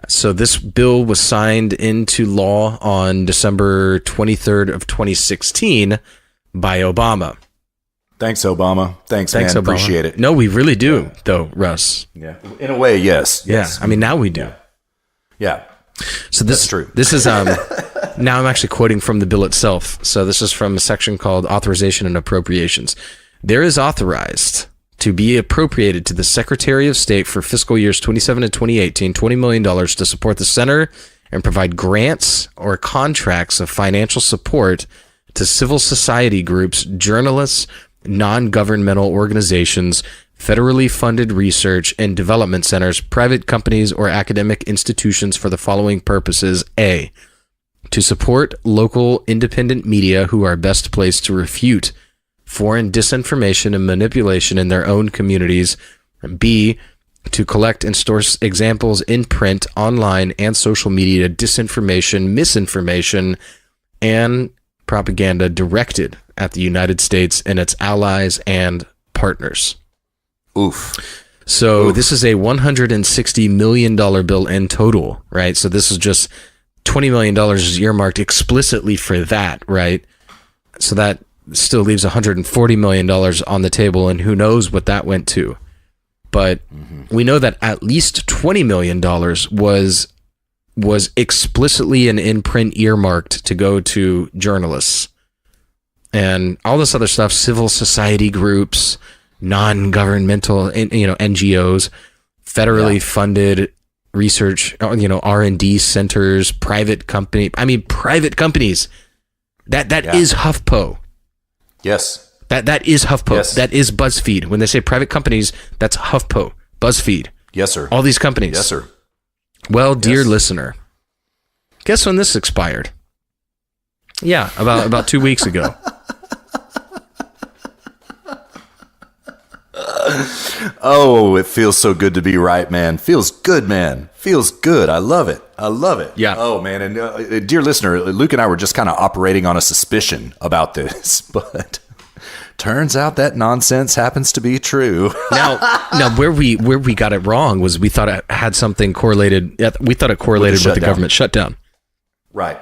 So this bill was signed into law on December 23rd of 2016 by Obama. Thanks, Obama. Thanks, man. Obama. Appreciate it. No, we really do, though, Russ. Yeah. In a way, yes. Yeah. I mean, now we do. Yeah. So this That's true. This is now I'm actually quoting from the bill itself. So this is from a section called Authorization and Appropriations. There is authorized to be appropriated to the Secretary of State for fiscal years 27 and 2018, $20 million to support the center and provide grants or contracts of financial support to civil society groups, journalists, non-governmental organizations, federally funded research and development centers, private companies, or academic institutions for the following purposes. A, to support local independent media who are best placed to refute foreign disinformation and manipulation in their own communities. B, to collect and store examples in print, online, and social media disinformation, misinformation, and propaganda directed at the United States and its allies and partners. Oof. So this is a $160 million bill in total, right? So this is just $20 million is earmarked explicitly for that, right? So that still leaves $140 million on the table, and who knows what that went to. But we know that at least $20 million was explicitly and in print earmarked to go to journalists. And all this other stuff, civil society groups, non-governmental, NGOs, federally funded research, R&D centers, private companies. That is HuffPo. Yes. That is HuffPo. Yes. That is BuzzFeed. When they say private companies, that's HuffPo, BuzzFeed. Yes, sir. All these companies. Yes, sir. Well, dear listener, guess when this expired? Yeah, about 2 weeks ago. Oh, it feels so good to be right, man. Feels good, man. Feels good. I love it. I love it. Yeah. Oh, man. And dear listener, Luke and I were just kind of operating on a suspicion about this, but turns out that nonsense happens to be true. Now, where we got it wrong was we thought it had something correlated. We thought it correlated with the government shutdown. Right.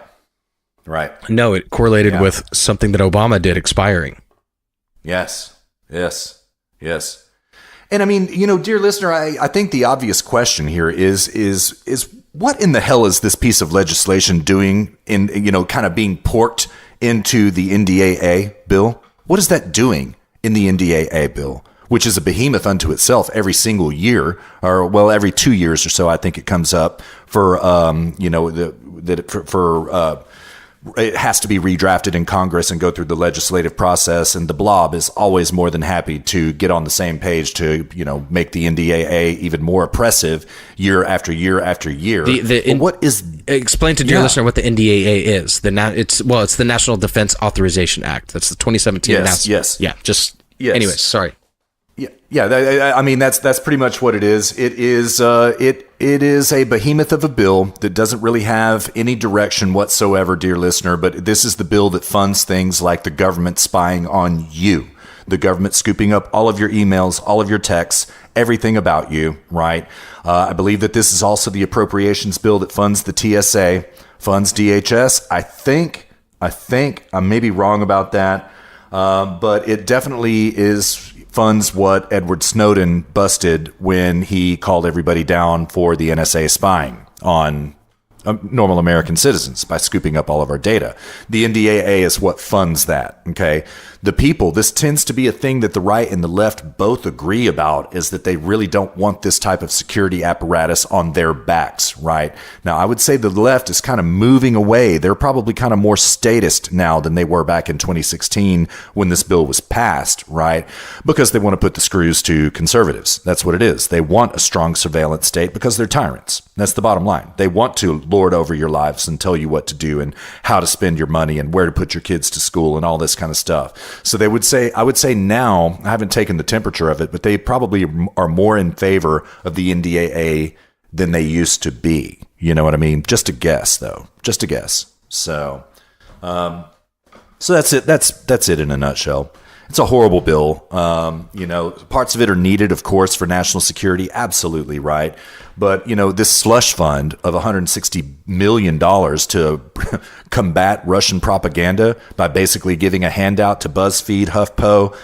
No, it correlated with something that Obama did expiring. Yes. And I mean, dear listener, I think the obvious question here is what in the hell is this piece of legislation doing in, kind of being porked into the NDAA bill? What is that doing in the NDAA bill, which is a behemoth unto itself every single year, or every 2 years or so, I think it comes up for, it has to be redrafted in Congress and go through the legislative process. And the blob is always more than happy to get on the same page to, make the NDAA even more oppressive year after year after year. Explain to dear listener what the NDAA is. It's the National Defense Authorization Act. That's the 2017. Yes. Yeah. Anyways, sorry. Yeah. I mean, that's pretty much what it is. It is a behemoth of a bill that doesn't really have any direction whatsoever, dear listener. But this is the bill that funds things like the government spying on you, the government scooping up all of your emails, all of your texts, everything about you, right? I believe that this is also the appropriations bill that funds the TSA, funds DHS. I think I may be wrong about that, but it definitely funds what Edward Snowden busted when he called everybody down for the NSA spying on normal American citizens by scooping up all of our data. The NDAA is what funds that, okay? The people, this tends to be a thing that the right and the left both agree about, is that they really don't want this type of security apparatus on their backs, right? Now, I would say the left is kind of moving away. They're probably kind of more statist now than they were back in 2016 when this bill was passed, right? Because they want to put the screws to conservatives. That's what it is. They want a strong surveillance state because they're tyrants. That's the bottom line. They want to lord over your lives and tell you what to do and how to spend your money and where to put your kids to school and all this kind of stuff. So I would say now, I haven't taken the temperature of it, but they probably are more in favor of the NDAA than they used to be. You know what I mean? Just a guess, though. Just a guess. So that's it. That's it in a nutshell. It's a horrible bill. Parts of it are needed, of course, for national security. Absolutely right. But, this slush fund of $160 million to combat Russian propaganda by basically giving a handout to BuzzFeed, HuffPo,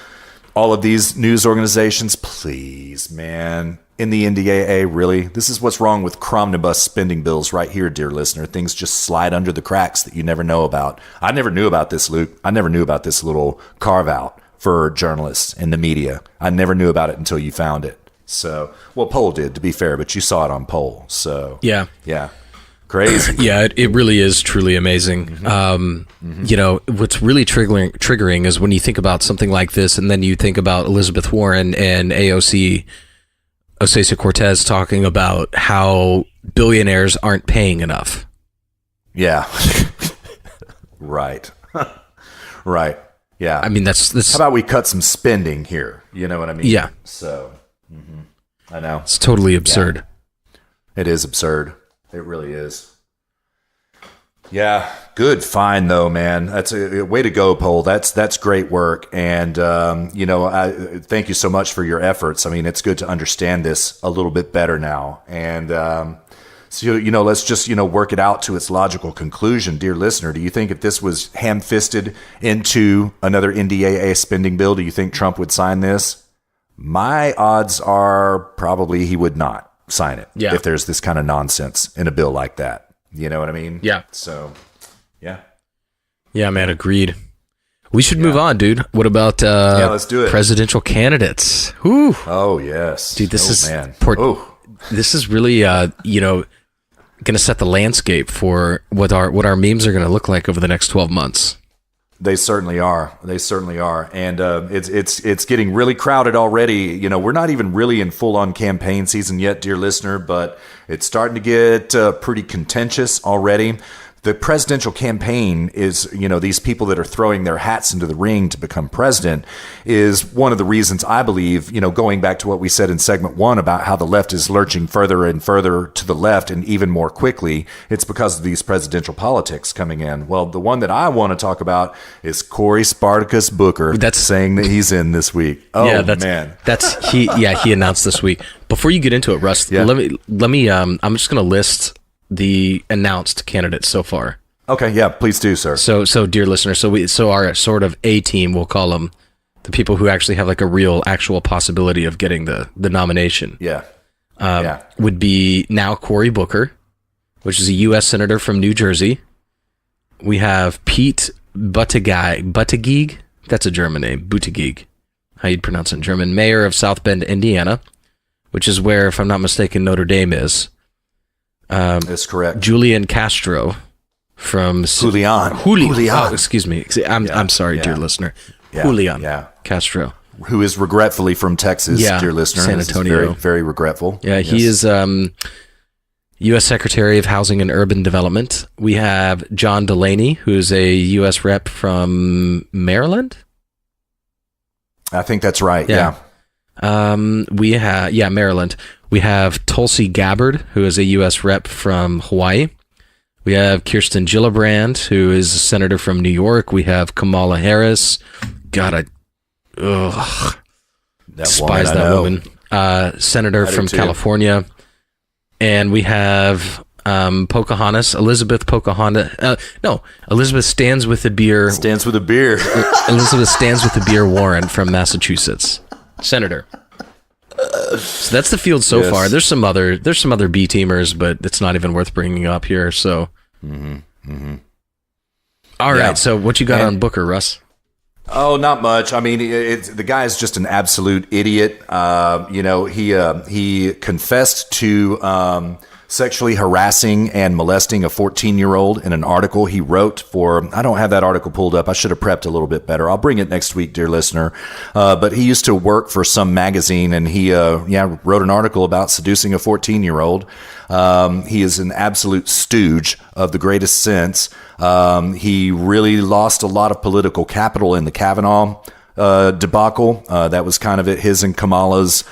all of these news organizations, please, man. In the NDAA, really? This is what's wrong with Cromnibus spending bills right here, dear listener. Things just slide under the cracks that you never know about. I never knew about this, Luke. I never knew about this little carve-out for journalists in the media. I never knew about it until you found it. So, well, Poll did, to be fair, but you saw it on Poll. So, yeah. Crazy. Crazy. Yeah, it really is truly amazing. What's really triggering is when you think about something like this, and then you think about Elizabeth Warren and AOC, Ocasio-Cortez, talking about how billionaires aren't paying enough. Yeah. Right. Right. Yeah. I mean, that's how about we cut some spending here? You know what I mean? Yeah. So, I know. It's totally absurd. Yeah. It is absurd. It really is. Yeah. Good. Fine, though, man. That's a way to go, Pole. That's great work. And, I thank you so much for your efforts. I mean, it's good to understand this a little bit better now. And, so, let's just, work it out to its logical conclusion. Dear listener, do you think if this was ham-fisted into another NDAA spending bill, do you think Trump would sign this? My odds are probably he would not sign it if there's this kind of nonsense in a bill like that. You know what I mean? Yeah. So, yeah. Yeah, man, agreed. We should move on, dude. What about let's do it. Presidential candidates? Whew. Oh, yes. Dude, this is man. This is really going to set the landscape for what our memes are going to look like over the next 12 months. They certainly are. And it's getting really crowded already. We're not even really in full-on campaign season yet, dear listener, but it's starting to get pretty contentious already. The presidential campaign is, these people that are throwing their hats into the ring to become president is one of the reasons I believe, going back to what we said in segment 1 about how the left is lurching further and further to the left and even more quickly. It's because of these presidential politics coming in. Well, the one that I want to talk about is Cory Spartacus Booker. That's saying that he's in this week. Oh, yeah, man. He announced this week. Before you get into it, Russ, let me I'm just going to list the announced candidates so far. Okay, yeah, please do, sir. So dear listeners, so our sort of A team, we'll call them the people who actually have like a actual possibility of getting the nomination. Yeah. Would be now Cory Booker, which is a U.S. senator from New Jersey. We have Pete Buttigieg. That's a German name. Buttigieg. How you'd pronounce it in German. Mayor of South Bend, Indiana, which is where, if I'm not mistaken, Notre Dame is. That's correct. Julian Castro from Julian. Oh, excuse me. I'm sorry, dear listener. Julian Castro, who is regretfully from Texas, dear listener. San Antonio. Very, very regretful. Yeah, he is U.S. Secretary of Housing and Urban Development. We have John Delaney, who is a U.S. rep from Maryland. I think that's right. Yeah. We have Maryland. We have Tulsi Gabbard, who is a U.S. rep from Hawaii. We have Kirsten Gillibrand, who is a senator from New York. We have Kamala Harris. God, despise that woman. Senator from California. And we have Elizabeth Stands with the Beer. Stands with a beer. Elizabeth Stands with the Beer Warren from Massachusetts. Senator. So that's the field so far. There's some other B teamers, but it's not even worth bringing up here. So, All right. So what you got on Booker, Russ? Oh, not much. I mean, the guy is just an absolute idiot. He confessed to sexually harassing and molesting a 14-year-old in an article he wrote for, I don't have that article pulled up. I should have prepped a little bit better. I'll bring it next week, dear listener. But he used to work for some magazine, and he wrote an article about seducing a 14-year-old. He is an absolute stooge of the greatest sense. He really lost a lot of political capital in the Kavanaugh debacle. That was kind of his and Kamala's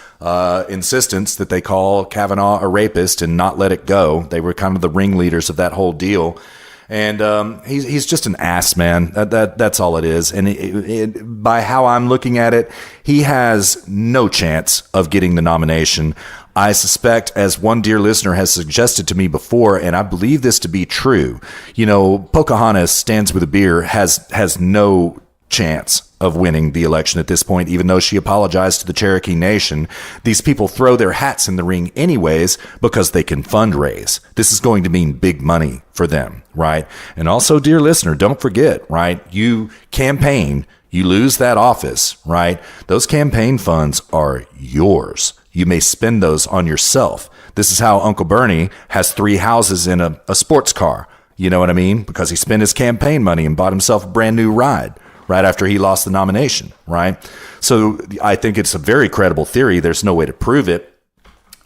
insistence that they call Kavanaugh a rapist and not let it go. They were kind of the ringleaders of that whole deal. And he's just an ass, man. That's all it is. And by how I'm looking at it, he has no chance of getting the nomination. I suspect, as one dear listener has suggested to me before, and I believe this to be true, Pocahontas Stands with a Beer has no chance of winning the election at this point, even though she apologized to the Cherokee Nation. These people throw their hats in the ring anyways because they can fundraise. This is going to mean big money for them, right? And also, dear listener, don't forget, right? You campaign, you lose that office, right? Those campaign funds are yours. You may spend those on yourself. This is how Uncle Bernie has 3 houses in a sports car. You know what I mean? Because he spent his campaign money and bought himself a brand new ride right after he lost the nomination, right? So I think it's a very credible theory. There's no way to prove it.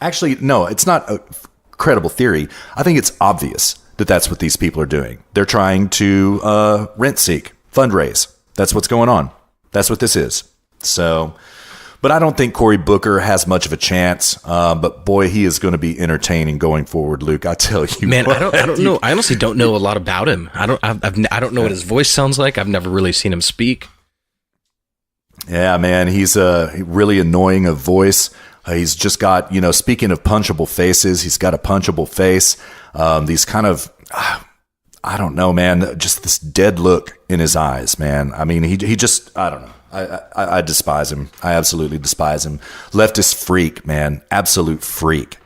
Actually, no, it's not a credible theory. I think it's obvious that that's what these people are doing. They're trying to rent seek, fundraise. That's what's going on. That's what this is. So, but I don't think Cory Booker has much of a chance. But boy, he is going to be entertaining going forward, Luke. I tell you, man. I don't know. I honestly don't know a lot about him. I don't know what his voice sounds like. I've never really seen him speak. Yeah, man, he's really annoying of voice. He's just got, speaking of punchable faces, he's got a punchable face. These kind of, I don't know, man, just this dead look in his eyes, man. I mean, he just, I don't know. I despise him. I absolutely despise him. Leftist freak, man. Absolute freak,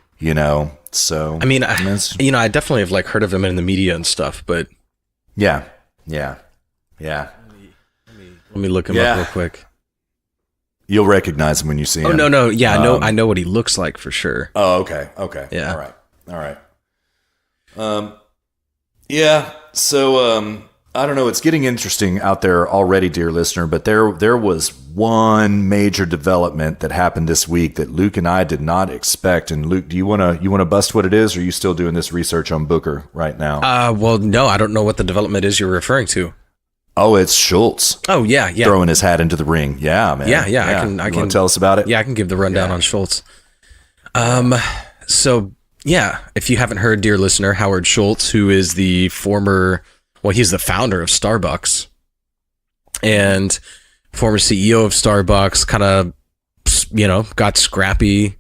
So, I mean, I definitely have heard of him in the media and stuff, but yeah. Let me look him up real quick. You'll recognize him when you see him. Oh, no. Yeah, I know what he looks like for sure. Oh, okay. Yeah. All right. Yeah. So, I don't know. It's getting interesting out there already, dear listener, but there was one major development that happened this week that Luke and I did not expect. And Luke, do you want to bust what it is, or are you still doing this research on Booker right now? Well, no, I don't know what the development is you're referring to. Oh, it's Schultz. Oh, yeah. Throwing his hat into the ring. Yeah, man. Yeah. I can tell us about it. Yeah, I can give the rundown on Schultz. So yeah, if you haven't heard, dear listener, Howard Schultz, who is the he's the founder of Starbucks and former CEO of Starbucks, kind of, got scrappy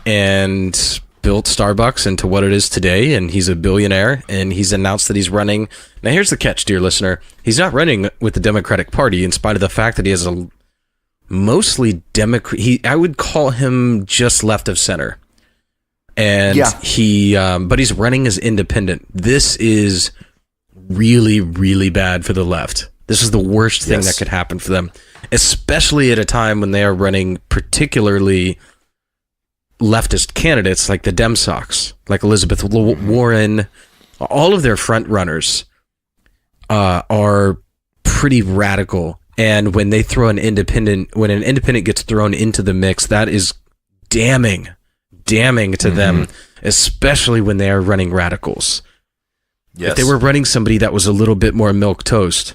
and built Starbucks into what it is today. And he's a billionaire, and he's announced that he's running. Now, here's the catch, dear listener. He's not running with the Democratic Party, in spite of the fact that he has a mostly Democrat. I would call him just left of center. And but he's running as independent. This is really, really bad for the left. This is the worst thing that could happen for them, especially at a time when they are running particularly leftist candidates like the Dem Sox, like Elizabeth Warren. All of their front runners are pretty radical. And when they throw when an independent gets thrown into the mix, that is damning to them, especially when they are running radicals. Yes. If they were running somebody that was a little bit more milquetoast,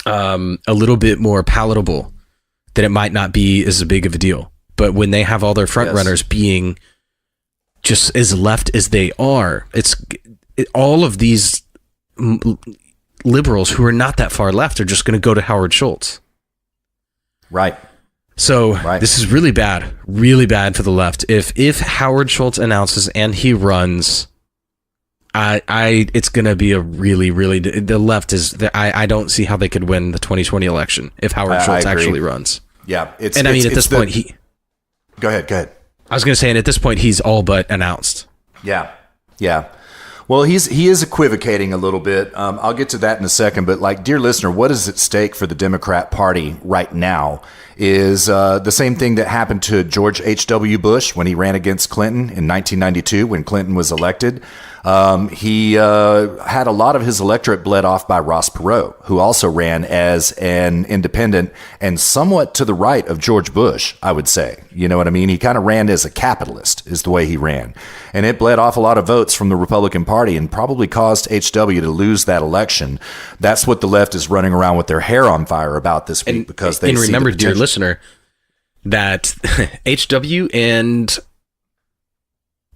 a little bit more palatable, then it might not be as big of a deal. But when they have all their front runners being just as left as they are, all of these liberals who are not that far left are just going to go to Howard Schultz. Right. So this is really bad for the left. If Howard Schultz announces and he runs, it's going to be a really, really, the left is, I don't see how they could win the 2020 election if Howard Schultz actually runs. Yeah. At this point, Go ahead. I was going to say, and at this point, he's all but announced. Yeah. Well, he is equivocating a little bit. I'll get to that in a second. But dear listener, what is at stake for the Democrat Party right now is the same thing that happened to George H.W. Bush when he ran against Clinton in 1992 when Clinton was elected. He had a lot of his electorate bled off by Ross Perot, who also ran as an independent and somewhat to the right of George Bush, I would say. You know what I mean? He kind of ran as a capitalist is the way he ran. And it bled off a lot of votes from the Republican Party and probably caused HW to lose that election. That's what the left is running around with their hair on fire about this week, because they see remember, the dear listener, that HW and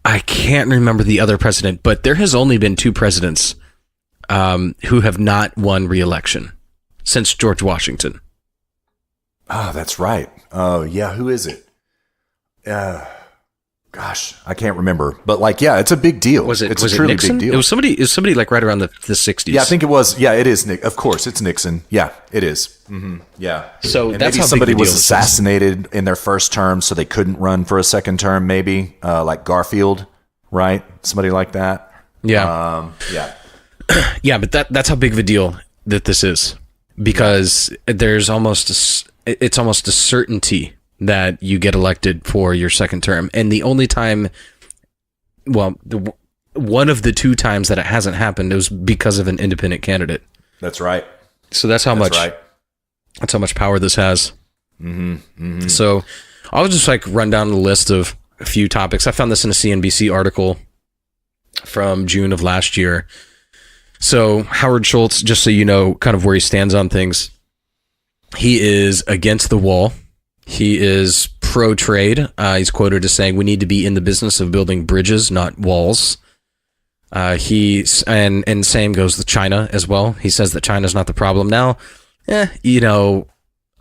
I can't remember the other president, but there has only been 2 presidents who have not won re-election since George Washington. Oh, that's right. Oh, yeah. Who is it? Gosh, I can't remember. But it's a big deal. It's a truly Nixon? big deal. It was somebody right around the 60s. Yeah, I think it was. Yeah, it is. Of course, it's Nixon. Yeah, it is. Mm-hmm. Yeah. So and that's maybe how somebody big the was deal assassinated in their first term, so they couldn't run for a second term. Maybe like Garfield, right? Somebody like that. Yeah. Yeah. Yeah, but that's how big of a deal that this is, because it's almost a certainty that you get elected for your second term. And the only time well, one of the 2 times that it hasn't happened, it was because of an independent candidate. That's right. So that's how much power this has. So I'll just like run down the list of a few topics. I found this in a CNBC article from June of last year. So Howard Schultz, just so you know kind of where he stands on things, he is against the wall. He is pro-trade. He's quoted as saying, "We need to be in the business of building bridges, not walls." And same goes with China as well. He says that China's not the problem. Now,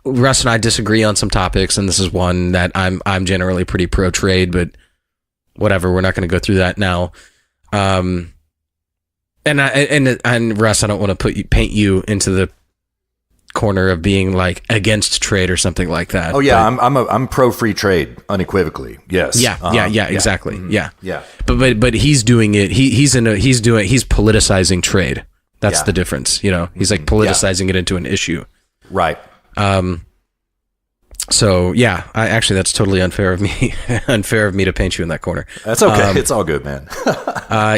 Russ and I disagree on some topics, and this is one that I'm generally pretty pro-trade, but whatever, we're not going to go through that now. And Russ, I don't want to paint you into the corner of being like against trade or something like that. Oh yeah, I'm pro free trade unequivocally. Yes. Yeah. Exactly. Mm-hmm. Yeah. But he's doing it. He's politicizing trade. That's the difference. He's like politicizing it into an issue. Right. So yeah, that's totally unfair of me to paint you in that corner. That's okay. It's all good, man.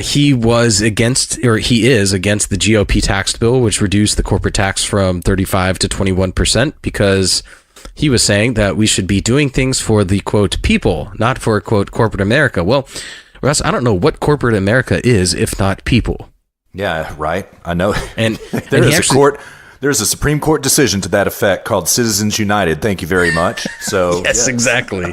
He is against the GOP tax bill, which reduced the corporate tax from 35 to 21%, because he was saying that we should be doing things for the quote people, not for quote corporate America. Well, Russ, I don't know what corporate America is if not people. Yeah, right. I know. And There's a Supreme Court decision to that effect called Citizens United. Thank you very much. So yes, Exactly.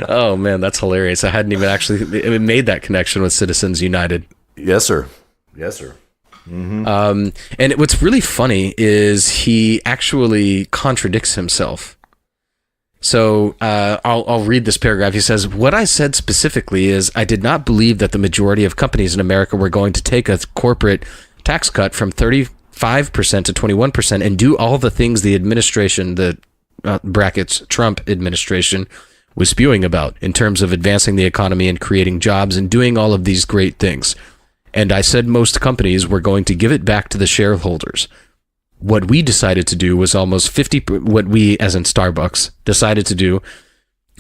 Oh man, that's hilarious. I hadn't even actually made that connection with Citizens United. Yes, sir. Mm-hmm. And what's really funny is he actually contradicts himself. So I'll read this paragraph. He says, "What I said specifically is I did not believe that the majority of companies in America were going to take a corporate tax cut from 35% to 21% and do all the things the administration, brackets Trump administration, was spewing about in terms of advancing the economy and creating jobs and doing all of these great things. And I said most companies were going to give it back to the shareholders. What we decided to do was what we, as in Starbucks, decided to do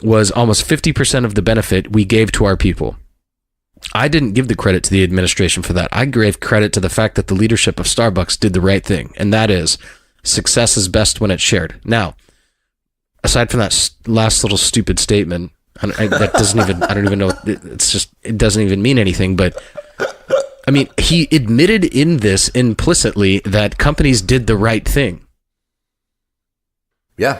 was almost 50% of the benefit we gave to our people. I didn't give the credit to the administration for that. I gave credit to the fact that the leadership of Starbucks did the right thing, and that is success is best when it's shared." Now, aside from that last little stupid statement, that doesn't even, I don't even know, it doesn't even mean anything, but I mean, he admitted in this implicitly that companies did the right thing. Yeah.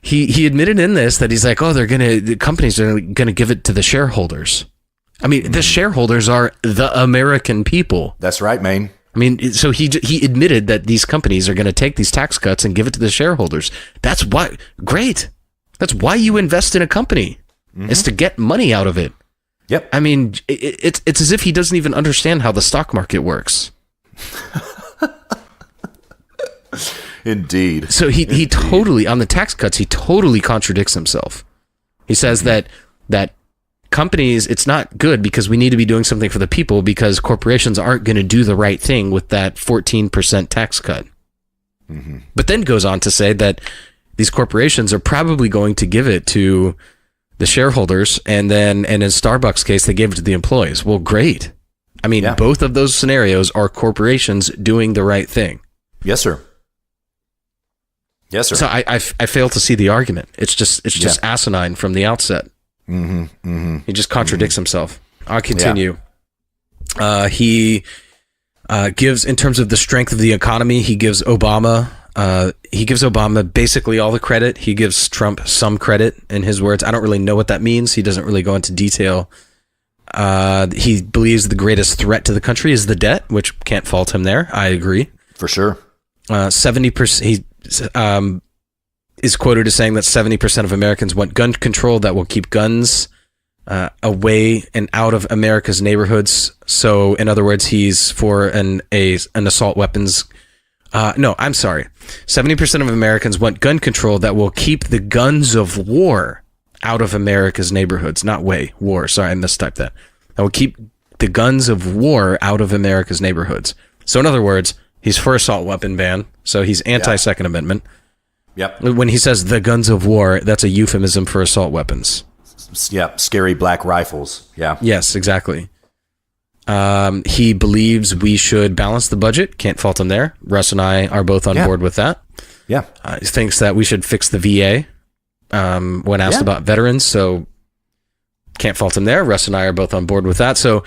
He admitted in this that he's like, the companies are gonna give it to the shareholders. I mean, the shareholders are the American people. That's right, man. I mean, so he admitted that these companies are going to take these tax cuts and give it to the shareholders. That's why, great. That's why you invest in a company, is to get money out of it. Yep. I mean, it's as if he doesn't even understand how the stock market works. Indeed. So he totally, on the tax cuts, he totally contradicts himself. He says that companies, it's not good because we need to be doing something for the people because corporations aren't going to do the right thing with that 14% tax cut. Mm-hmm. But then goes on to say that these corporations are probably going to give it to the shareholders, and in Starbucks' case, they gave it to the employees. Well, great. I mean, both of those scenarios are corporations doing the right thing. Yes, sir. Yes, sir. So I fail to see the argument. It's just asinine from the outset. Mm-hmm, mm-hmm. He just contradicts himself. I'll continue. He gives, in terms of the strength of the economy, he gives Obama basically all the credit. He gives Trump some credit, in his words. I don't really know what that means. He doesn't really go into detail. He believes the greatest threat to the country is the debt, which can't fault him there. I agree. For sure. 70%. He is quoted as saying that 70% of Americans want gun control that will keep guns away and out of America's neighborhoods. So, in other words, he's for an assault weapons. No, I'm sorry. 70% of Americans want gun control that will keep the guns of war out of America's neighborhoods. Not war. Sorry, I mistyped that. That will keep the guns of war out of America's neighborhoods. So, in other words, he's for assault weapon ban. So he's anti-Second Amendment. Yep. When he says the guns of war, that's a euphemism for assault weapons. scary black rifles. Yeah. Yes, exactly. He believes we should balance the budget. Can't fault him there. Russ and I are both on board with that. Yeah. He thinks that we should fix the VA when asked about veterans. So can't fault him there. Russ and I are both on board with that. So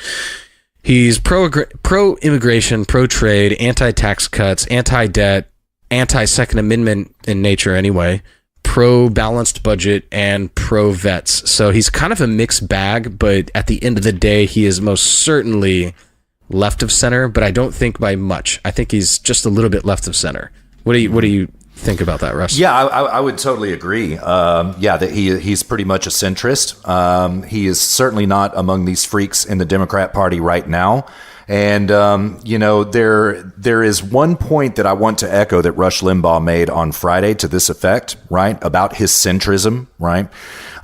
he's pro-immigration, pro-trade, anti-tax cuts, anti-debt, anti-Second Amendment in nature anyway, pro-balanced budget, and pro-vets. So he's kind of a mixed bag, but at the end of the day, he is most certainly left of center, but I don't think by much. I think he's just a little bit left of center. What do you think about that, Russ? Yeah, I would totally agree. That he's pretty much a centrist. He is certainly not among these freaks in the Democrat Party right now. And, there is one point that I want to echo that Rush Limbaugh made on Friday to this effect, right? About his centrism, right?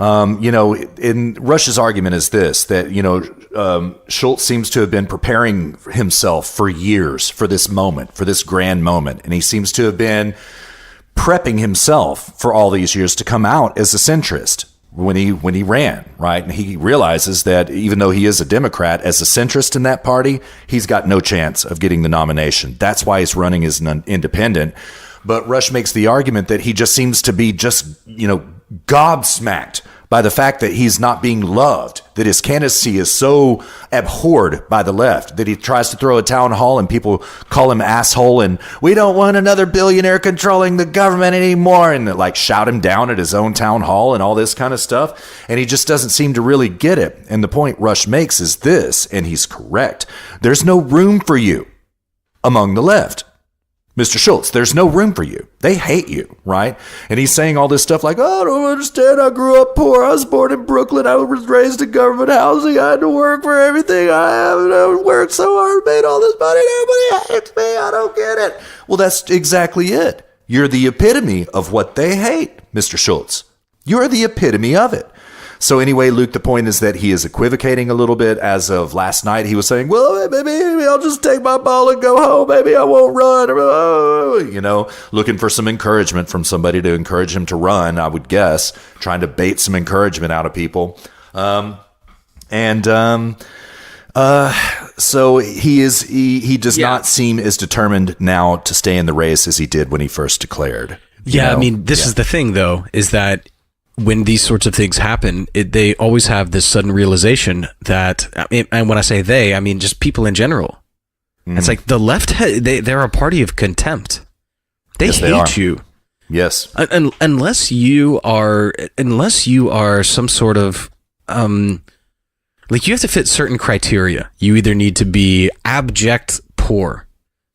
In Rush's argument is this, that, Schultz seems to have been preparing himself for years for this moment, for this grand moment. And he seems to have been prepping himself for all these years to come out as a centrist. When he ran, right? And he realizes that even though he is a Democrat, as a centrist in that party, he's got no chance of getting the nomination. That's why he's running as an independent. But Rush makes the argument that he just seems to be gobsmacked by the fact that he's not being loved, that his candidacy is so abhorred by the left, that he tries to throw a town hall and people call him asshole and we don't want another billionaire controlling the government anymore, and like shout him down at his own town hall and all this kind of stuff. And he just doesn't seem to really get it. And the point Rush makes is this, and he's correct. There's no room for you among the left. Mr. Schultz, there's no room for you. They hate you, right? And he's saying all this stuff like, oh, I don't understand. I grew up poor. I was born in Brooklyn. I was raised in government housing. I had to work for everything I have. And I worked so hard, made all this money. Nobody hates me. I don't get it. Well, that's exactly it. You're the epitome of what they hate, Mr. Schultz. You're the epitome of it. So anyway, Luke, the point is that he is equivocating a little bit. As of last night, he was saying, well, maybe I'll just take my ball and go home. Maybe I won't run. Looking for some encouragement from somebody to encourage him to run, I would guess, trying to bait some encouragement out of people. So he does not seem as determined now to stay in the race as he did when he first declared. Yeah, I mean, this is the thing, though, is that when these sorts of things happen, they always have this sudden realization that, and when I say they, I mean just people in general. It's like the left, they're a party of contempt. They hate you. Yes. Unless you are some sort of, like you have to fit certain criteria. You either need to be abject poor.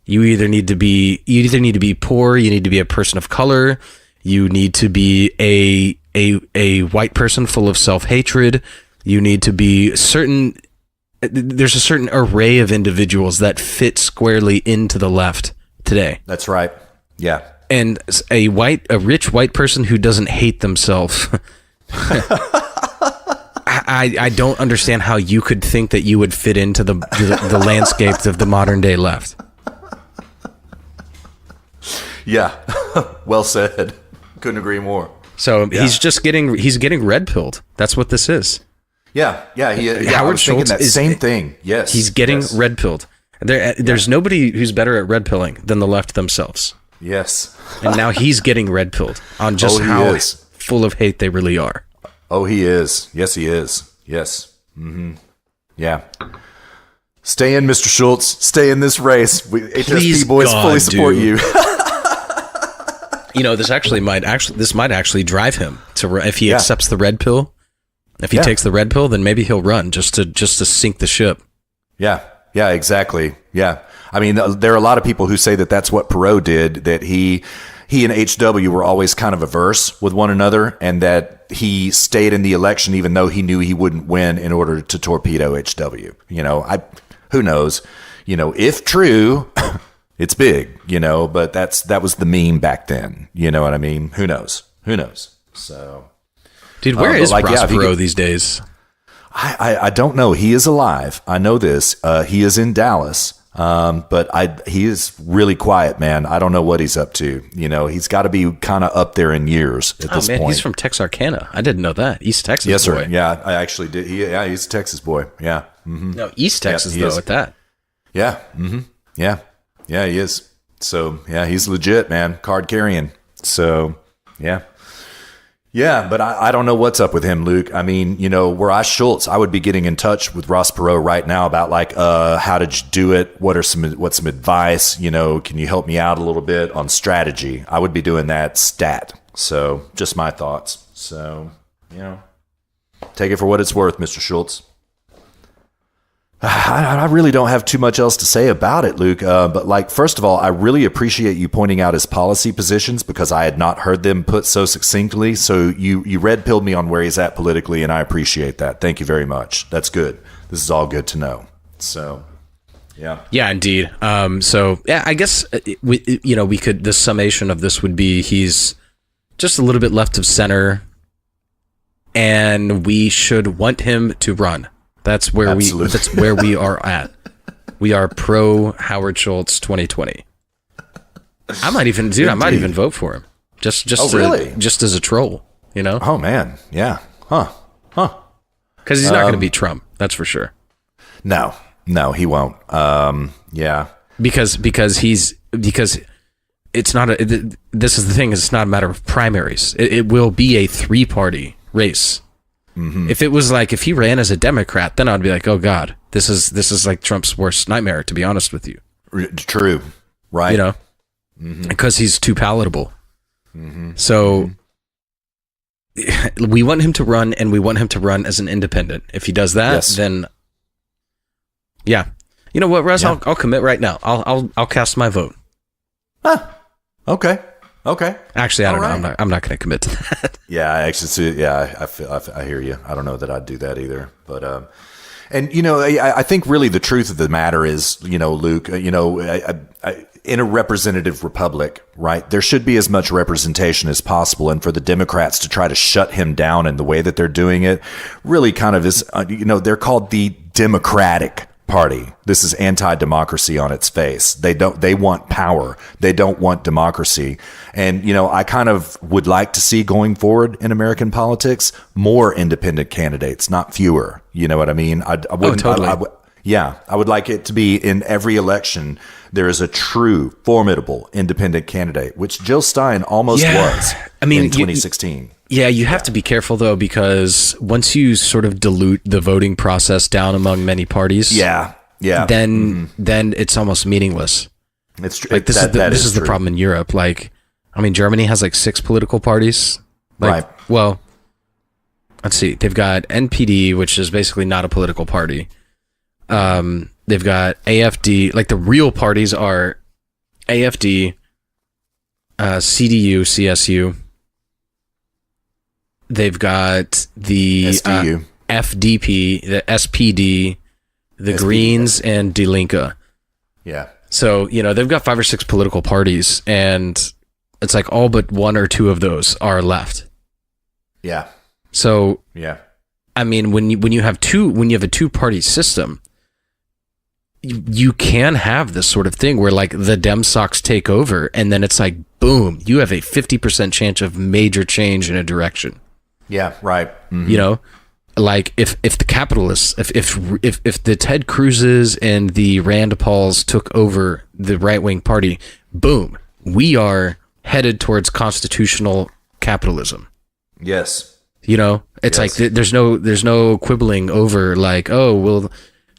You either need to be poor. You need to be a person of color. You need to be a white person full of self-hatred. You need to be certain. There's a certain array of individuals that fit squarely into the left today. That's right. Yeah. And a rich white person who doesn't hate themselves. I don't understand how you could think that you would fit into the landscape of the modern day left. Yeah. Well said. Couldn't agree more. So he's getting red pilled. That's what this is. Yeah. Howard Schultz that same thing. Yes. He's getting red pilled. There's nobody who's better at red pilling than the left themselves. Yes. And now he's getting red pilled on just how full of hate they really are. Oh, he is. Yes, he is. Yes. Mm-hmm. Yeah. Stay in, Mr. Schultz. Stay in this race. HSP boys fully support you. This might actually drive him to, if he accepts the red pill. If he takes the red pill, then maybe he'll run just to sink the ship. Yeah, exactly. Yeah, I mean, there are a lot of people who say that that's what Perot did. That he and HW were always kind of averse with one another, and that he stayed in the election even though he knew he wouldn't win in order to torpedo HW. Who knows? If true. It's big, but that was the meme back then. You know what I mean? Who knows? So, dude, where is Ross Perot these days? I don't know. He is alive. I know this. He is in Dallas. But he is really quiet, man. I don't know what he's up to. He's got to be kind of up there in years at this point. He's from Texarkana. I didn't know that. East Texas yes, boy. Sir. Yeah, I actually did. He's a Texas boy. Yeah. Mm-hmm. No, East Texas, though, at that. Yeah. Mm-hmm. Yeah. Yeah, he is. So, yeah, he's legit, man. Card carrying. So, yeah. Yeah, but I don't know what's up with him, Luke. I mean, were I Schultz, I would be getting in touch with Ross Perot right now about how did you do it? What's some advice? Can you help me out a little bit on strategy? I would be doing that stat. So just my thoughts. So, take it for what it's worth, Mr. Schultz. I really don't have too much else to say about it, Luke. But first of all, I really appreciate you pointing out his policy positions because I had not heard them put so succinctly. So you red-pilled me on where he's at politically, and I appreciate that. Thank you very much. That's good. This is all good to know. So, yeah. Yeah, indeed. I guess we could. The summation of this would be he's just a little bit left of center, and we should want him to run. That's where we are at. We are pro Howard Schultz 2020. I might even vote for him. Just as a troll, Oh man. Yeah. Huh. Because he's not going to beat Trump. That's for sure. No, he won't. Yeah. Because it's not this is the thing, it's not a matter of primaries. It will be a 3-party race. Mm-hmm. If it was if he ran as a Democrat, then I'd be like, oh God, this is like Trump's worst nightmare, to be honest with you. True. Right. Because he's too palatable. Mm-hmm. So we want him to run, and we want him to run as an independent. If he does that, then yeah. You know what, Russ? Yeah. I'll commit right now. I'll cast my vote. Okay. Actually, I don't know. I'm not going to commit to that. Yeah, I hear you. I don't know that I'd do that either. But I think really the truth of the matter is, Luke, in a representative republic, right? There should be as much representation as possible, and for the Democrats to try to shut him down in the way that they're doing it, really kind of is. They're called the Democratic Party. This is anti-democracy on its face. They want power. They don't want democracy. And, I kind of would like to see going forward in American politics, more independent candidates, not fewer. You know what I mean? I would like it to be in every election, there is a true, formidable independent candidate, which Jill Stein almost was in 2016. You have to be careful, though, because once you sort of dilute the voting process down among many parties, then it's almost meaningless. It's true. This is the problem in Europe. Germany has 6 political parties. Right. Well, let's see. They've got NPD, which is basically not a political party. They've got AFD. The real parties are AFD, CDU, CSU. They've got the FDP, the SPD, the Greens, and Die Linke. Yeah. So, they've got 5 or 6 political parties, and it's all but 1 or 2 of those are left. Yeah. So, yeah. When you have a 2-party system, you can have this sort of thing where the Dem Sox take over, and then it's boom, you have a 50% chance of major change in a direction. Yeah, right. Mm-hmm. If the capitalists, if the Ted Cruzes and the Rand Pauls took over the right-wing party, boom, we are headed towards constitutional capitalism. Yes. It's there's no quibbling over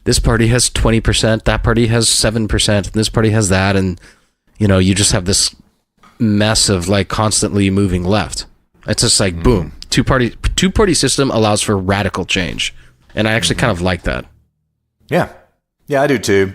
this party has 20%, that party has 7%, and this party has that, and you just have this mess of constantly moving left. It's just boom, two-party system allows for radical change, and I actually kind of like that. Yeah, I do too.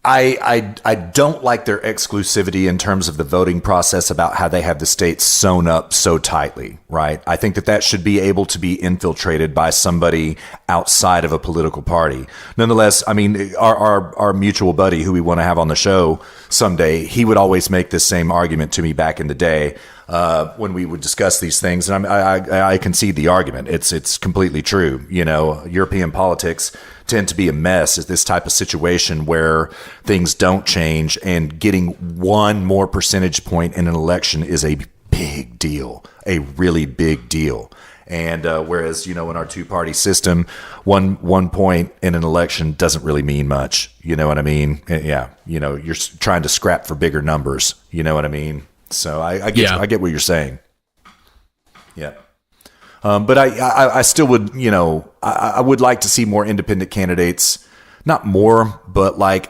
I don't like their exclusivity in terms of the voting process about how they have the states sewn up so tightly, right? I think that should be able to be infiltrated by somebody outside of a political party. Nonetheless, our mutual buddy who we want to have on the show someday, he would always make this same argument to me back in the day. when we would discuss these things. And I concede the argument. It's completely true. European politics tend to be a mess. Is this type of situation where things don't change, and getting one more percentage point in an election is a big deal, a really big deal. And whereas, in our two-party system, one point in an election doesn't really mean much. You know what I mean? Yeah. You're trying to scrap for bigger numbers. You know what I mean? So I get what you're saying. Yeah. But I still would, I would like to see more independent candidates. Not more, but like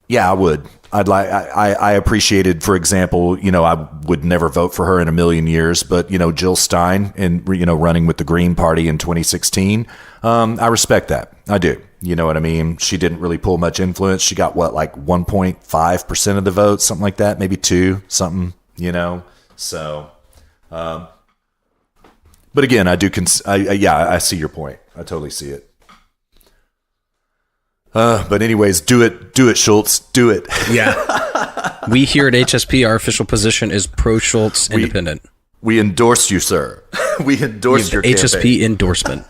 yeah, I would. I appreciated, for example, I would never vote for her in a million years, but Jill Stein and running with the Green Party in 2016, I respect that. I do. You know what I mean? She didn't really pull much influence. She got like 1.5% of the vote, something like that, maybe 2, something. So, but again, I see your point. I totally see it. But anyways, do it, Schultz, do it. Yeah. We here at HSP, our official position is pro-Schultz independent. We endorse you, sir. We endorse your HSP campaign. endorsement.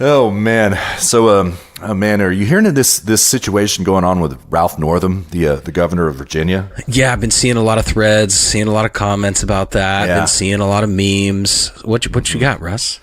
Oh man. So, man, are you hearing of this situation going on with Ralph Northam, the governor of Virginia? Yeah, I've been seeing a lot of threads, seeing a lot of comments about that. Yeah. Been seeing a lot of memes. What you got, Russ?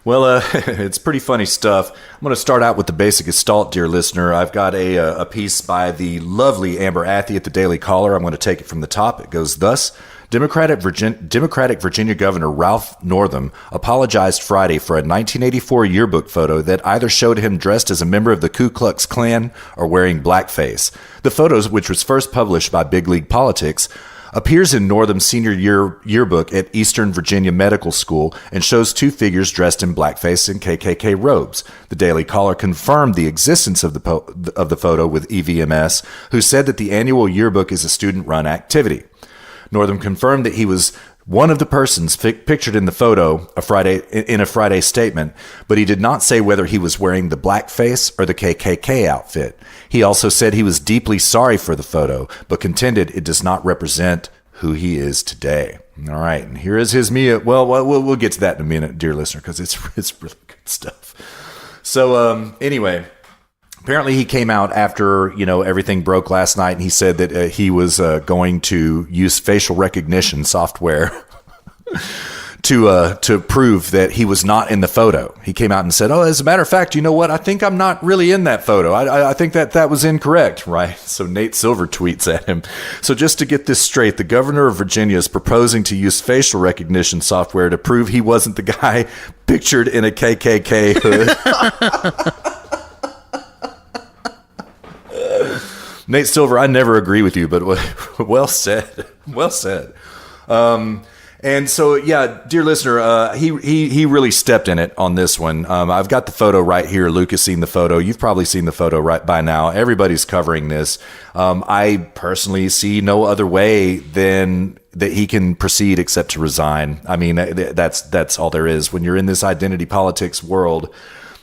Well, it's pretty funny stuff. I'm going to start out with the basic gestalt, dear listener. I've got a piece by the lovely Amber Athey at the Daily Caller. I'm going to take it from the top. It goes thus. Democratic Virginia Governor Ralph Northam apologized Friday for a 1984 yearbook photo that either showed him dressed as a member of the Ku Klux Klan or wearing blackface. The photos, which was first published by Big League Politics, appears in Northam's senior yearbook at Eastern Virginia Medical School and shows two figures dressed in blackface and KKK robes. The Daily Caller confirmed the existence of the photo with EVMS, who said that the annual yearbook is a student-run activity. Northam confirmed that he was one of the persons pictured in the photo in a Friday statement, but he did not say whether he was wearing the blackface or the KKK outfit. He also said he was deeply sorry for the photo, but contended it does not represent who he is today. All right, and here is his Mia. Well, we'll get to that in a minute, dear listener, because it's really good stuff. So anyway. Apparently he came out after, everything broke last night, and he said that he was going to use facial recognition software to prove that he was not in the photo. He came out and said, "Oh, as a matter of fact, you know what? I think I'm not really in that photo. I think that was incorrect," right? So Nate Silver tweets at him. So just to get this straight, the governor of Virginia is proposing to use facial recognition software to prove he wasn't the guy pictured in a KKK hood. Nate Silver, I never agree with you, but well said. Well said. And so, yeah, dear listener, he really stepped in it on this one. I've got the photo right here. Luke has seen the photo. You've probably seen the photo right by now. Everybody's covering this. I personally see no other way than that he can proceed except to resign. I mean, that's all there is. When you're in this identity politics world,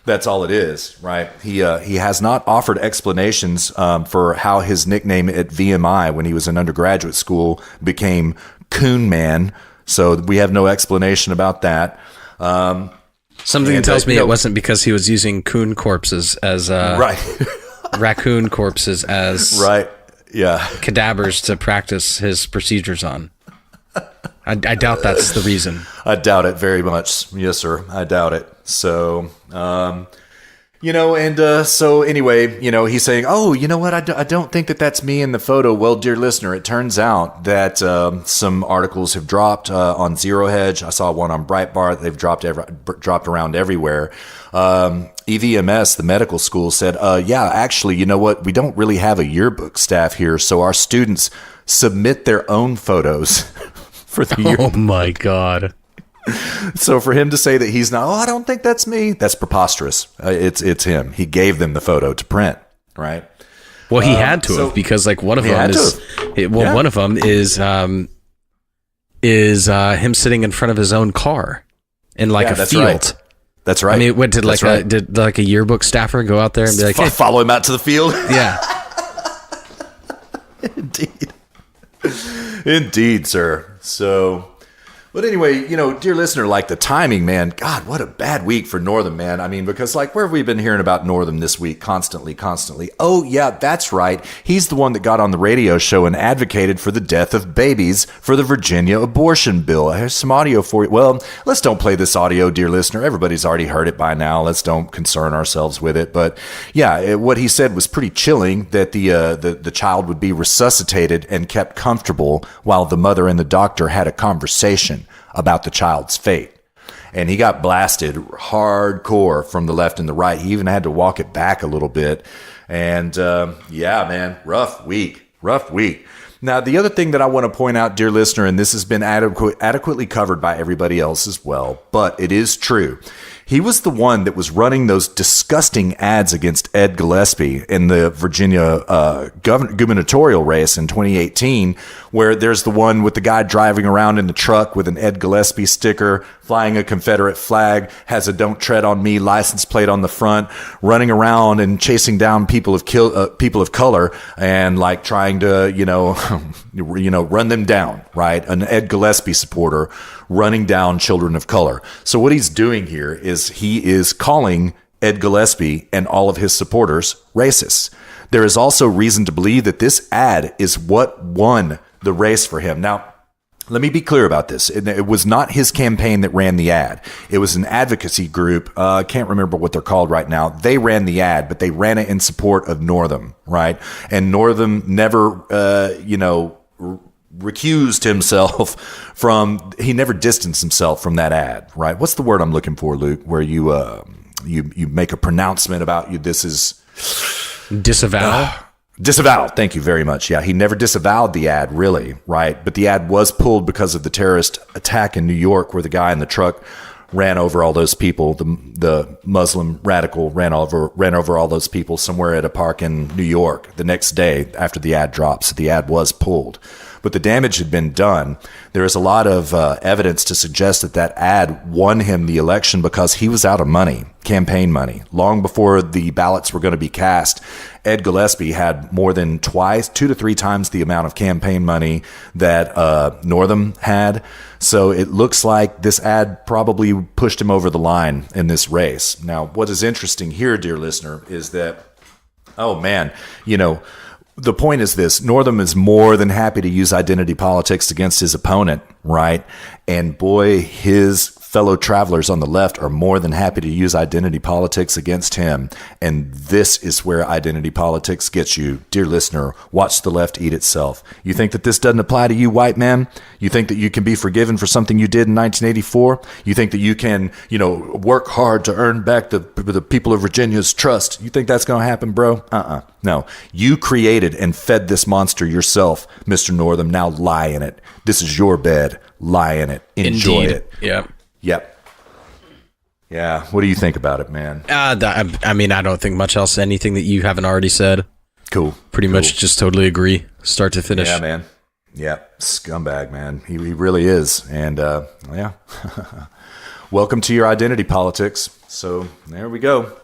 that's all it is, right? He has not offered explanations for how his nickname at VMI when he was in undergraduate school became Coon Man. So we have no explanation about that. Something tells me it wasn't because he was using coon corpses as right, raccoon corpses as right, yeah, cadavers to practice his procedures on. I doubt that's the reason. I doubt it very much. Yes, sir. I doubt it. So, so anyway, he's saying, "Oh, you know what? I don't think that's me in the photo." Well, dear listener, it turns out that some articles have dropped on Zero Hedge. I saw one on Breitbart. They've dropped around everywhere. EVMS, the medical school, said, "Yeah, actually, you know what? We don't really have a yearbook staff here, so our students submit their own photos." For the year. Oh my God. So for him to say that he's not, I don't think that's me, that's preposterous. It's him. He gave them the photo to print, right? Well, he had to have, because like one of them is him sitting in front of his own car in like a field. Right. That's right. I mean, did like a yearbook staffer go out there and be like, "Hey, follow him out to the field?" Yeah. Indeed. Indeed, sir. So, but anyway, dear listener, like the timing, man, God, what a bad week for Northam, man. I mean, because like, where have we been hearing about Northam this week? Constantly. Oh, yeah, that's right. He's the one that got on the radio show and advocated for the death of babies for the Virginia abortion bill. Here's some audio for you. Well, let's don't play this audio, dear listener. Everybody's already heard it by now. Let's don't concern ourselves with it. But yeah, what he said was pretty chilling, that the child would be resuscitated and kept comfortable while the mother and the doctor had a conversation about the child's fate. And he got blasted hardcore from the left and the right. He even had to walk it back a little bit. And yeah, man, rough week. Now, the other thing that I want to point out, dear listener, and this has been adequately covered by everybody else as well, but it is true. He was the one that was running those disgusting ads against Ed Gillespie in the Virginia gubernatorial race in 2018, where there's the one with the guy driving around in the truck with an Ed Gillespie sticker, flying a Confederate flag, has a "Don't Tread on Me" license plate on the front, running around and chasing down people of color and like trying to, run them down, right? An Ed Gillespie supporter running down children of color. So what he's doing here is he is calling Ed Gillespie and all of his supporters racists. There is also reason to believe that this ad is what won the race for him. Now, let me be clear about this. It was not his campaign that ran the ad. It was an advocacy group. I can't remember what they're called right now. They ran the ad, but they ran it in support of Northam, right? And Northam never, recused himself he never distanced himself from that ad, right? What's the word I'm looking for, Luke, where you make a pronouncement about this is disavow? Disavowed. Thank you very much. Yeah, he never disavowed the ad, really, right? But the ad was pulled because of the terrorist attack in New York, where the guy in the truck ran over all those people. The Muslim radical ran over all those people somewhere at a park in New York the next day after the ad dropped. So the ad was pulled. But the damage had been done. There is a lot of evidence to suggest that ad won him the election because he was out of money, campaign money. Long before the ballots were going to be cast, Ed Gillespie had more than 2 to 3 times the amount of campaign money that Northam had. So it looks like this ad probably pushed him over the line in this race. Now, what is interesting here, dear listener, is that, oh man, the point is this: Northam is more than happy to use identity politics against his opponent, right? And boy, his fellow travelers on the left are more than happy to use identity politics against him. And this is where identity politics gets you. Dear listener, watch the left eat itself. You think that this doesn't apply to you, white man? You think that you can be forgiven for something you did in 1984? You think that you can, work hard to earn back the people of Virginia's trust? You think that's going to happen, bro? No. You created and fed this monster yourself, Mr. Northam. Now lie in it. This is your bed. Lie in it. Enjoy it. Yep. Yeah. What do you think about it, man? I mean, I don't think much else. Anything that you haven't already said. Cool. Pretty much just totally agree. Start to finish. Yeah, man. Yeah. Scumbag, man. He really is. And, yeah. Welcome to your identity politics. So there we go.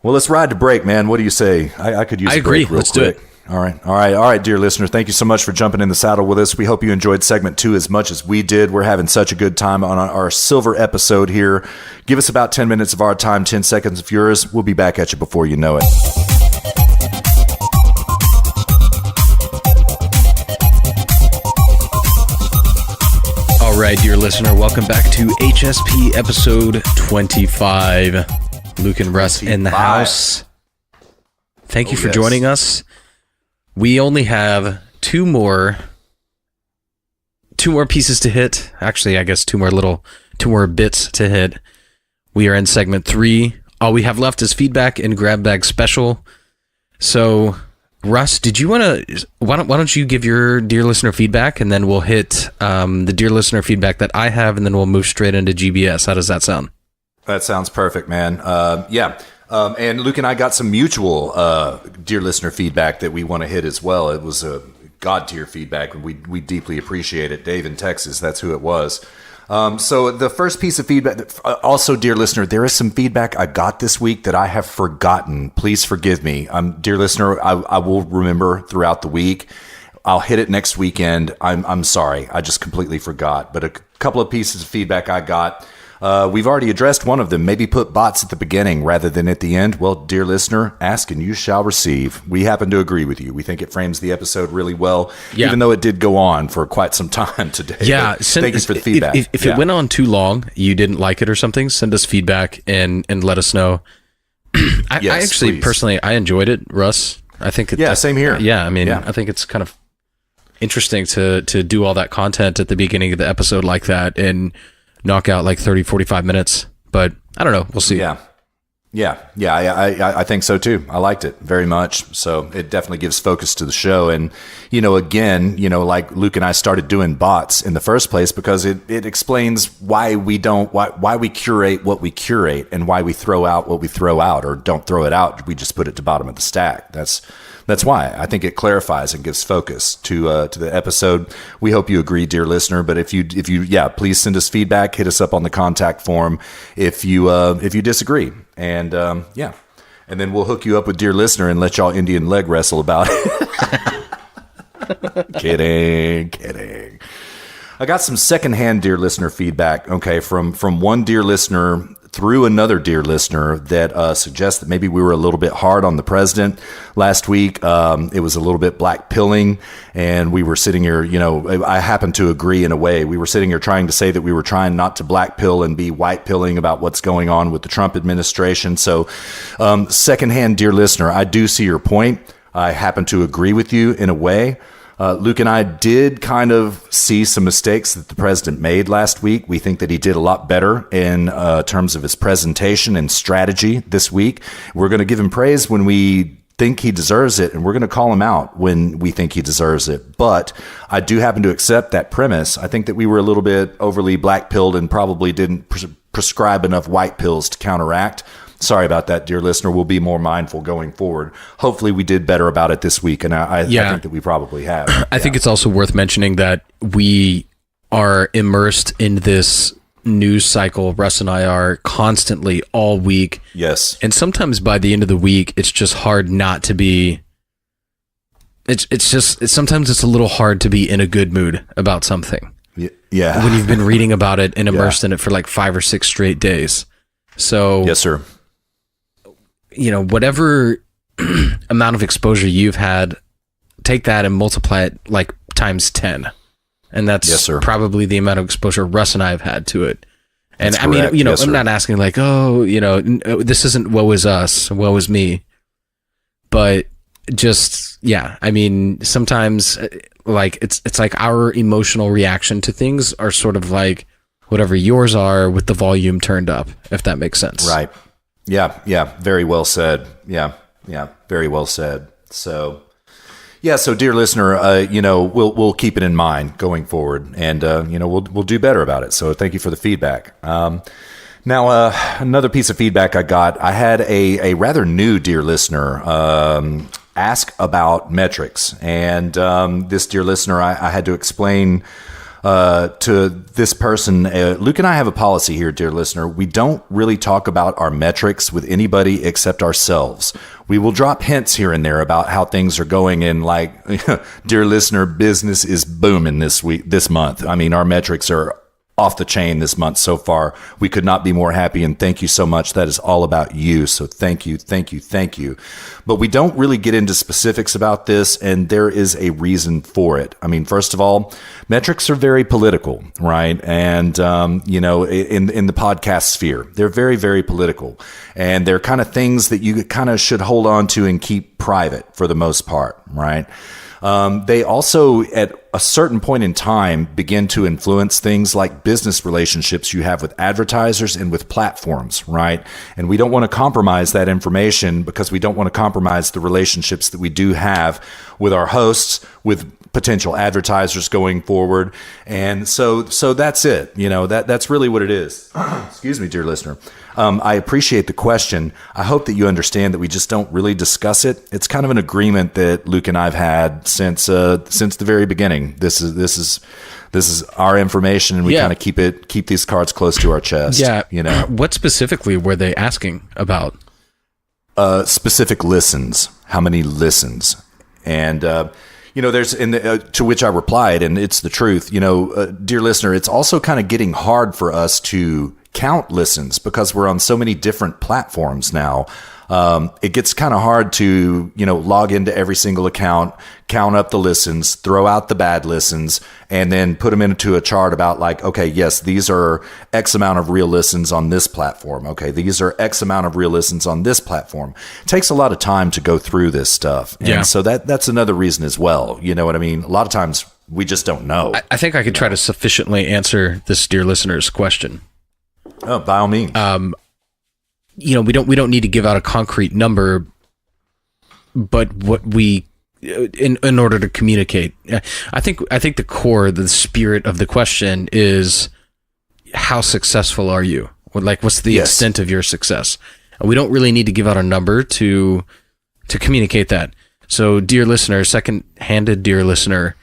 Well, let's ride to break, man. What do you say? I could use a break real quick. Do it. All right, dear listener. Thank you so much for jumping in the saddle with us. We hope you enjoyed segment 2 as much as we did. We're having such a good time on our silver episode here. Give us about 10 minutes of our time, 10 seconds of yours. We'll be back at you before you know it. All right, dear listener, welcome back to HSP episode 25. Luke and Russ 25. In the house. Thank you for joining us. We only have two more pieces to hit. Actually, I guess two more bits to hit. We are in segment 3. All we have left is feedback and grab bag special. So, Russ, did you want to? Why don't you give your dear listener feedback, and then we'll hit the dear listener feedback that I have, and then we'll move straight into GBS. How does that sound? That sounds perfect, man. Yeah. And Luke and I got some mutual dear listener feedback that we want to hit as well. It was a God tier feedback. We deeply appreciate it. Dave in Texas, that's who it was. So the first piece of feedback, also, dear listener, there is some feedback I got this week that I have forgotten. Please forgive me. Dear listener, I will remember throughout the week. I'll hit it next weekend. I'm sorry. I just completely forgot. But a couple of pieces of feedback I got. We've already addressed one of them. Maybe put bots at the beginning rather than at the end. Well, dear listener, ask and you shall receive. We happen to agree with you. We think it frames the episode really well, even though it did go on for quite some time today. Yeah. Thank you for the feedback. If it went on too long, you didn't like it or something, send us feedback and let us know. I actually, please. Personally, I enjoyed it, Russ. I think same here. I think it's kind of interesting to do all that content at the beginning of the episode like that and knock out like 30, 45 minutes. But I don't know. We'll see. I think so too. I liked it very much. So it definitely gives focus to the show. And, again, like Luke and I started doing bots in the first place because it explains why we curate what we curate and why we throw out what we throw out or don't throw it out. We just put it to bottom of the stack. That's why I think it clarifies and gives focus to the episode. We hope you agree, dear listener. But if you, please send us feedback. Hit us up on the contact form if you disagree, and then we'll hook you up with dear listener and let y'all Indian leg wrestle about it. Kidding. I got some secondhand dear listener feedback. Okay, from one dear listener through another dear listener that suggests that maybe we were a little bit hard on the president last week. It was a little bit black pilling, and we were sitting here, I happen to agree in a way. We were sitting here trying to say that we were trying not to black pill and be white pilling about what's going on with the Trump administration. So secondhand dear listener, I do see your point. I happen to agree with you in a way. Luke and I did kind of see some mistakes that the president made last week. We think that he did a lot better in terms of his presentation and strategy this week. We're going to give him praise when we think he deserves it, and we're going to call him out when we think he deserves it. But I do happen to accept that premise. I think that we were a little bit overly black-pilled and probably didn't prescribe enough white pills to counteract. Sorry about that, dear listener. We'll be more mindful going forward. Hopefully we did better about it this week, and I think that we probably have. I think it's also worth mentioning that we are immersed in this news cycle. Russ and I are constantly all week. Yes. And sometimes by the end of the week, it's just hard not to be... Sometimes it's a little hard to be in a good mood about something. Yeah. When you've been reading about it and immersed in it for like 5 or 6 straight days. So... Yes, sir. Whatever amount of exposure you've had, take that and multiply it like times 10. And that's probably the amount of exposure Russ and I have had to it. And that's correct. I'm not asking like, this isn't woe is us, woe is me. But just, sometimes like it's like our emotional reaction to things are sort of like whatever yours are with the volume turned up, if that makes sense. Right. Yeah. Very well said. Yeah. Very well said. So, so dear listener, we'll keep it in mind going forward, and we'll do better about it. So thank you for the feedback. Now, another piece of feedback I got. I had a rather new dear listener ask about metrics, and this dear listener, I had to explain to this person. Luke and I have a policy here, dear listener. We don't really talk about our metrics with anybody except ourselves. We will drop hints here and there about how things are going, and like, dear listener, business is booming this month. I mean, our metrics are off the chain this month so far. We could not be more happy, and thank you so much. That is all about you. So thank you. But we don't really get into specifics about this, and there is a reason for it. I mean, first of all, metrics are very political, right? And, in the podcast sphere, they're very, very political, and they're kind of things that you kind of should hold on to and keep private for the most part, right? They also, at a certain point in time, begin to influence things like business relationships you have with advertisers and with platforms, right? And we don't want to compromise that information because we don't want to compromise the relationships that we do have with our hosts, with potential advertisers going forward. And so that's it. That's really what it is. Excuse me, dear listener. I appreciate the question. I hope that you understand that we just don't really discuss it. It's kind of an agreement that Luke and I've had since the very beginning. beginning. This is our information, and we kind of keep these cards close to our chest. Yeah. You know, what specifically were they asking about? Specific listens. How many listens? And there's to which I replied, and it's the truth. Dear listener, it's also kind of getting hard for us to count listens because we're on so many different platforms now. It gets kind of hard to, log into every single account, count up the listens, throw out the bad listens, and then put them into a chart about like, okay, yes, these are X amount of real listens on this platform. Okay, these are X amount of real listens on this platform. It takes a lot of time to go through this stuff. And so that's another reason as well. You know what I mean? A lot of times we just don't know. I think I could try to sufficiently answer this dear listener's question. Oh, by all means. We don't need to give out a concrete number, but what we in order to communicate, I think the core, the spirit of the question is, how successful are you? Or like, what's the extent of your success? And we don't really need to give out a number to communicate that. So, dear listener, second-handed dear listener,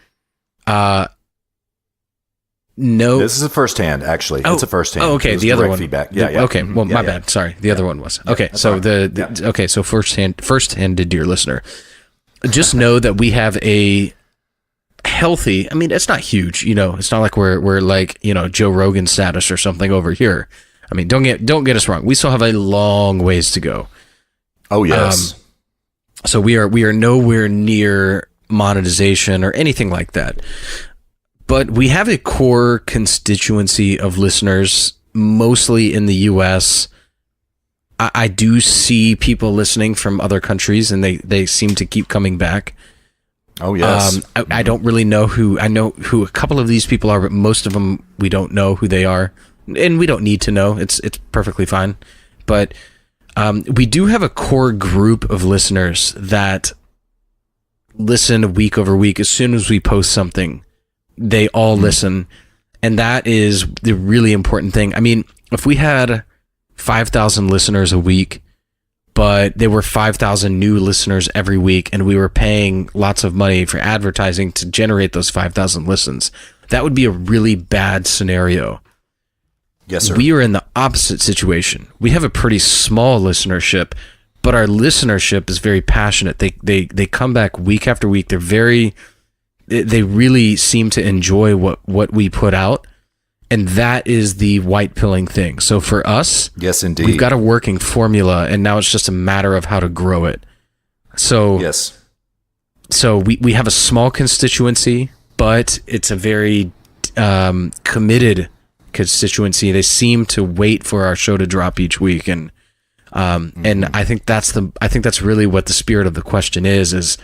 no, this is a first hand. Actually, it's a first hand. Oh, okay. The other one. Feedback. Yeah. Okay. Well, my bad. Sorry. The other one was okay. So okay. So first-handed, dear listener, just know that we have a healthy. I mean, it's not huge. It's not like we're like Joe Rogan status or something over here. I mean, don't get us wrong. We still have a long ways to go. Oh yes. So we are nowhere near monetization or anything like that. But we have a core constituency of listeners, mostly in the U.S. I do see people listening from other countries, and they seem to keep coming back. Oh, yes. I don't really know who. I know who a couple of these people are, but most of them, we don't know who they are. And we don't need to know. It's perfectly fine. But we do have a core group of listeners that listen week over week. As soon as we post something, they all listen, and that is the really important thing. I mean, if we had 5,000 listeners a week, but there were 5,000 new listeners every week, and we were paying lots of money for advertising to generate those 5,000 listens, that would be a really bad scenario. Yes, sir. We are in the opposite situation. We have a pretty small listenership, but our listenership is very passionate. They come back week after week. They really seem to enjoy what we put out, and that is the white pilling thing. So for us, yes, indeed, we've got a working formula, and now it's just a matter of how to grow it. So yes, so we have a small constituency, but it's a very committed constituency. They seem to wait for our show to drop each week, and I think that's really what the spirit of the question is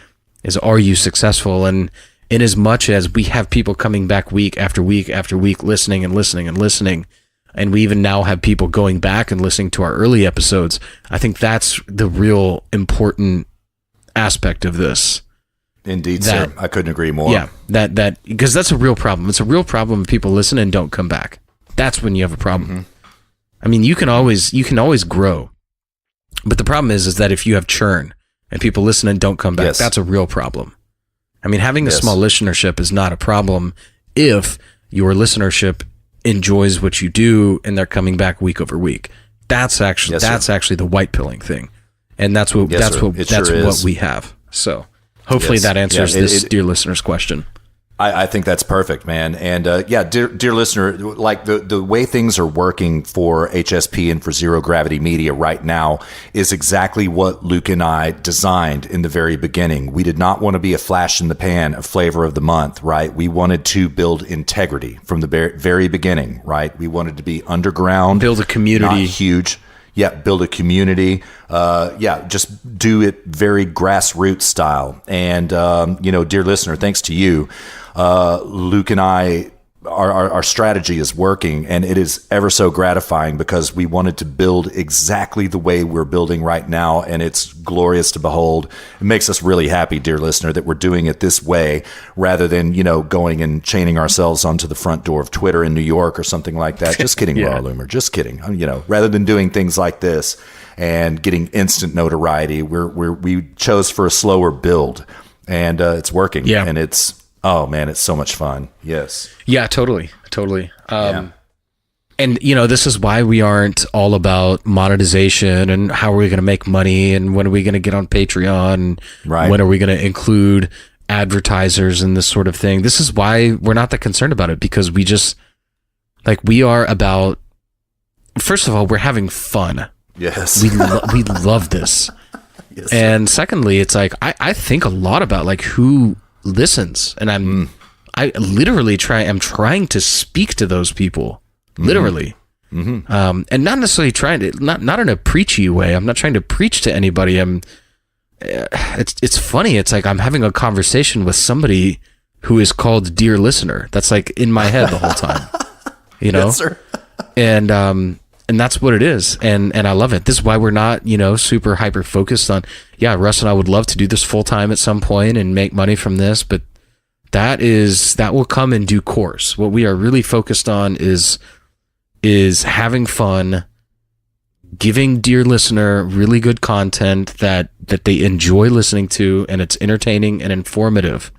are you successful? And in as much as we have people coming back week after week after week, listening and listening and listening, and we even now have people going back and listening to our early episodes, I think that's the real important aspect of this. Indeed, sir. I couldn't agree more. Yeah, that because that's a real problem. It's a real problem if people listen and don't come back. That's when you have a problem. Mm-hmm. I mean, you can always grow, but the problem is that if you have churn and people listen and don't come back, that's a real problem. I mean, having a small listenership is not a problem if your listenership enjoys what you do and they're coming back week over week. That's actually the white pilling thing, and that's what we have. So hopefully that answers this dear listener's question. I think that's perfect, man. And dear listener, like the way things are working for HSP and for Zero Gravity Media right now is exactly what Luke and I designed in the very beginning. We did not want to be a flash in the pan, a flavor of the month, right? We wanted to build integrity from the very beginning, right? We wanted to be underground, build a community, not huge. Yeah, build a community. Just do it very grassroots style. And dear listener, thanks to you, Luke and I, our strategy is working, and it is ever so gratifying because we wanted to build exactly the way we're building right now, and it's glorious to behold. It makes us really happy, dear listener, that we're doing it this way rather than, going and chaining ourselves onto the front door of Twitter in New York or something like that. Just kidding, Raw Loomer. Just kidding. Rather than doing things like this and getting instant notoriety, we chose for a slower build, and it's working. Yeah. And it's Oh man, it's so much fun. Yes. Yeah, totally. Yeah. And this is why we aren't all about monetization and how are we going to make money and when are we going to get on Patreon and Right. when are we going to include advertisers and this sort of thing. This is why we're not that concerned about it, because we just we are about, first of all, we're having fun. Yes. We love this. Yes, and secondly, it's I think a lot about who listens, and I literally am trying to speak to those people, literally, and not necessarily trying to, not in a preachy way. I'm not trying to preach to anybody. It's funny. It's I'm having a conversation with somebody who is called Dear Listener. That's in my head the whole time, Yes, sir. and that's what it is. And I love it. This is why we're not, super hyper focused on, Russ and I would love to do this full time at some point and make money from this, but that will come in due course. What we are really focused on is having fun, giving Dear Listener really good content that they enjoy listening to, and it's entertaining and informative.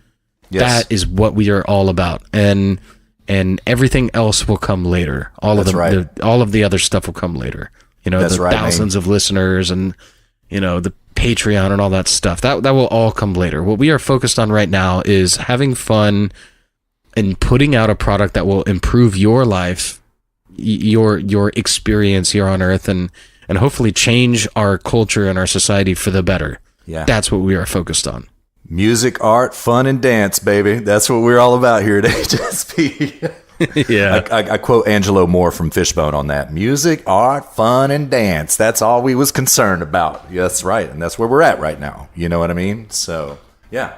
Yes. That is what we are all about. And everything else will come later. All of the other stuff will come later. That's the right, thousands of listeners and the Patreon and all that stuff. That will all come later. What we are focused on right now is having fun and putting out a product that will improve your life, your experience here on Earth, and hopefully change our culture and our society for the better. Yeah. That's what we are focused on. Music, art, fun, and dance, baby. That's what we're all about here at HSP. Yeah. I quote Angelo Moore from Fishbone on that. Music, art, fun, and dance. That's all we was concerned about. Yeah, that's right. And that's where we're at right now. You know what I mean? So, yeah.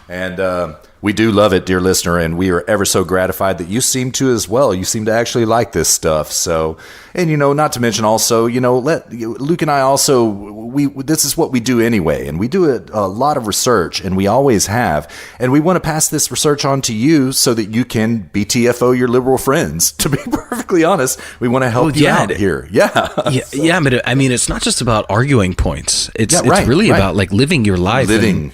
And we do love it, dear listener, and we are ever so gratified that you seem to as well. You seem to actually like this stuff. So, and not to mention also, Luke and I also, this is what we do anyway, and we do a lot of research, and we always have, and we want to pass this research on to you so that you can BTFO your liberal friends. To be perfectly honest, we want to help you out here. Yeah. Yeah, but I mean, it's not just about arguing points. It's really about living your life.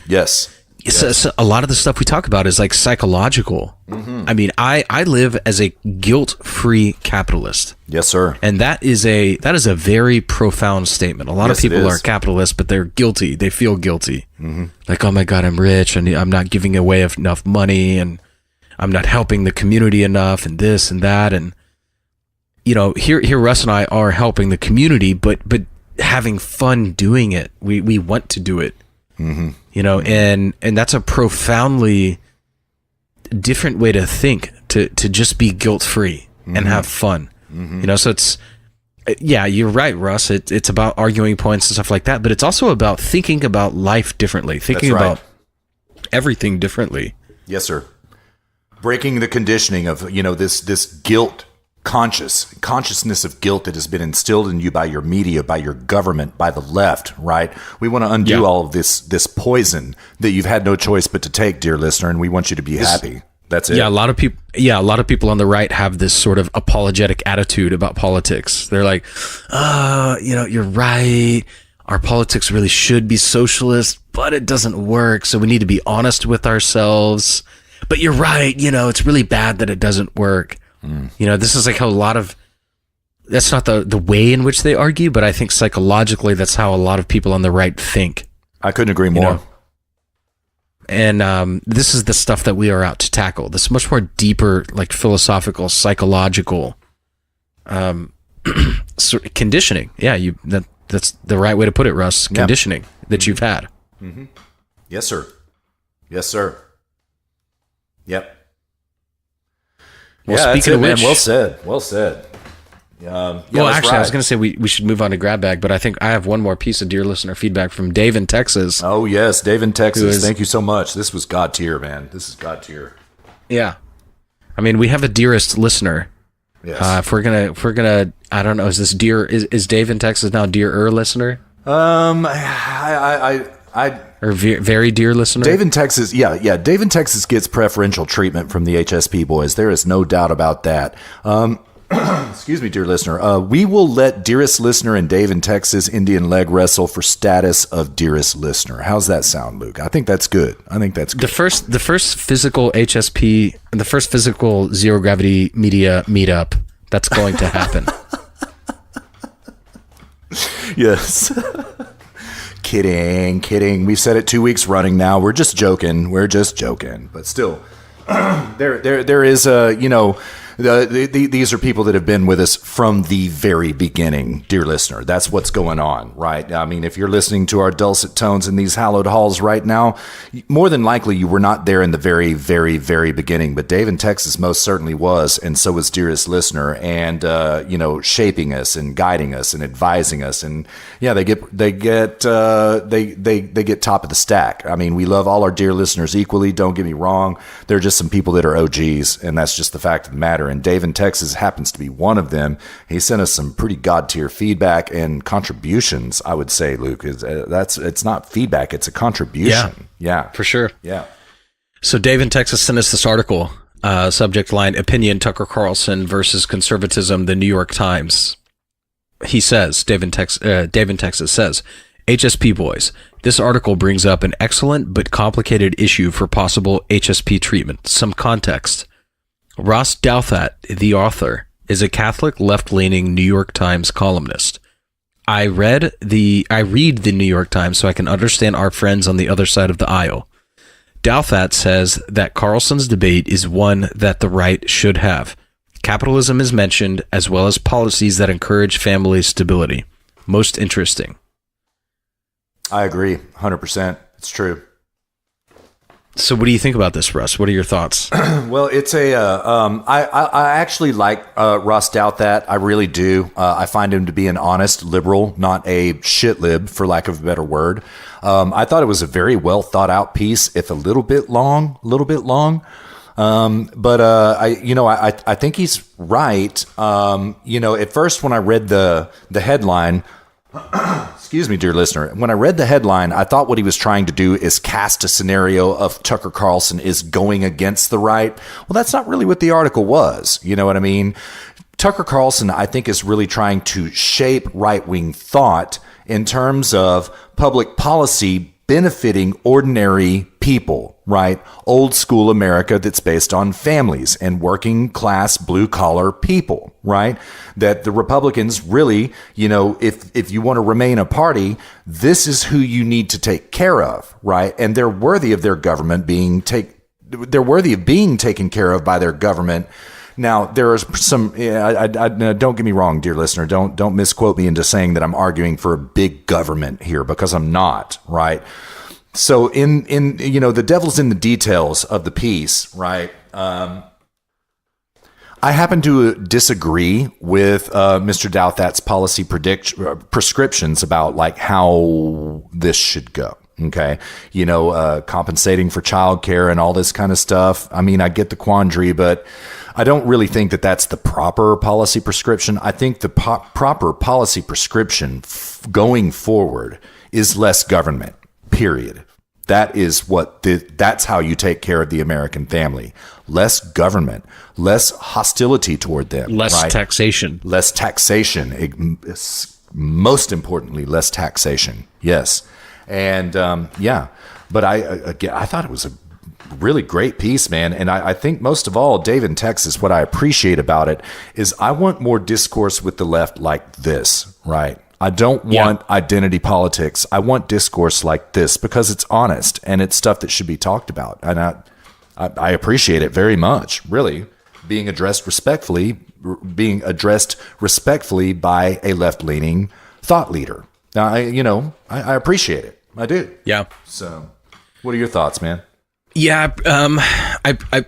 Yes. So a lot of the stuff we talk about is psychological. Mm-hmm. I mean, I live as a guilt-free capitalist. Yes, sir. And that is a very profound statement. A lot of people are capitalists, but they're guilty. They feel guilty. Mm-hmm. Oh my God, I'm rich and I'm not giving away enough money and I'm not helping the community enough and this and that. And, here Russ and I are helping the community, but having fun doing it. We want to do it. Mm-hmm. And that's a profoundly different way to think, to just be guilt-free and have fun. Mm-hmm. So it's, you're right, Russ. It's about arguing points and stuff like that, but it's also about thinking about life differently, thinking about everything differently. Yes, sir. Breaking the conditioning of, this guilt consciousness of guilt that has been instilled in you by your media, by your government, by the left, right? We want to undo all of this poison that you've had no choice but to take, dear listener, and we want you to be happy. That's it. Yeah, a lot of people on the right have this sort of apologetic attitude about politics. They're like, you're right. Our politics really should be socialist, but it doesn't work. So we need to be honest with ourselves. But you're right. It's really bad that it doesn't work. This is how a lot of, that's not the way in which they argue, but I think psychologically that's how a lot of people on the right think. I couldn't agree more. And this is the stuff that we are out to tackle. This much more deeper, philosophical, psychological conditioning. Yeah, that's the right way to put it, Russ. Conditioning that you've had. Mm-hmm. Yes, sir. Yes, sir. Yep. Well, speaking of which, man. Well said. Actually, I was going to say we should move on to Grab Bag, but I think I have one more piece of dear listener feedback from Dave in Texas. Oh, yes, Dave in Texas. Thank you so much. This was God tier, man. This is God tier. Yeah. I mean, we have a dearest listener. Yes. If we're gonna, I don't know, is this dear, is Dave in Texas now dear listener? Or very dear listener? Dave in Texas, Dave in Texas gets preferential treatment from the HSP boys. There is no doubt about that. Excuse me, dear listener. We will let dearest listener and Dave in Texas Indian leg wrestle for status of dearest listener. How's that sound, Luke? I think that's good. The first physical HSP, the first physical zero gravity media meetup that's going to happen. Yes. Kidding. We've said it 2 weeks running now. We're just joking. But still, there is these are people that have been with us from the very beginning, dear listener. That's what's going on, right? I mean, if you're listening to our dulcet tones in these hallowed halls right now, more than likely you were not there in the very, very, very beginning. But Dave in Texas most certainly was, and so was dearest listener, and shaping us and guiding us and advising us. And yeah, they get top of the stack. I mean, we love all our dear listeners equally. Don't get me wrong. There are just some people that are OGs, and that's just the fact of the matter. And Dave in Texas happens to be one of them. He sent us some pretty god tier feedback and contributions. I would say, Luke, it's not feedback; it's a contribution. Yeah, for sure. Yeah. So Dave in Texas sent us this article. Subject line: Opinion Tucker Carlson versus Conservatism. The New York Times. He says, Dave in Texas says, HSP boys. This article brings up an excellent but complicated issue for possible HSP treatment. Some context. Ross Douthat, the author, is a Catholic left-leaning New York Times columnist. I read the New York Times so I can understand our friends on the other side of the aisle. Douthat says that Carlson's debate is one that the right should have. Capitalism is mentioned, as well as policies that encourage family stability. Most interesting. I agree, 100%. It's true. So what do you think about this, Russ? What are your thoughts? Well, it's I actually like Ross Douthat. I really do. I find him to be an honest liberal, not a shit lib, for lack of a better word. I thought it was a very well thought out piece, if a little bit long. But I think he's right. At first when I read the headline, excuse me, dear listener, when I read the headline, I thought what he was trying to do is cast a scenario of Tucker Carlson is going against the right. Well, that's not really what the article was. You know what I mean? Tucker Carlson, I think, is really trying to shape right-wing thought in terms of public policy benefiting ordinary people, right? Old school America that's based on families and working class blue collar people, right? That the Republicans really, if you want to remain a party, this is who you need to take care of, right? And they're worthy of their government they're worthy of being taken care of by their government. Now, there are some, don't get me wrong, dear listener, don't misquote me into saying that I'm arguing for a big government here, because I'm not, right? So in the devil's in the details of the piece, right? I happen to disagree with Mr. Douthat's policy prescriptions about like how this should go. Okay. Compensating for childcare and all this kind of stuff. I mean, I get the quandary, but I don't really think that that's the proper policy prescription. I think the proper policy prescription going forward is less government, period. That is that's how you take care of the American family. Less government, less hostility toward them. Less right? taxation. Less taxation. Most importantly, less taxation. Yes. And but I thought it was a really great piece, man. And I think most of all, Dave in Texas, what I appreciate about it is I want more discourse with the left like this, right? I don't want identity politics. I want discourse like this because it's honest and it's stuff that should be talked about. And I appreciate it very much, really, being addressed respectfully by a left-leaning thought leader. Now, I appreciate it. I do. Yeah. So what are your thoughts, man? Yeah. I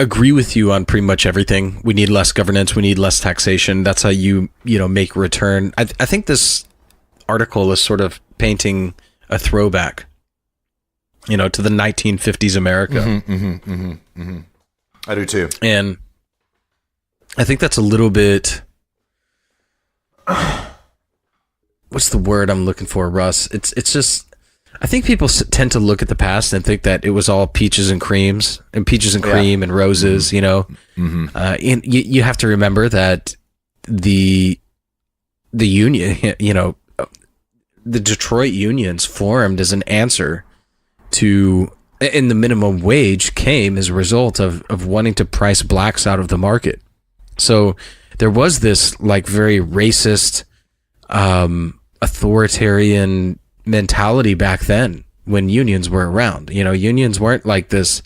agree with you on pretty much everything. We need less governance. We need less taxation. That's how you make return. I think this article is sort of painting a throwback, to the 1950s America. I do too. And I think that's a little bit, what's the word I'm looking for, Russ? It's just, I think people tend to look at the past and think that it was all peaches and cream and roses, you know. And you have to remember that the union, you know, the Detroit unions formed as an answer to, and the minimum wage came as a result of wanting to price blacks out of the market. So there was this like very racist, authoritarian mentality back then when unions were around. You know, unions weren't like this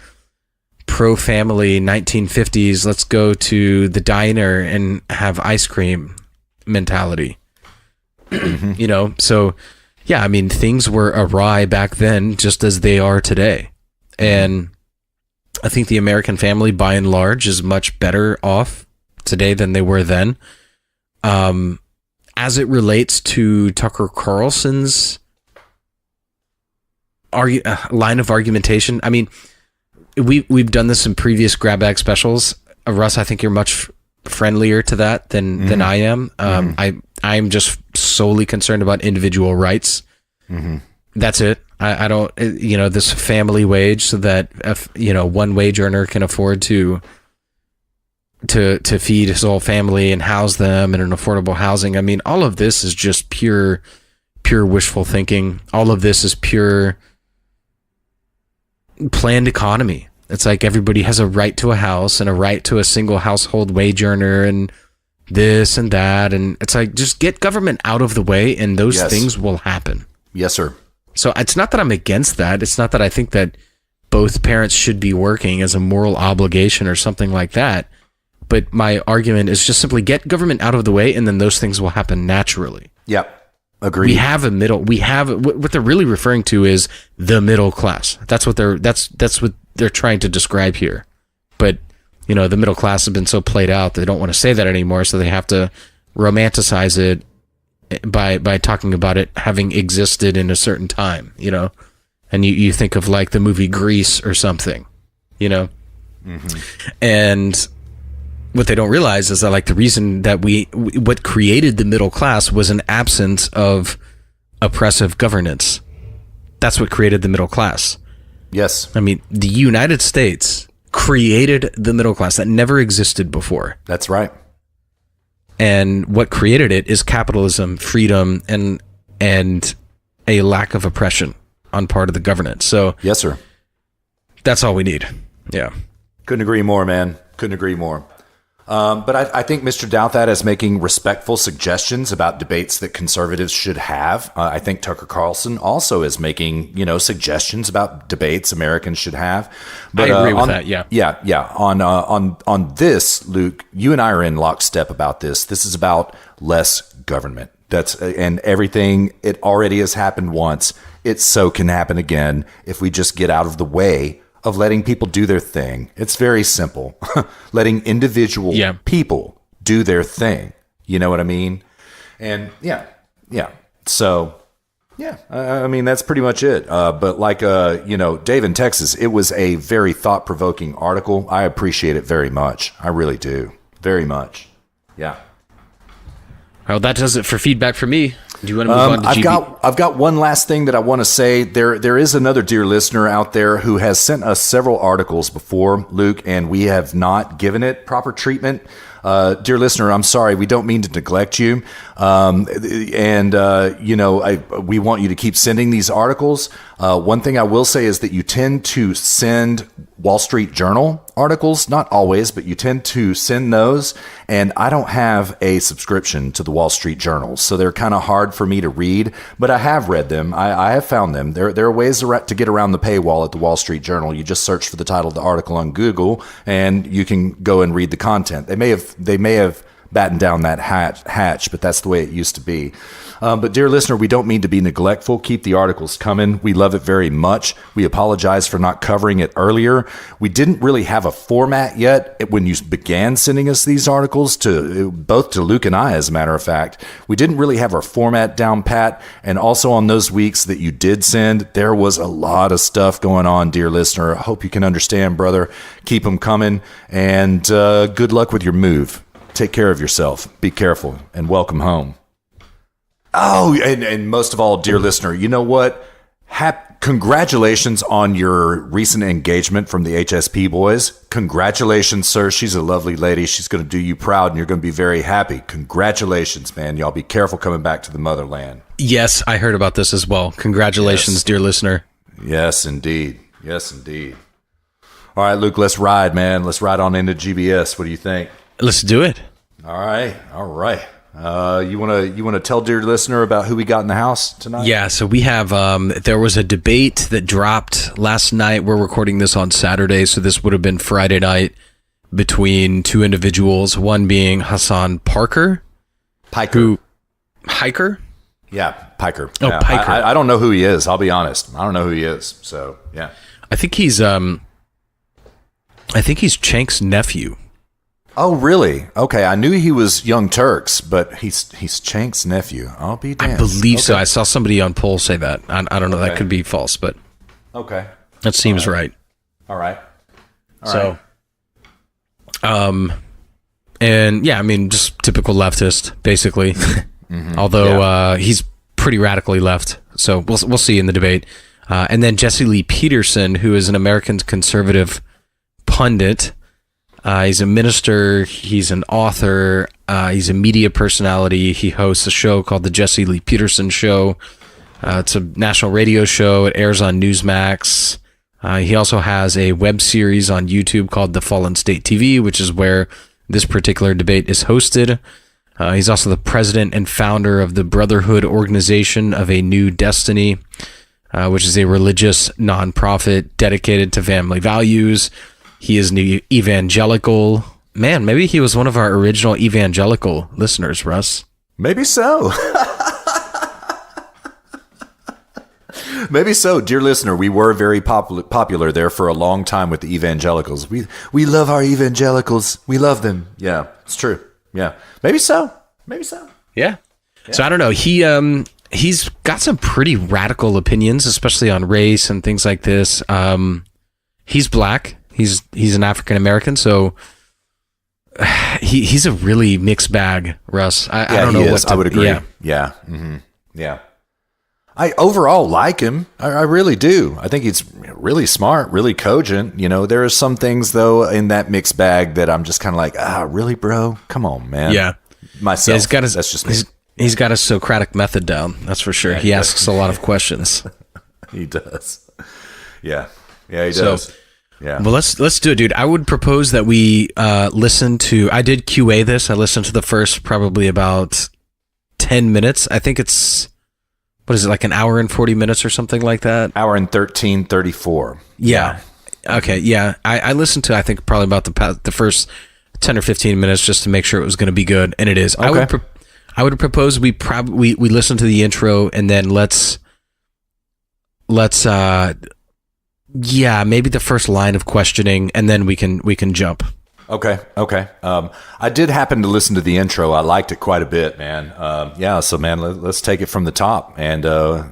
pro-family 1950s, let's go to the diner and have ice cream mentality. You know, so yeah, I mean, things were awry back then just as they are today. And I think the American family by and large is much better off today than they were then. As it relates to Tucker Carlson's line of argumentation, I mean, we've done this in previous grab bag specials. Russ, I think you're much friendlier to that than I am. I'm just solely concerned about individual rights. That's it. I don't, you know, this family wage so that you know, one wage earner can afford to feed his whole family and house them in an affordable housing. I mean, all of this is just pure wishful thinking. All of this is pure planned economy. It's like everybody has a right to a house and a right to a single household wage earner and this and that. And it's like, just get government out of the way and those things will happen. Yes, sir. So it's not that I'm against that. It's not that I think that both parents should be working as a moral obligation or something like that. But my argument is just simply get government out of the way and then those things will happen naturally. Yep. Agreed. What they're really referring to is the middle class. That's what they're trying to describe here. But, you know, the middle class has been so played out, they don't want to say that anymore. So they have to romanticize it by talking about it having existed in a certain time, you know, and you think of like the movie Grease or something, you know, and what they don't realize is that like the reason that what created the middle class was an absence of oppressive governance. That's what created the middle class. Yes. I mean, the United States created the middle class that never existed before. That's right. And what created it is capitalism, freedom, and a lack of oppression on part of the governance. So yes, sir. That's all we need. Yeah. Couldn't agree more, man. Couldn't agree more. But I think Mr. Douthat is making respectful suggestions about debates that conservatives should have. I think Tucker Carlson also is making, you know, suggestions about debates Americans should have. But I agree with that. Yeah. Yeah. On this, Luke, you and I are in lockstep about this. This is about less government. And everything, it already has happened once. It so can happen again if we just get out of the way of letting people do their thing. It's very simple. Letting individual people do their thing. You know what I mean? And yeah. So yeah, I mean, that's pretty much it. But like, you know, Dave in Texas, it was a very thought-provoking article. I appreciate it very much. I really do. Very much. Yeah. Well, that does it for feedback for me. Do you want to move on to GB? I've got one last thing that I want to say. There is another dear listener out there who has sent us several articles before, Luke, and we have not given it proper treatment. Dear listener, I'm sorry. We don't mean to neglect you. You know, we want you to keep sending these articles. One thing I will say is that you tend to send Wall Street Journal articles, not always, but you tend to send those. And I don't have a subscription to the Wall Street Journal, so they're kind of hard for me to read, but I have read them. I have found them. There are ways to get around the paywall at the Wall Street Journal. You just search for the title of the article on Google and you can go and read the content. They may have battened down that hatch, but that's the way it used to be. But dear listener, we don't mean to be neglectful. Keep the articles coming. We love it very much. We apologize for not covering it earlier. We didn't really have a format yet when you began sending us these articles, both to Luke and I, as a matter of fact. We didn't really have our format down pat. And also on those weeks that you did send, there was a lot of stuff going on, dear listener. I hope you can understand, brother. Keep them coming. And good luck with your move. Take care of yourself. Be careful. And welcome home. Oh, and most of all, dear listener, you know what? Congratulations on your recent engagement from the HSP boys. Congratulations, sir. She's a lovely lady. She's going to do you proud, and you're going to be very happy. Congratulations, man. Y'all be careful coming back to the motherland. Yes, I heard about this as well. Congratulations, dear listener. Yes, indeed. Yes, indeed. All right, Luke, let's ride, man. Let's ride on into GBS. What do you think? Let's do it. All right. You wanna tell dear listener about who we got in the house tonight? Yeah, so we have there was a debate that dropped last night. We're recording this on Saturday, so this would have been Friday night, between two individuals, one being Hassan Piker. Hiker? Yeah, Piker. Oh, yeah. Piker. I don't know who he is, I'll be honest. I don't know who he is. So, yeah. I think he's Chank's nephew. Oh, really? Okay, I knew he was Young Turks, but he's Chank's nephew. I'll be damned. I believe so. I saw somebody on poll say that. I don't know. Okay. That could be false, but okay, that seems right. All right. And yeah, I mean, just typical leftist, basically. Although he's pretty radically left, so we'll see in the debate. And then Jesse Lee Peterson, who is an American conservative pundit. He's a minister. He's an author. He's a media personality. He hosts a show called The Jesse Lee Peterson Show. It's a national radio show. It airs on Newsmax. He also has a web series on YouTube called The Fallen State TV, which is where this particular debate is hosted. He's also the president and founder of the Brotherhood Organization of a New Destiny, which is a religious nonprofit dedicated to family values. He is an evangelical. Man, maybe he was one of our original evangelical listeners, Russ. Maybe so. Maybe so. Dear listener, we were very popular there for a long time with the evangelicals. We love our evangelicals. We love them. Yeah, it's true. Yeah. Maybe so. Yeah. So I don't know. He's got some pretty radical opinions, especially on race and things like this. He's black. He's an African American, so he's a really mixed bag, Russ. I don't know what to, I would agree. Yeah. Yeah. Mm-hmm. Yeah. I overall like him. I really do. I think he's really smart, really cogent. You know, there are some things though in that mixed bag that I'm just kind of like, really, bro? Come on, man. Yeah. Myself. Yeah, that's just me. He's got a Socratic method down. That's for sure. Yeah, he asks a lot of questions. He does. Yeah. Yeah, he does. Yeah. Well, let's do it, dude. I would propose that we listen to. I did QA this. I listened to the first probably about 10 minutes. I think it's what is it, like an hour and 40 minutes or something like that? Hour and 13:34. Yeah. Okay. Yeah. I listened to I think probably about the first 10 or 15 minutes just to make sure it was going to be good, and it is. Okay. I would propose we listen to the intro and then let's maybe the first line of questioning, and then we can jump. Okay. I did happen to listen to the intro. I liked it quite a bit, man. So man, let's take it from the top and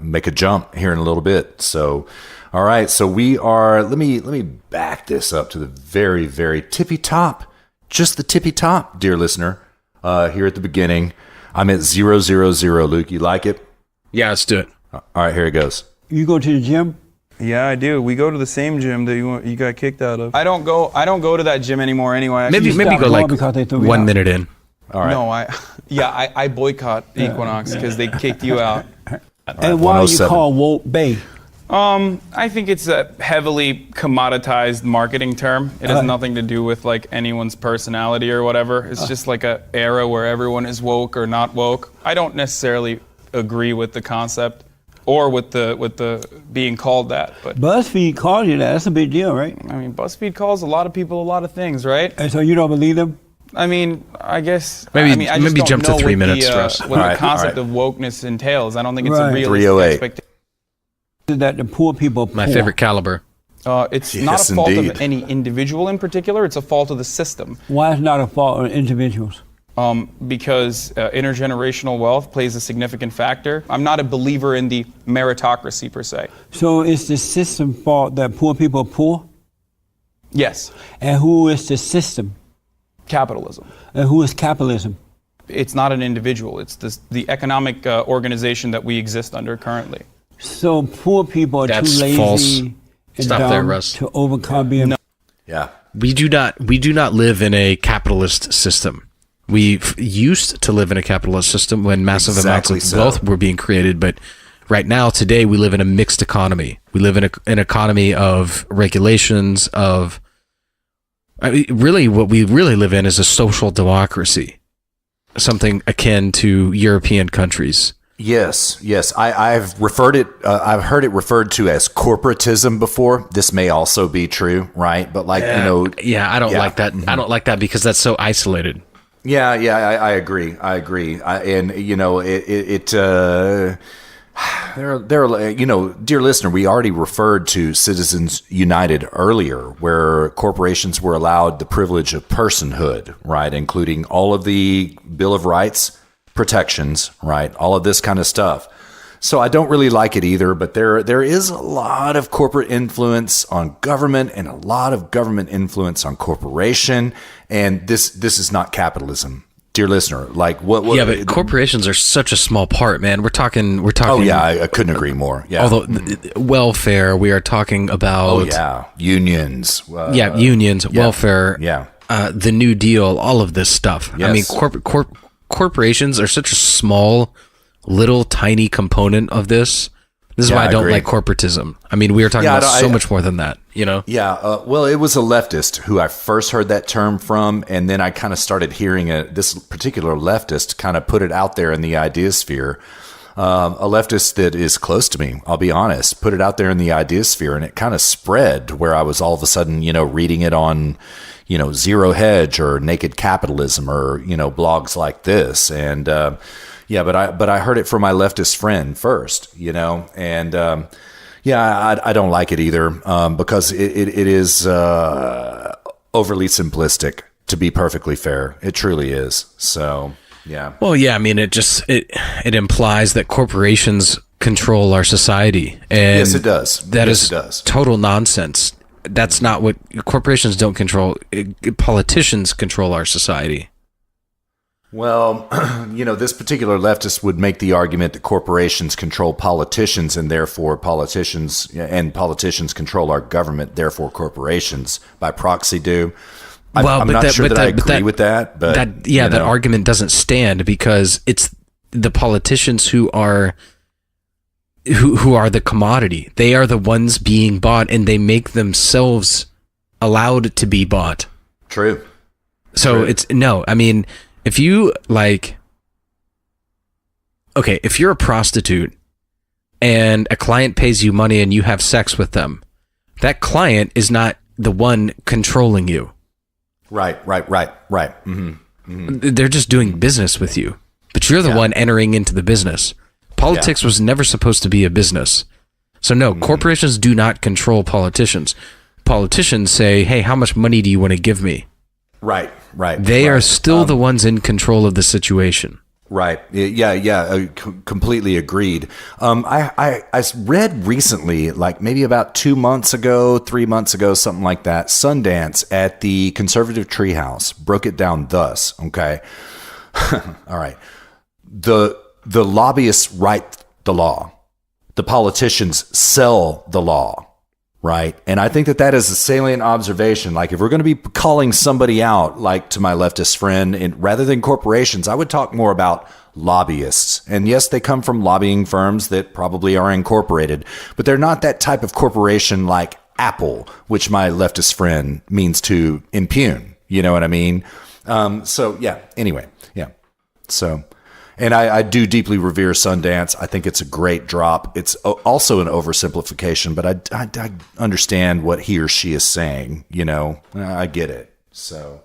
make a jump here in a little bit. So, all right. So we are. Let me back this up to the very, very tippy top, just the tippy top, dear listener. Here at the beginning, I'm at 000. Luke, you like it? Yeah, let's do it. All right, here it goes. You go to the gym? Yeah, I do. We go to the same gym that you got kicked out of. I don't go to that gym anymore anyway. Maybe go like 1 minute in. All right. No, I boycott Equinox because they kicked you out. And why are you called Woke Bay? I think it's a heavily commoditized marketing term. It has nothing to do with like anyone's personality or whatever. It's just like a era where everyone is woke or not woke. I don't necessarily agree with the concept or with the being called that. But BuzzFeed called you that. That's a big deal, right? I mean, BuzzFeed calls a lot of people a lot of things, right? And so you don't believe them? I mean, I guess maybe I just don't jump to know 3 what minutes, what the concept of wokeness entails. I don't think it's a realistic 308. expectation. That the poor people My favorite caliber. It's not a fault of any individual in particular. It's a fault of the system. Why is not a fault of individuals? Because intergenerational wealth plays a significant factor. I'm not a believer in the meritocracy per se. So it's the system fault that poor people are poor? Yes. And who is the system? Capitalism. And who is capitalism? It's not an individual. It's the economic organization that we exist under currently. So poor people are That's too lazy false. and Stop dumb there, Russ. to overcome being. Yeah. We do not live in a capitalist system. We used to live in a capitalist system when massive Exactly amounts of so. wealth were being created, but right now, today, we live in a mixed economy. We live in an economy of regulations, really, what we really live in is a social democracy, something akin to European countries. Yes. I've heard it referred to as corporatism before. This may also be true, right? But like, I don't like that. Mm-hmm. I don't like that because that's so isolated. Yeah, I agree. Dear listener, we already referred to Citizens United earlier, where corporations were allowed the privilege of personhood, right? Including all of the Bill of Rights protections, right? All of this kind of stuff. So I don't really like it either, but there is a lot of corporate influence on government and a lot of government influence on corporation. And this is not capitalism. Dear listener, like what? Yeah, but corporations are such a small part, man. We're talking. Oh yeah, I couldn't agree more. Yeah. Although welfare, we are talking about. Oh yeah, unions. Unions, welfare. Yeah. The New Deal, all of this stuff. Yes. I mean, corporations are such a small, little, tiny component of this. This is why I don't agree. like corporatism. I mean, we are talking about so much more than that, you know? Yeah. Well, it was a leftist who I first heard that term from, and then I kind of started hearing it. This particular leftist kind of put it out there in the idea sphere. A leftist that is close to me, I'll be honest, put it out there in the idea sphere, and it kind of spread where I was all of a sudden, reading it on, Zero Hedge or Naked Capitalism or, blogs like this. And, but I heard it from my leftist friend first, and I don't like it either because it is overly simplistic, to be perfectly fair. It truly is. So, yeah. Well, yeah, I mean, it implies that corporations control our society. And yes, it does. That is total nonsense. That's not what corporations don't control. Politicians control our society. Well, this particular leftist would make the argument that corporations control politicians and therefore politicians control our government, therefore corporations by proxy do. I'm not sure that I agree with that. But that argument doesn't stand because it's the politicians who are the commodity. They are the ones being bought, and they make themselves allowed to be bought. True. So I mean, if you if you're a prostitute and a client pays you money and you have sex with them, that client is not the one controlling you. Right. Mm-hmm. Mm-hmm. They're just doing business with you, but you're the one entering into the business. Politics was never supposed to be a business. So no, corporations do not control politicians. Politicians say, hey, how much money do you want to give me? Right. They are still the ones in control of the situation. Right. Yeah. Completely agreed. I read recently, like maybe about 2 months ago, 3 months ago, something like that, Sundance at the Conservative Treehouse broke it down thus. Okay. All right. The lobbyists write the law. The politicians sell the law. Right. And I think that is a salient observation. Like if we're going to be calling somebody out, like to my leftist friend, and rather than corporations, I would talk more about lobbyists. And yes, they come from lobbying firms that probably are incorporated, but they're not that type of corporation like Apple, which my leftist friend means to impugn. You know what I mean? Anyway. So. And I do deeply revere Sundance. I think it's a great drop. It's also an oversimplification, but I understand what he or she is saying. I get it. So,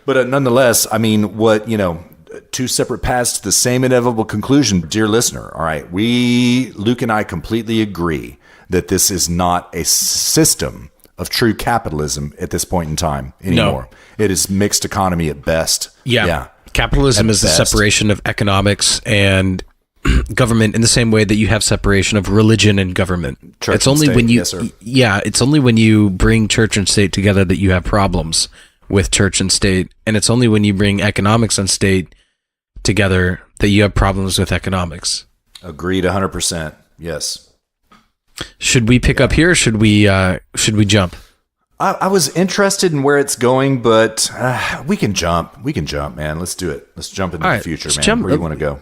but nonetheless, I mean, two separate paths to the same inevitable conclusion, dear listener. All right, Luke and I completely agree that this is not a system of true capitalism at this point in time anymore. No. It is mixed economy at best. Yeah. Capitalism is the separation of economics and government in the same way that you have separation of religion and government. It's only when it's only when you bring church and state together that you have problems with church and state, and it's only when you bring economics and state together that you have problems with economics. Agreed 100%. Yes. Should we pick up here or should we jump? I was interested in where it's going, but we can jump. We can jump, man. Let's do it. Let's jump into the future, man. Where do you want to go?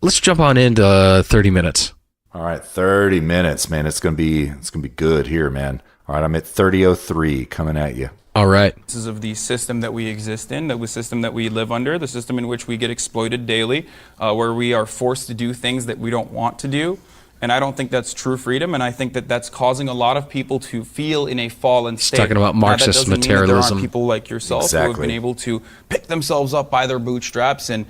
Let's jump on into 30 minutes. All right, 30 minutes, man. It's gonna be good here, man. All right, I'm at 30:03 coming at you. All right. This is of the system that we exist in, the system that we live under, the system in which we get exploited daily, where we are forced to do things that we don't want to do. And I don't think that's true freedom, and I think that that's causing a lot of people to feel in a fallen state. Talking about Marxist materialism. There aren't materialism. people like yourself who have been able to pick themselves up by their bootstraps and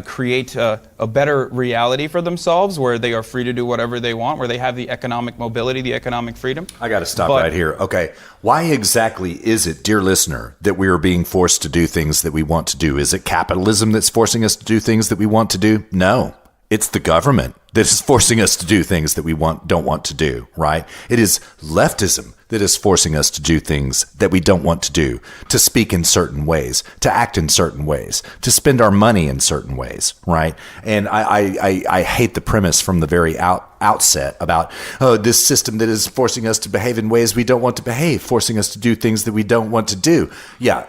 create a better reality for themselves, where they are free to do whatever they want, where they have the economic mobility, the economic freedom. I got to stop right here. Okay, why exactly is it, dear listener, that we are being forced to do things that we want to do? Is it capitalism that's forcing us to do things that we want to do? No. It's the government that is forcing us to do things that we don't want to do, right? It is leftism that is forcing us to do things that we don't want to do, to speak in certain ways, to act in certain ways, to spend our money in certain ways, right? And I hate the premise from the very outset about, this system that is forcing us to behave in ways we don't want to behave, forcing us to do things that we don't want to do. Yeah,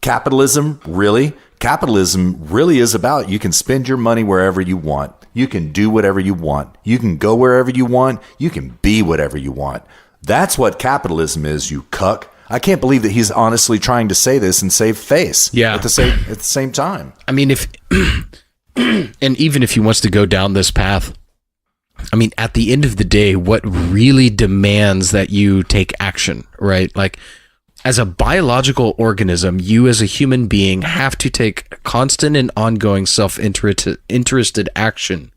capitalism, really? Capitalism really is about you can spend your money wherever you want. You can do whatever you want. You can go wherever you want. You can be whatever you want. That's what capitalism is, you cuck. I can't believe that he's honestly trying to say this and save face. Yeah. At the same time. I mean, if and even if he wants to go down this path, I mean, at the end of the day, what really demands that you take action, right? Like, as a biological organism, you as a human being have to take constant and ongoing self-interested action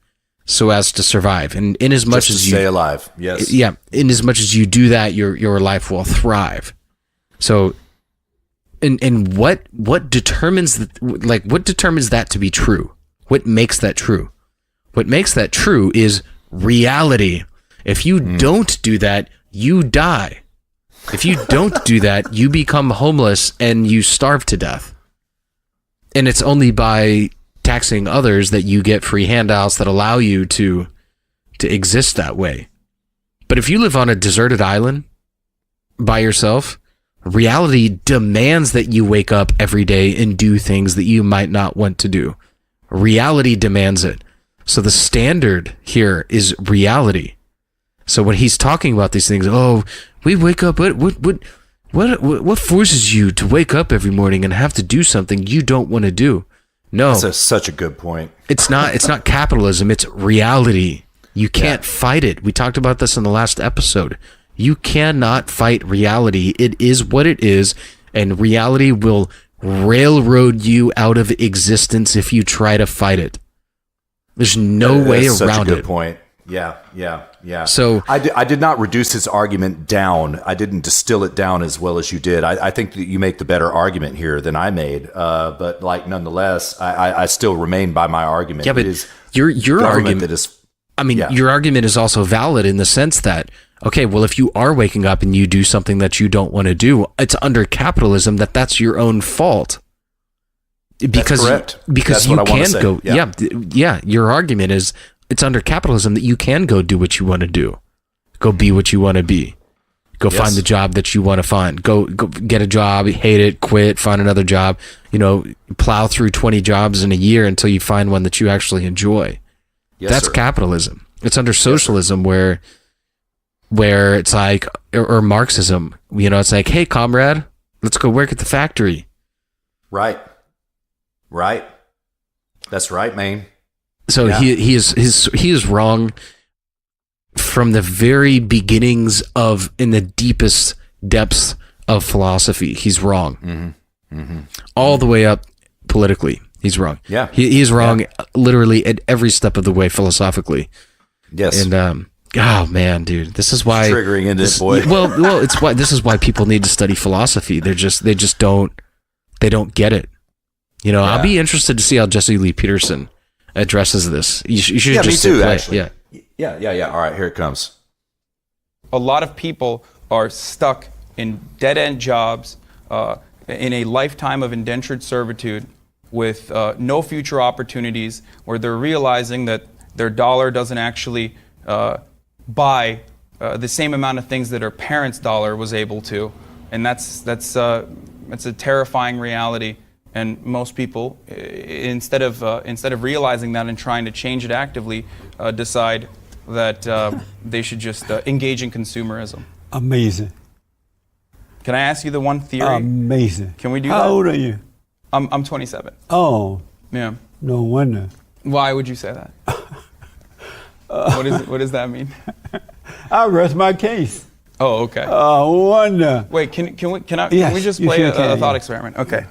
so as to survive. And in as much as you stay alive, yes, yeah, in as much as you do that, your life will thrive. So, and what determines what determines that to be true? What makes that true? What makes that true is reality. If you don't do that, you die. If you don't do that, you become homeless and you starve to death. And it's only by taxing others that you get free handouts that allow you to exist that way. But if you live on a deserted island by yourself, reality demands that you wake up every day and do things that you might not want to do. Reality demands it. So the standard here is reality. So when he's talking about these things, we wake up. What forces you to wake up every morning and have to do something you don't want to do? No, that's such a good point. It's not capitalism. It's reality. You can't fight it. We talked about this in the last episode. You cannot fight reality. It is what it is, and reality will railroad you out of existence if you try to fight it. There's no way around it. Such a good point. Yeah. So I did not reduce his argument down. I didn't distill it down as well as you did. I think that you make the better argument here than I made. But nonetheless, I still remain by my argument. Yeah, but your argument that is. I mean, your argument is also valid in the sense that, okay, well, if you are waking up and you do something that you don't want to do, it's under capitalism that's your own fault. Because, that's correct. Because you can go. Yeah. Your argument is it's under capitalism that you can go do what you want to do, go be what you want to be, go find the job that you want to find, go get a job, hate it, quit, find another job. Plow through 20 jobs in a year until you find one that you actually enjoy. Yes, that's sir. Capitalism. It's under socialism where it's like, or Marxism. It's like, hey, comrade, let's go work at the factory. Right. That's right, man. So he is wrong from the very beginnings in the deepest depths of philosophy. He's wrong. All the way up politically. He's wrong. Yeah. He's wrong literally at every step of the way philosophically. Yes. And oh man, dude, this is why triggering in this boy. Well, it's why this is why people need to study philosophy. They just don't get it. I'll be interested to see how Jesse Lee Peterson addresses this. You should just me too, play. actually. Yeah. All right, here it comes. A lot of people are stuck in dead-end jobs, in a lifetime of indentured servitude with no future opportunities, where they're realizing that their dollar doesn't actually buy the same amount of things that our parents' dollar was able to, and that's a terrifying reality. And most people, instead of realizing that and trying to change it actively, decide that they should just engage in consumerism. Amazing. Can I ask you the one theory? Amazing. Can we do How that? old are you? I'm 27. Oh, Yeah. no wonder. Why would you say that? What does that mean? I rest my case. Oh, okay. Wonder. Wait, can Yes, we just you play sure a can, thought yeah. experiment? Okay.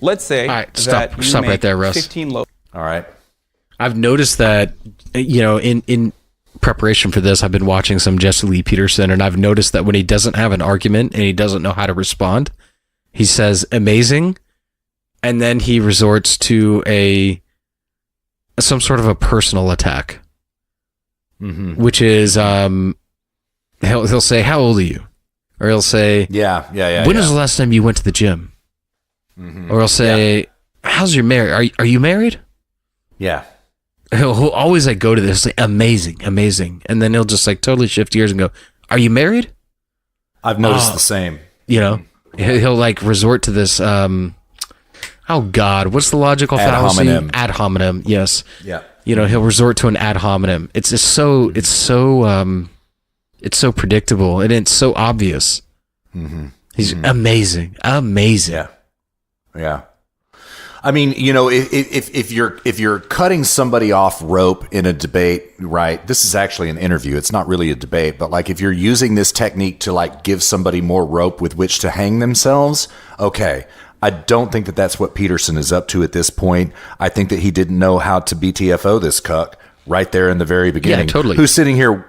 Let's say All right, that you stop make right there, Russ. 15 loaves. All right. I've noticed that, in preparation for this, I've been watching some Jesse Lee Peterson, and I've noticed that when he doesn't have an argument and he doesn't know how to respond, he says amazing, and then he resorts to some sort of a personal attack, which is he'll say, "How old are you?" Or he'll say, Yeah. "When was the last time you went to the gym?" Or he'll say, "How's your marriage? Are you married?" Yeah. He'll always go to this like amazing, and then he'll just totally shift gears and go, "Are you married?" I've noticed the same. He'll resort to this. Oh God, what's the logical Ad fallacy? hominem. Ad hominem. Yes. Yeah. He'll resort to an ad hominem. It's so predictable and it's so obvious. He's amazing. Yeah. I mean, if you're cutting somebody off rope in a debate, right? This is actually an interview. It's not really a debate, but if you're using this technique to give somebody more rope with which to hang themselves, okay. I don't think that that's what Peterson is up to at this point. I think that he didn't know how to BTFO this cuck right there in the very beginning. Yeah, totally. Who's sitting here,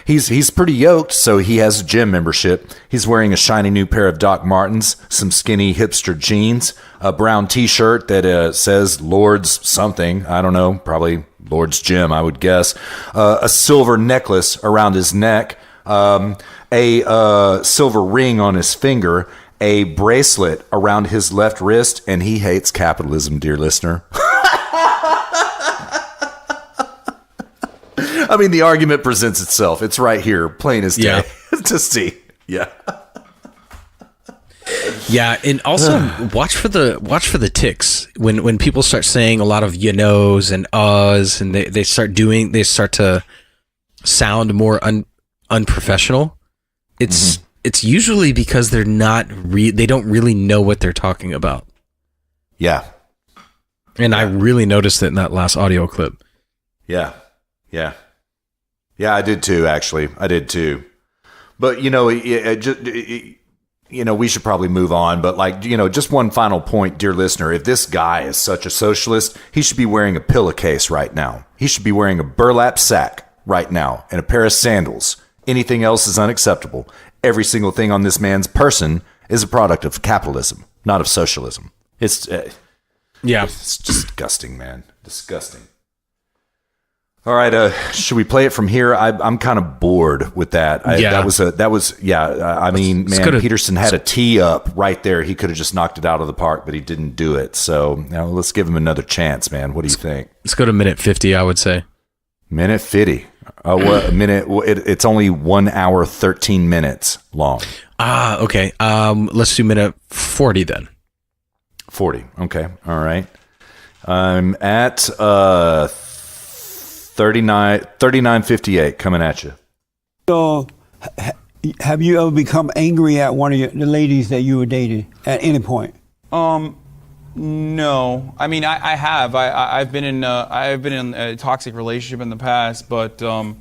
he's pretty yoked, so he has a gym membership. He's wearing a shiny new pair of Doc Martens, some skinny hipster jeans, a brown t-shirt that says Lord's something. I don't know, probably Lord's Gym, I would guess. A silver necklace around his neck, a silver ring on his finger, a bracelet around his left wrist, and he hates capitalism, dear listener. I mean, the argument presents itself. It's right here, plain as day, to see. Yeah. Yeah, and also watch for the ticks when people start saying a lot of knows and uhs, and they start to sound more unprofessional. It's usually because they don't really know what they're talking about. Yeah. And I really noticed it in that last audio clip. Yeah, I did too. Actually, I did too. But we should probably move on. But just one final point, dear listener. If this guy is such a socialist, he should be wearing a pillowcase right now. He should be wearing a burlap sack right now and a pair of sandals. Anything else is unacceptable. Every single thing on this man's person is a product of capitalism, not of socialism. It's disgusting, man. Disgusting. All right, should we play it from here? I'm kind of bored with that. I mean, man, Peterson had a tee up right there. He could have just knocked it out of the park, but he didn't do it. So now let's give him another chance, man. What do you think? Let's go to minute 50, I would say. Minute 50. What minute? It's only 1 hour 13 minutes long. Okay. Let's do minute 40 then. 40. Okay. All right. I'm at 39:58 coming at you. So, have you ever become angry at one of the ladies that you were dating at any point? No. I mean, I have. I've been in a toxic relationship in the past, but I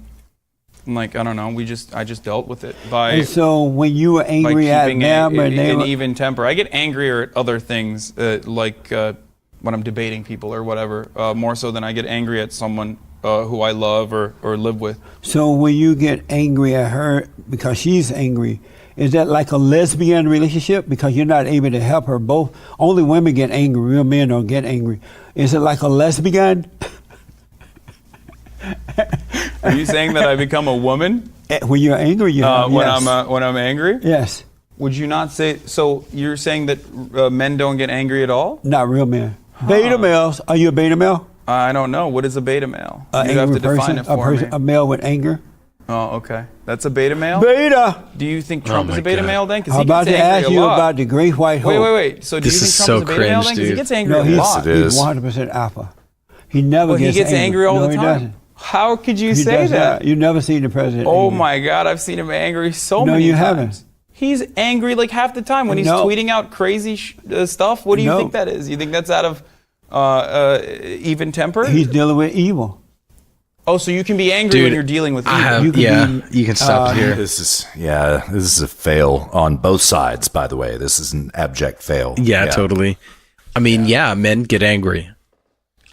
don't know. I just dealt with it by. And so when you were angry at them, and they an were, even temper. I get angrier at other things, when I'm debating people or whatever, more so than I get angry at someone who I love or live with. So when you get angry at her because she's angry, is that like a lesbian relationship because you're not able to help her? Both only women get angry. Real men don't get angry. Is it like a lesbian? Are you saying that I become a woman When you're angry, you have, when yes. I'm angry? Yes. Would you not say so? You're saying that men don't get angry at all? Not real men. Beta males. Are you a beta male? I don't know. What is a beta male? You have Angry to define it for me. a male with anger. Oh, okay. That's a beta male? Beta. Do you think Trump is my a beta God. male then? Because I'm he about gets to angry ask a you lot. about the great white hope. Wait. So do This you think is Trump so is a beta male cringe, then? Because he dude. gets angry No, a he's, lot. it is. he's 100% alpha. He never But he gets angry all no, the he time. doesn't. How could you He say does that? not. You never seen the president. Oh angry. my God, I've seen him angry so No, many you times. haven't. He's angry like half the time when he's No. tweeting out crazy stuff. What do you No. think that is? You think that's out of even temper? He's dealing with evil. Oh, so you can be angry Dude, when you're dealing with evil. I have, You can yeah, be, you can stop here. This is a fail on both sides, by the way. This is an abject fail. Yeah, totally. I mean, men get angry.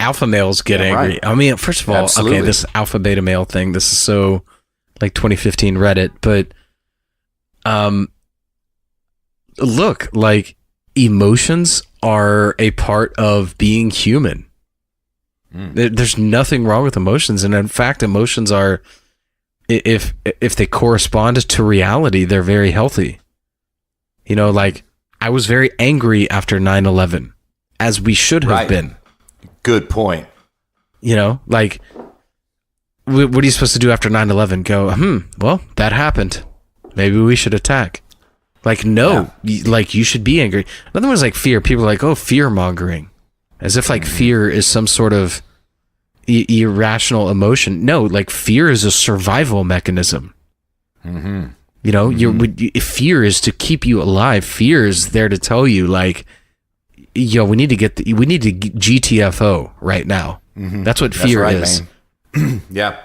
Alpha males get angry. right. I mean, first of all, Absolutely. okay, this alpha beta male thing, this is so like 2015 Reddit, but look, like emotions are a part of being human. There's nothing wrong with emotions, and in fact, emotions are, if they correspond to reality, they're very healthy. You know, like I was very angry after 9/11, as we should have Right. been. Good point. You know, like what are you supposed to do after 9/11? Go, well, that happened. Maybe we should attack. Like, no, like you should be angry. Another one's like fear. People are like, oh, fear mongering, as if like fear is some sort of irrational emotion. No, like fear is a survival mechanism. You know, fear is to keep you alive. Fear is there to tell you, like, yo, we need to GTFO right now. That's what fear is. Man. Yeah.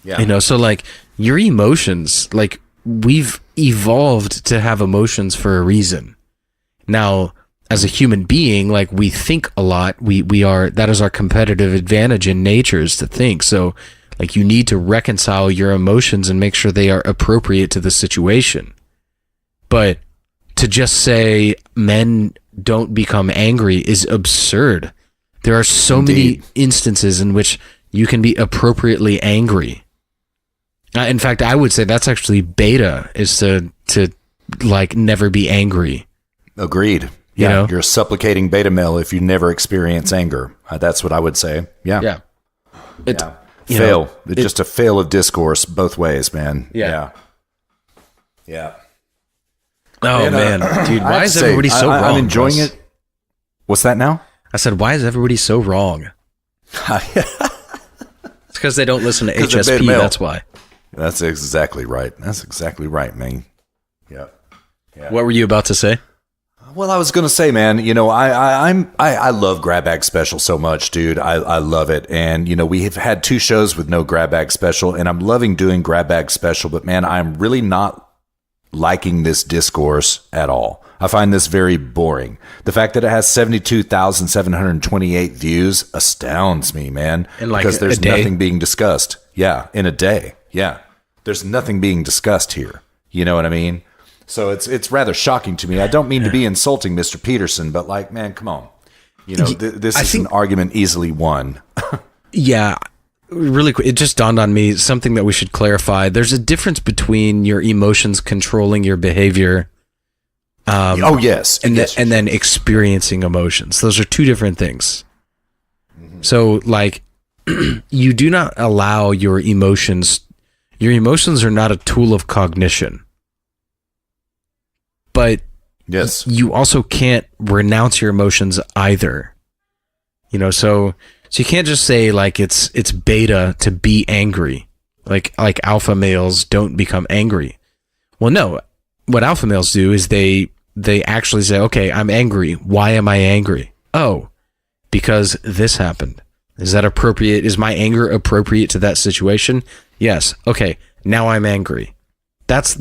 You know, so like your emotions, like we've evolved to have emotions for a reason. Now, as a human being, like we think a lot. That is our competitive advantage in nature, is to think. So like you need to reconcile your emotions and make sure they are appropriate to the situation. But to just say men don't become angry is absurd. There are so many instances in which you can be appropriately angry. In fact, I would say that's actually beta, is to like never be angry. Agreed. You Yeah, know? you're a supplicating beta male if you never experience anger. That's what I would say. Yeah. Yeah. Fail. It's just a fail of discourse both ways, man. Yeah. Yeah. Oh man, dude, why is everybody so wrong? I'm enjoying Russ? it. What's that now? I said, why is everybody so wrong? It's because they don't listen to 'Cause they're beta HSP. male. That's why. That's exactly right. That's exactly right, man. Yeah. What were you about to say? Well, I was gonna say, man, you know, I love Grab Bag Special so much, dude. I love it, and you know, we have had 2 shows with no Grab Bag Special, and I'm loving doing Grab Bag Special. But man, I'm really not liking this discourse at all. I find this very boring. The fact that it has 72,728 views astounds me, man. In like because there's a day? nothing being discussed. Yeah, in a day. Yeah, there's nothing being discussed here. You know what I mean? So it's rather shocking to me. I don't mean to be insulting Mr. Peterson, but like, man, come on. You know, this is an argument easily won. Yeah, really quick. It just dawned on me something that we should clarify. There's a difference between your emotions controlling your behavior. Oh yes, and yes, and then experiencing emotions. Those are 2 different things. So like you do not allow your emotions are not a tool of cognition. But yes, you also can't renounce your emotions either. You know, so you can't just say like it's beta to be angry. Like alpha males don't become angry. Well, no. What alpha males do is they actually say, okay, I'm angry. Why am I angry? Oh, because this happened. Is that appropriate? Is my anger appropriate to that situation? Yes. Okay. Now I'm angry. That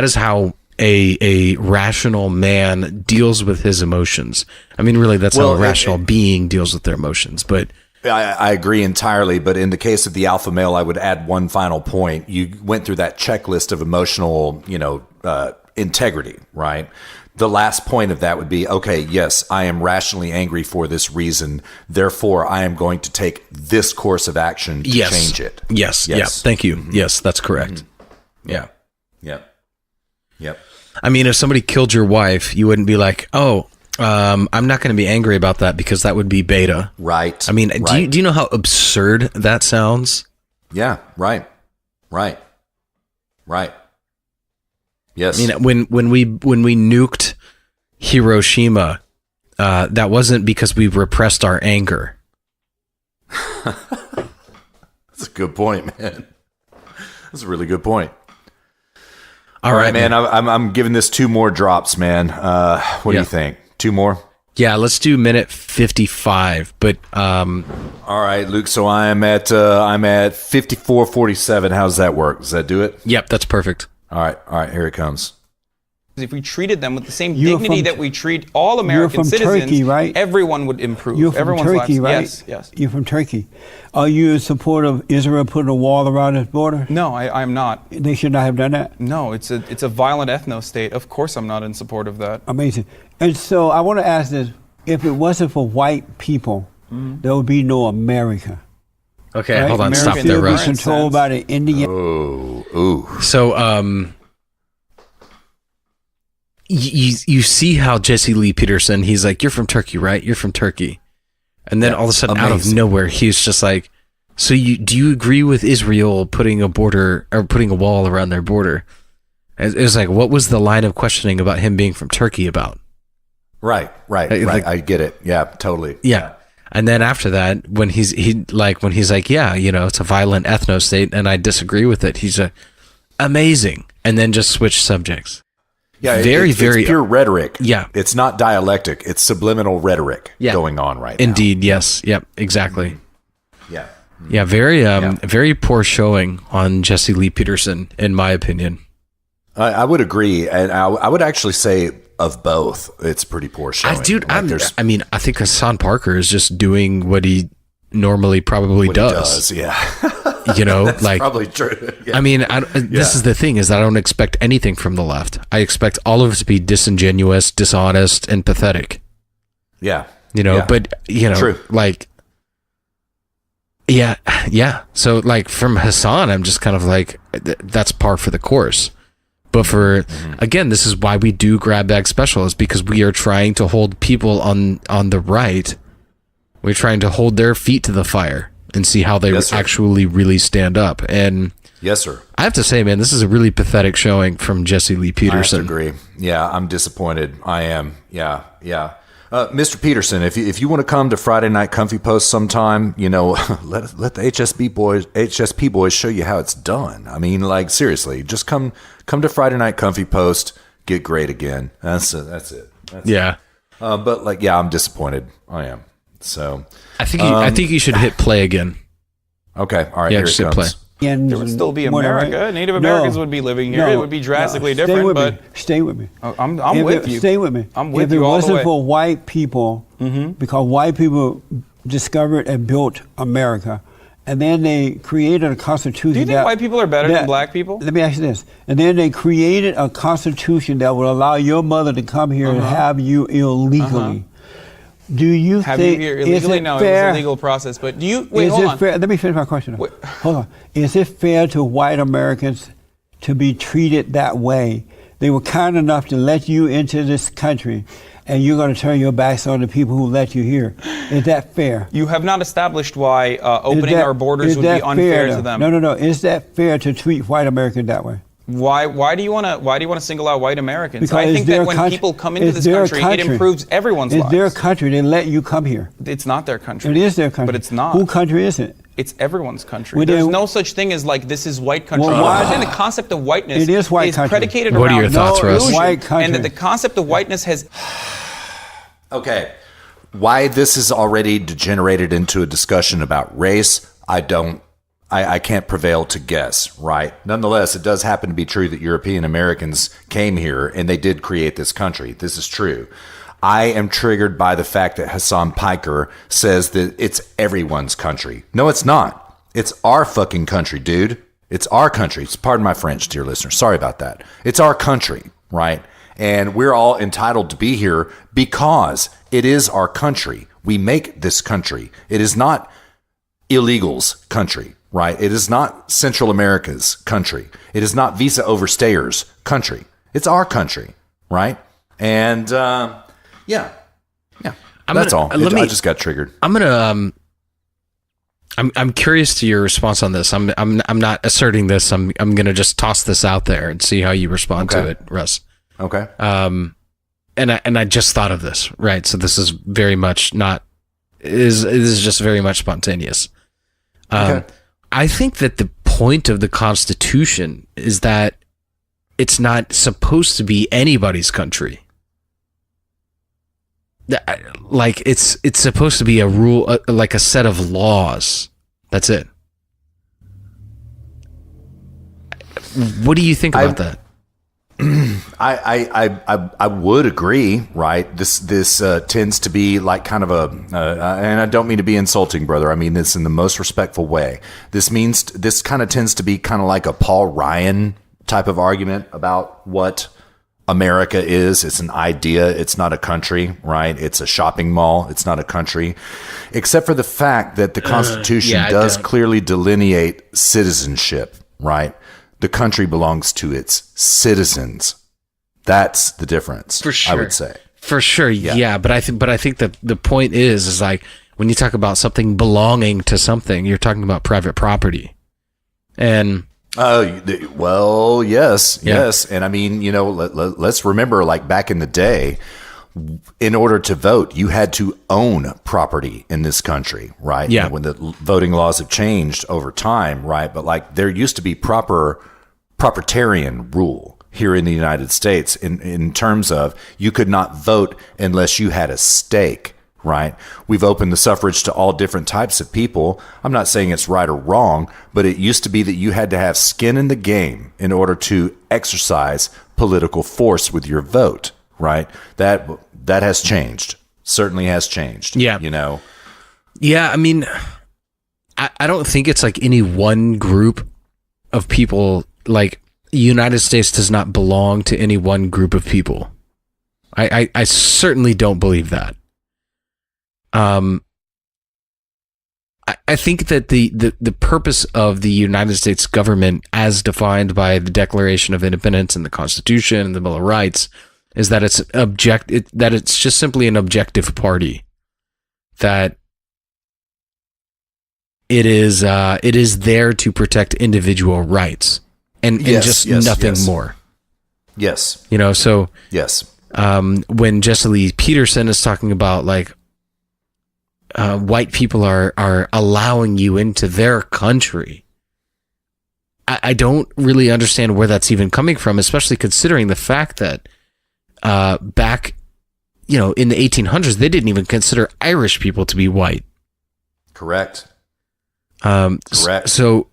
is how a rational man deals with his emotions. I mean, really, that's how a rational being deals with their emotions. But I agree entirely. But in the case of the alpha male, I would add one final point. You went through that checklist of emotional, integrity, right? The last point of that would be, okay, yes, I am rationally angry for this reason. Therefore, I am going to take this course of action to change it. Yes. Yeah. Thank you. Mm-hmm. Yes, that's correct. Mm-hmm. Yeah. Yep. I mean, if somebody killed your wife, you wouldn't be like, oh, I'm not going to be angry about that because that would be beta. Right. I mean, right. do you know how absurd that sounds? Yeah, right. Yes. I mean, when we nuked Hiroshima, that wasn't because we repressed our anger. That's a good point, man. That's a really good point. All right, man. I'm giving this 2 more drops, man. What do you think? 2 more? Yeah, let's do minute 55. But all right, Luke. So I'm at 54:47. How's that work? Does that do it? Yep, that's perfect. All right. Here it comes. If we treated them with the same dignity that we treat all American citizens, Turkey, right? everyone would improve. You're from Everyone's Turkey, lives. right? Yes. You're from Turkey. Are you in support of Israel putting a wall around its border? No, I'm not. They should not have done that? No, it's a violent ethno state. Of course I'm not in support of that. Amazing. And so I want to ask this. If it wasn't for white people, there would be no America. Okay, right? hold on. Stop America there, would Russ. be controlled by the Indian. Ooh. So, you see how Jesse Lee Peterson, he's like, you're from Turkey, right? You're from Turkey. And then all of a sudden, out of nowhere, he's just like, so do you agree with Israel putting a border or putting a wall around their border? It was like, what was the line of questioning about him being from Turkey about? Right. I get it. Yeah, totally. Yeah. And then after that, when he's like, yeah, it's a violent ethno state and I disagree with it. He's amazing. And then just switch subjects. Yeah, it's pure rhetoric. Yeah. It's not dialectic. It's subliminal rhetoric going on right now. Indeed, yes. Yep, exactly. Yeah. Yeah, very poor showing on Jesse Lee Peterson, in my opinion. I would agree. And I would actually say of both, it's pretty poor showing. I think Hassan Parker is just doing what he normally probably does. Yeah. That's probably true. Yeah. I mean, this is the thing is that I don't expect anything from the left. I expect all of it to be disingenuous, dishonest, and pathetic. Yeah. But, true. Yeah. So, from Hassan, I'm just kind of like, that's par for the course. But again, this is why we do Grab Bag Special, is because we are trying to hold people on the right. We're trying to hold their feet to the fire and see how they actually really stand up. And yes, sir. I have to say, man, this is a really pathetic showing from Jesse Lee Peterson. I have to agree. Yeah, I'm disappointed. I am. Yeah. Mr. Peterson, if you want to come to Friday Night Comfy Post sometime, let the HSP boys show you how it's done. I mean, seriously, just come to Friday Night Comfy Post, get great again. That's it. But I'm disappointed. I am. So I think you should hit play again. Okay. All right. Yeah, here just it hit comes. play. There would still be America. Right? Native Americans would be living here. It would be drastically different. But stay with me. I'm with you. Stay with me. I'm with you all the way. If it wasn't for white people, because white people discovered and built America, and then they created a constitution. Do you think white people are better than black people? Let me ask you this. And then they created a constitution that would allow your mother to come here and have you illegally. Do you have think you here illegally? No, fair? It was a legal process. But do you wait? Hold on. Fair? Let me finish my question. Hold on. Is it fair to white Americans to be treated that way? They were kind enough to let you into this country, and you're going to turn your backs on the people who let you here. Is that fair? You have not established why opening our borders would be unfair to them. No. Is that fair to treat white Americans that way? Why do you want to single out white Americans? Because I think that when people come into this country, it improves everyone's lives. It's their country. They let you come here. It's not their country. It is their country. But it's not. Whose country is it? It's everyone's country. There's no such thing as this is white country. Well, I think the concept of whiteness is predicated what around are your thoughts, Russ? White country. And that the concept of whiteness has... Okay. Why this is already degenerated into a discussion about race, I can't prevail to guess, right? Nonetheless, it does happen to be true that European Americans came here and they did create this country. This is true. I am triggered by the fact that Hassan Piker says that it's everyone's country. No, it's not. It's our fucking country, dude. It's our country. Pardon my French, dear listener. Sorry about that. It's our country, right? And we're all entitled to be here because it is our country. We make this country. It is not illegals' country. Right? It is not Central America's country. It is not visa overstayers' country. It's our country, right? And Yeah, that's all. I just got triggered. I'm gonna I'm curious to your response on this. I'm not asserting this. I'm gonna just toss this out there and see how you respond to it, Russ. Okay. And I just thought of this, right? So this is very much not is just very much spontaneous. Okay. I think that the point of the Constitution is that it's not supposed to be anybody's country. Like it's supposed to be a rule, like a set of laws. That's it. What do you think about that? I would agree, right? This tends to be like kind of and I don't mean to be insulting, brother. I mean this in the most respectful way. This kind of tends to be kind of like a Paul Ryan type of argument about what America is. It's an idea. It's not a country, right? It's a shopping mall. It's not a country, except for the fact that the Constitution does clearly delineate citizenship, right? The country belongs to its citizens. That's the difference. For sure. I would say. For sure. Yeah. But I think that the point is like when you talk about something belonging to something, you're talking about private property. And well, yes. And I mean, let's remember, like back in the day, in order to vote, you had to own property in this country, right? Yeah. When the voting laws have changed over time, right? But like there used to be proprietarian rule here in the United States in terms of you could not vote unless you had a stake. Right. We've opened the suffrage to all different types of people. I'm not saying it's right or wrong, but it used to be that you had to have skin in the game in order to exercise political force with your vote. Right. That has changed. Certainly has changed. Yeah. Yeah. I mean, I don't think it's like any one group of people. Like the United States does not belong to any one group of people. I certainly don't believe that. I think that the purpose of the United States government, as defined by the Declaration of Independence and the Constitution and the Bill of Rights, is that it's just simply an objective party. That it is there to protect individual rights and just nothing more. Yes. So yes. When Jesse Lee Peterson is talking about like. White people are allowing you into their country. I don't really understand where that's even coming from, especially considering the fact that back, in the 1800s, they didn't even consider Irish people to be white. Correct. Correct. So,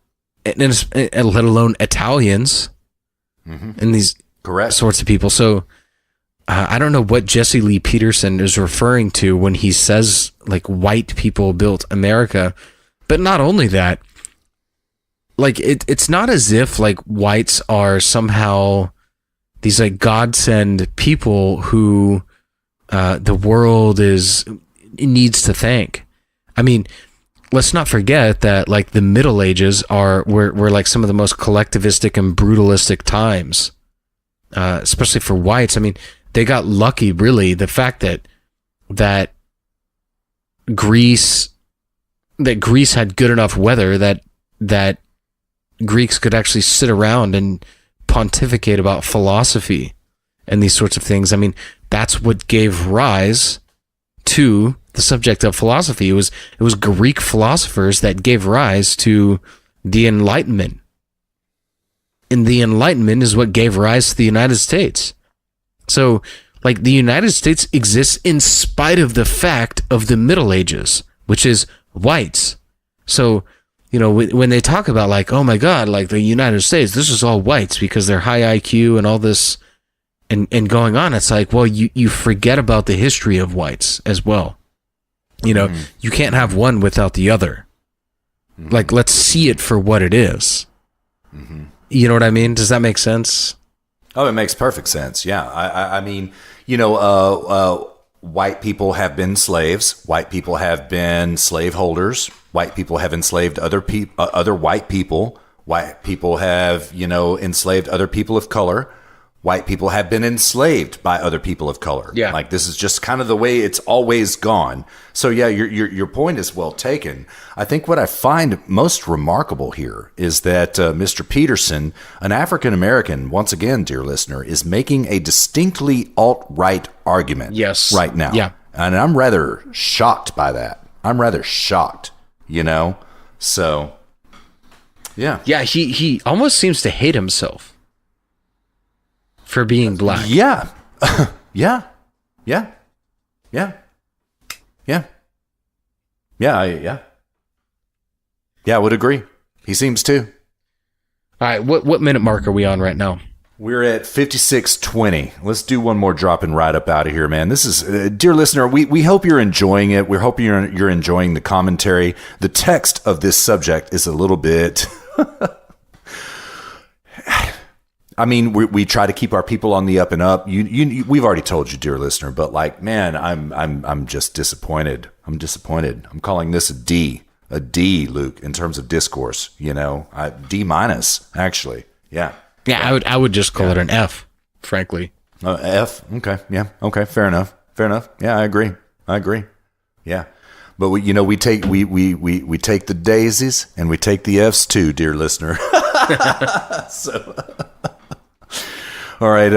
and let alone Italians, and these sorts of people. So. I don't know what Jesse Lee Peterson is referring to when he says like white people built America, but not only that, like it's not as if like whites are somehow these like godsend people who the world needs to thank. I mean, let's not forget that like the Middle Ages were like some of the most collectivistic and brutalistic times, especially for whites. I mean. They got lucky, really. The fact that Greece had good enough weather that Greeks could actually sit around and pontificate about philosophy and these sorts of things. I mean, that's what gave rise to the subject of philosophy. It was Greek philosophers that gave rise to the Enlightenment. And the Enlightenment is what gave rise to the United States. So, like, the United States exists in spite of the fact of the Middle Ages, which is whites. So, when they talk about, like, oh my God, like, the United States, this is all whites because they're high IQ and all this and going on, it's like, well, you forget about the history of whites as well. You can't have one without the other. Like, let's see it for what it is. You know what I mean? Does that make sense? Oh, it makes perfect sense. Yeah. I mean, white people have been slaves. White people have been slaveholders. White people have enslaved other white people. White people have, enslaved other people of color. white people have been enslaved by other people of color. Yeah. Like, this is just kind of the way it's always gone. So yeah, your point is well taken. I think what I find most remarkable here is that Mr. Peterson, an African American, once again, dear listener, is making a distinctly alt-right argument. Yes. Right now. Yeah. And I'm rather shocked by that. I'm rather shocked, you know? So, yeah. Yeah, he almost seems to hate himself for being black. Yeah. Yeah. Yeah. Yeah. Yeah. Yeah. Yeah, I would agree. He seems to. All right, what minute mark are we on right now? We're at 56:20. Let's do one more drop and right up out of here, man. This is, dear listener, we hope you're enjoying it. We're hoping you're enjoying the commentary. The text of this subject is a little bit... I mean, we try to keep our people on the up and up. We've already told you, dear listener, but like, man, I'm just disappointed. I'm disappointed. I'm calling this a D, Luke, in terms of discourse. You know, D minus actually. Yeah. Yeah, I would just call it an F, frankly. F. Okay. Yeah. Okay. Fair enough. Yeah, I agree. Yeah. But we take the daisies and we take the Fs too, dear listener. So. All right.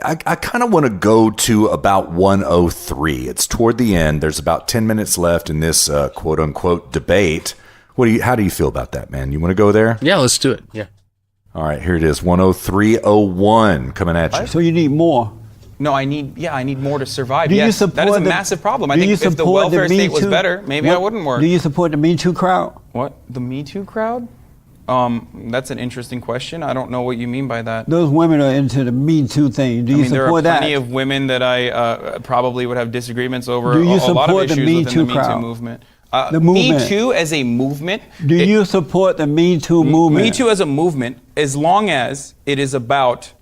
I kind of want to go to about 103. It's toward the end. There's about 10 minutes left in this quote unquote debate. How do you feel about that, man? You want to go there? Yeah, let's do it. Yeah. All right, here it is. 103.01 coming at you. So you need more. No, I need more to survive. Do you Yes, that support is a the- massive problem. I do think you if the support the welfare Me state was Too- better, maybe I wouldn't work. Do you support the Me Too crowd? What? The Me Too crowd? That's an interesting question. I don't know what you mean by that. Those women are into the Me Too thing. Do I you mean, there are support that? plenty of women that I probably would have disagreements over Do you a lot of support the issues Me within Too the Me Too crowd? movement. The movement. Me Too as a movement. Do you support the Me Too movement? Me Too as a movement, as long as it is about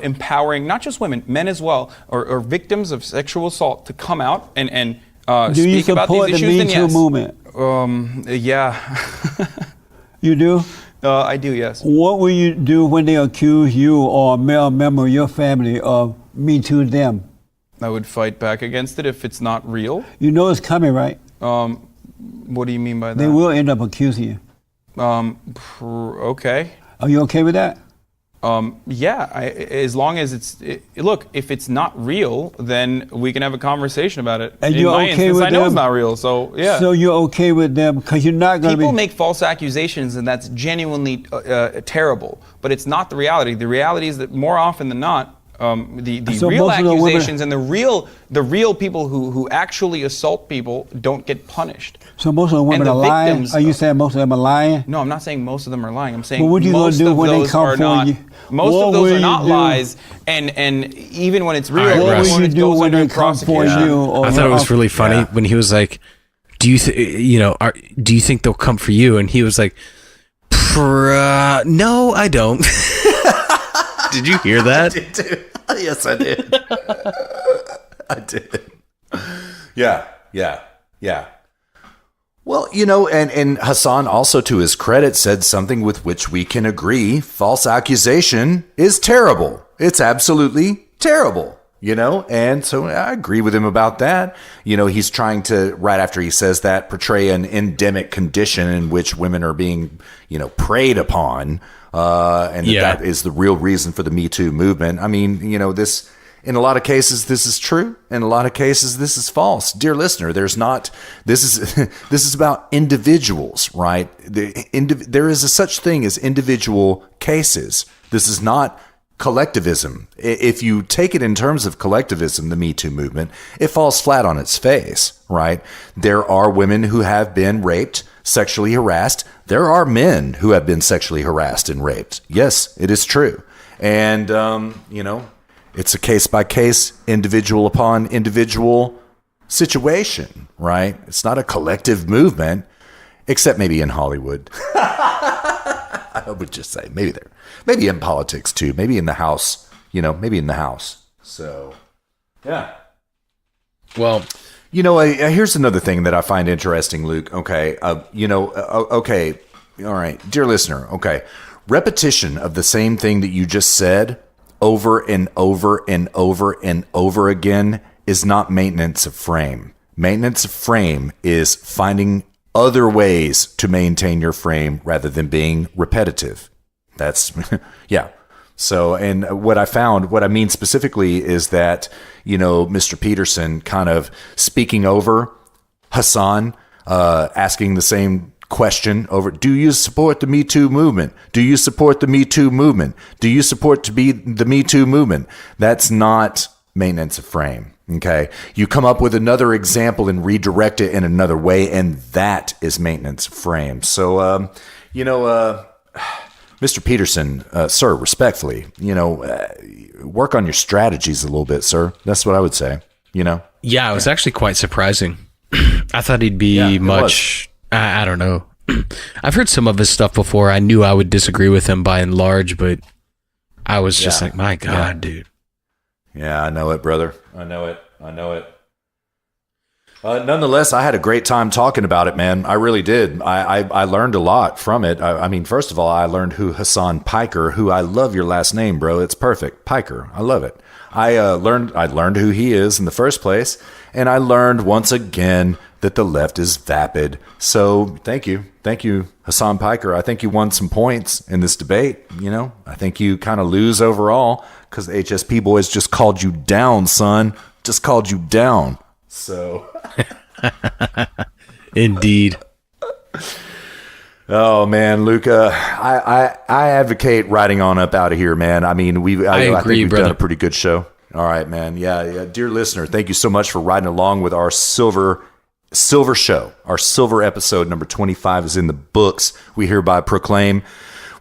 empowering not just women, men as well, or victims of sexual assault to come out and Do you speak about support these the issues. Me Then Too yes. movement? Yeah. You do? I do, yes. What will you do when they accuse you or a male member of your family of Me Too them? I would fight back against it if it's not real. You know it's coming, right? What do you mean by that? They will end up accusing you. Okay. Are you okay with that? Yeah, as long as look, if it's not real, then we can have a conversation about it. And In you're my okay instance, with I know them? it's not real, so yeah. So you're okay with them because you're not going to be... People make false accusations, and that's genuinely terrible. But it's not the reality. The reality is that more often than not, the So real most of the women- accusations and the real people who actually assault people don't get punished. So most of the women the are lying? victims- Are you saying most of them are lying? No, I'm not saying most of them are lying. I'm saying Well, what you gonna most do of when they those come are for not. you? Most What of those will are not you do? lies, and even when it's real, All right, What Russ. will when you it do goes when under they come for prosecution. you? Or I thought it was really funny Yeah. when he was like, "Do you do you think they'll come for you?" And he was like, "No, I don't." Did you hear that? Yes, I did. I did. Yeah. Well, and Hassan also, to his credit, said something with which we can agree. False accusation is terrible. It's absolutely terrible, and so I agree with him about that. He's trying to, right after he says that, portray an endemic condition in which women are being, preyed upon, and that is the real reason for the Me Too movement. I mean, this... In a lot of cases, this is true. In a lot of cases, this is false. Dear listener, this is about individuals, right? There is a such thing as individual cases. This is not collectivism. If you take it in terms of collectivism, the Me Too movement, it falls flat on its face, right? There are women who have been raped, sexually harassed. There are men who have been sexually harassed and raped. Yes, it is true. And, it's a case-by-case, individual upon individual situation, right? It's not a collective movement, except maybe in Hollywood. I would just say maybe in politics too, maybe in the House, maybe in the House. So, yeah. Well, here's another thing that I find interesting, Luke. Okay, okay. All right, dear listener. Okay, repetition of the same thing that you just said over and over and over and over again is not maintenance of frame. Maintenance of frame is finding other ways to maintain your frame rather than being repetitive. That's yeah. So, and what I mean specifically is that, Mr. Peterson kind of speaking over Hassan, asking the same question over, do you support the Me Too movement? Do you support the Me Too movement? Do you support the Me Too movement? That's not maintenance of frame. Okay. You come up with another example and redirect it in another way, and that is maintenance of frame. So, Mr. Peterson, sir, respectfully, work on your strategies a little bit, sir. That's what I would say, Yeah, it was actually quite surprising. I thought he'd be much, I don't know. I've heard some of his stuff before. I knew I would disagree with him by and large, but I was just like, my God, dude. Yeah, I know it, brother. I know it. Nonetheless, I had a great time talking about it, man. I really did. I learned a lot from it. I mean, first of all, I learned who Hassan Piker, who I love your last name, bro. It's perfect. Piker. I love it. I learned who he is in the first place, and I learned once again that the left is vapid. So thank you, Hassan Piker. I think you won some points in this debate. I think you kind of lose overall because the HSP boys just called you down, son. Just called you down. So, indeed. Oh man, Luca, I advocate riding on up out of here, man. I mean, I think we've done a pretty good show. All right, man. Yeah. Dear listener, thank you so much for riding along with our silver show. Our silver episode number 25 is in the books. We hereby proclaim.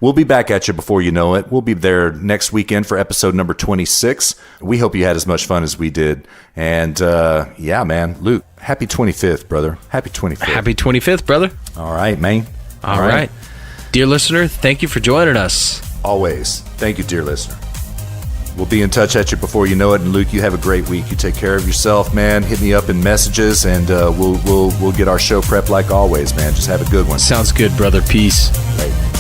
We'll be back at you before you know it. We'll be there next weekend for episode number 26. We hope you had as much fun as we did. And yeah, man, Luke, happy 25th, brother. Happy 25th. Happy 25th, brother. All right, man. All right. Dear listener, thank you for joining us. Always. Thank you, dear listener. We'll be in touch at you before you know it. And Luke, you have a great week. You take care of yourself, man. Hit me up in messages, and we'll get our show prepped like always, man. Just have a good one. Sounds good, brother. Peace. Right.